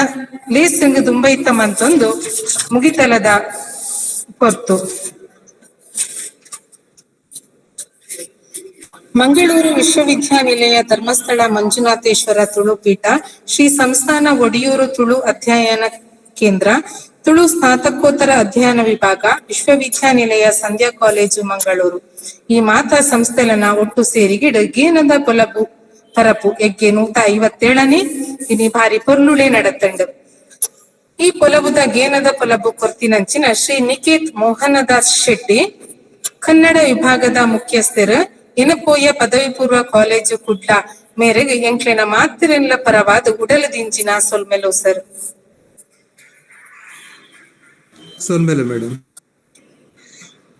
ಲೇಸಂಗ್ ದುಂಬೈತ ಮಂತೊಂದು ಮುಗಿತಲದ ಪೊರ್ತು. ಮಂಗಳೂರು ವಿಶ್ವವಿದ್ಯಾನಿಲಯ ಧರ್ಮಸ್ಥಳ ಮಂಜುನಾಥೇಶ್ವರ ತುಳು ಪೀಠ, ಶ್ರೀ ಸಂಸ್ಥಾನ ಒಡಿಯೂರು ತುಳು ಅಧ್ಯಯನ ಕೇಂದ್ರ, ತುಳು ಸ್ನಾತಕೋತ್ತರ ಅಧ್ಯಯನ ವಿಭಾಗ, ವಿಶ್ವವಿದ್ಯಾನಿಲಯ ಸಂಧ್ಯಾ ಕಾಲೇಜು ಮಂಗಳೂರು ಈ ಮಾತಾ ಸಂಸ್ಥೆಲನ ಒಟ್ಟು ಸೇರಿಗಿಡ್ ಗೇನದ ಪೊಲಬು ಪರಪು ಎಗ್ಗೆ 157ನೇ ಇನಿ ಭಾರಿ ಪೊರ್ಲುಳೆ ನಡತಂಡು. ಈ ಪೊಲಬುದ ಗೇನದ ಪೊಲಬು ಕೊರ್ತಿನಂಚಿನ ಶ್ರೀ ನಿಕೇತ್ ಮೋಹನದಾಸ್ ಶೆಟ್ಟಿ ಕನ್ನಡ ವಿಭಾಗದ ಮುಖ್ಯಸ್ಥರು ಇನಪೋಯ ಪದವಿ ಪೂರ್ವ ಕಾಲೇಜು ಕುಡ್ಲ ಮೇರೆಗೆ ಎಂಕ್ಲೆನ ಮಾತಿರೆಲ್ಲ ಪರವಾದ ಉಡಲ ದಿಂಜಿನ ಸೊಲ್ಮೆಲು ಸರ್.
ಸೊಲ್ಮೆಲು ಮೇಡಮ್.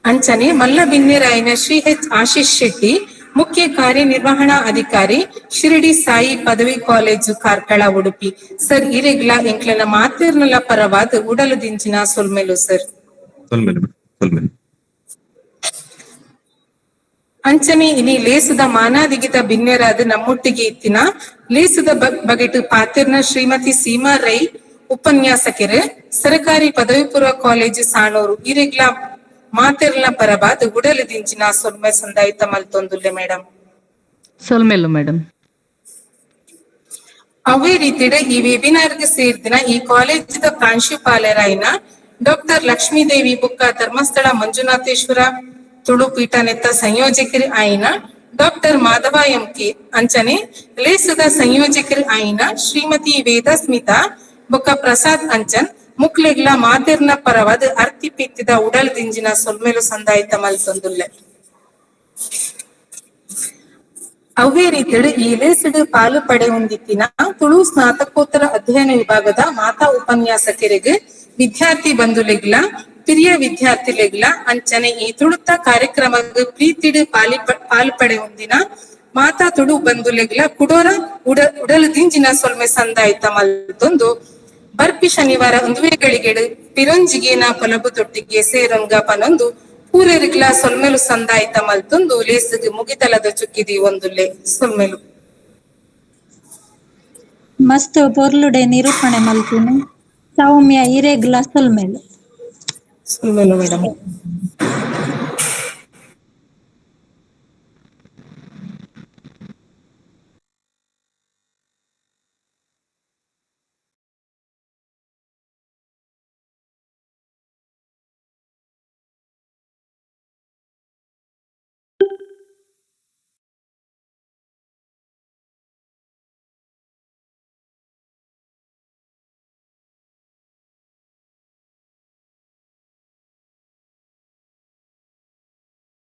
ಅಂಚನೆ ಮಲ್ಲ ಬಿನ್ನೆರಾಯಿನ ಶ್ರೀ ಎಚ್ ಆಶೀಶ್ ಶೆಟ್ಟಿ ಮುಖ್ಯ ಕಾರ್ಯನಿರ್ವಹಣಾ ಅಧಿಕಾರಿ, ಶಿರಡಿ ಸಾಯಿ ಪದವಿ ಕಾಲೇಜು ಕಾರ್ಕಳ ಉಡುಪಿ ಸರ್ ಇರೆಗ್ಲ ಎಂಕ್ಲೆನ ಮಾತಿರ್ನಲ್ಲ ಪರವಾದ ಉಡಲ ದಿಂಜಿನ ಸೊಲ್ಮೆಲು ಸರ್. ಅಂಚನೆ ಇನಿ ಲೇಸುದ ಮಾನಾದಿಗಿತ ಬಿನ್ನೆರಾದ ನಮ್ಮೊಟ್ಟಿಗೆ ಇತ್ತಿನ ಲೇಸುದ ಬಗೆಟ್ ಪಾತಿರ್ನ ಶ್ರೀಮತಿ ಸೀಮಾ ರೈ ಉಪನ್ಯಾಸಕರು, ಸರಕಾರಿ ಪದವಿ ಪೂರ್ವ ಕಾಲೇಜು ಸಾಣೂರು ಇರೆಗ್ಲ ಮಾತಿರ್ನ ಪರವಾದ ಉಡಲ ದಿಂಚಿನ ಸೊಲ್ಮೆ ಸಂದಾಯಿತ ಮಲ್ತೊಂದುಲ್ಲೆ ಮೇಡಮ್.
ಸೊಲ್ಮೆಲು ಮೇಡಮ್.
ಅವೇ ರೀತಿಡ ಈ ವೆಬಿನಾರ್ಗೆ ಸೇರ್ದಿನ ಈ ಕಾಲೇಜದ ಪ್ರಾಂಶುಪಾಲರಾಯಿನ ಡಾಕ್ಟರ್ ಲಕ್ಷ್ಮೀದೇವಿ ಬುಕ್ಕ ಧರ್ಮಸ್ಥಳ ಮಂಜುನಾಥೇಶ್ವರ ತುಳು ಪೀಠ ನೆತ್ತ ಸಂಯೋಜಕರು ಆಯಿನ ಡಾಕ್ಟರ್ ಮಾಧವ ಎಂಕೆ, ಅಂಚನೆ ಲೇಸದ ಸಂಯೋಜಕರು ಆಯಿನ ಶ್ರೀಮತಿ ವೇದಸ್ಮಿತಾ ಬೊಕ್ಕ ಪ್ರಸಾದ್ ಅಂಚನ್ ಮುಕ್ಲೆಗ್ಲ ಮಾತಿರ್ನ ಪರವಾದ ಅರ್ತಿ ಪಿತ್ತಿದ ಉಡಲ್ ದಿಂಜಿನ ಸೊಲ್ಮೆಲು ಸಂದಾಯಿತ ಮಲ್ತೊಂದುಲ್ಲೆ. ಅವೇ ರೀತಿಡ್ ಈ ಲೇಸಡ್ ಪಾಲು ಪಡೆ ಹೊಂದಿತ್ತಿನ ತುಳು ಸ್ನಾತಕೋತ್ತರ ಅಧ್ಯಯನ ವಿಭಾಗದ ಮಾತಾ ಉಪನ್ಯಾಸಕರಿಗೆ ವಿದ್ಯಾರ್ಥಿ ಬಂಧುಲೆಗ್ಲ ಪಿರಿಯ ವಿದ್ಯಾರ್ಥಿಲೆಗ್ಲ ಅಂಚನೆ ಈ ತುಳುತ ಕಾರ್ಯಕ್ರಮಕ್ಕೆ ಪ್ರೀತಿಡ್ ಪಾಲು ಪಡೆ ಹೊಂದಿನ ಮಾತಾ ತುಳು ಬಂಧುಲೆಗ್ಲ ಕುಡೋರ ಉಡಲು ದಿಂಜಿನ ಸೊಲ್ಮೆ ಸಂದಾಯಿತ ಮಲ್ತೊಂದು ಬರ್ಪಿ ಶನಿವಾರ ಒಂದುವೆಗಳಿಗೆಡು ಪಿರೊಂಜಿಗೇನ ಪೊಲಬು ತೊಟ್ಟಿಗೆ ಸೇರೊಂಗ ಪನೊಂದು ಪೂರೆರಿಗ್ಲ ಸೊಲ್ಮೆಲು ಸಂದಾಯಿತ ಮಲ್ತೊಂದು ಲೇಸಿಗೆ ಮುಗಿತಲದ ಚುಕ್ಕಿದಿ ಒಂದುಲ್ಲೆ ಸೊಲ್ಮೆಲು.
ಮಸ್ತ್ ಪೊರ್ಲುಡೆ ನಿರೂಪಣೆ ಮಲ್ತಿನಿ ಸೌಮ್ಯ ಇರೆಗ್ಲ ಸೊಲ್ಮೆಲು.
ಸೊಲ್ಮೆಲು ಮೇಡಮ್.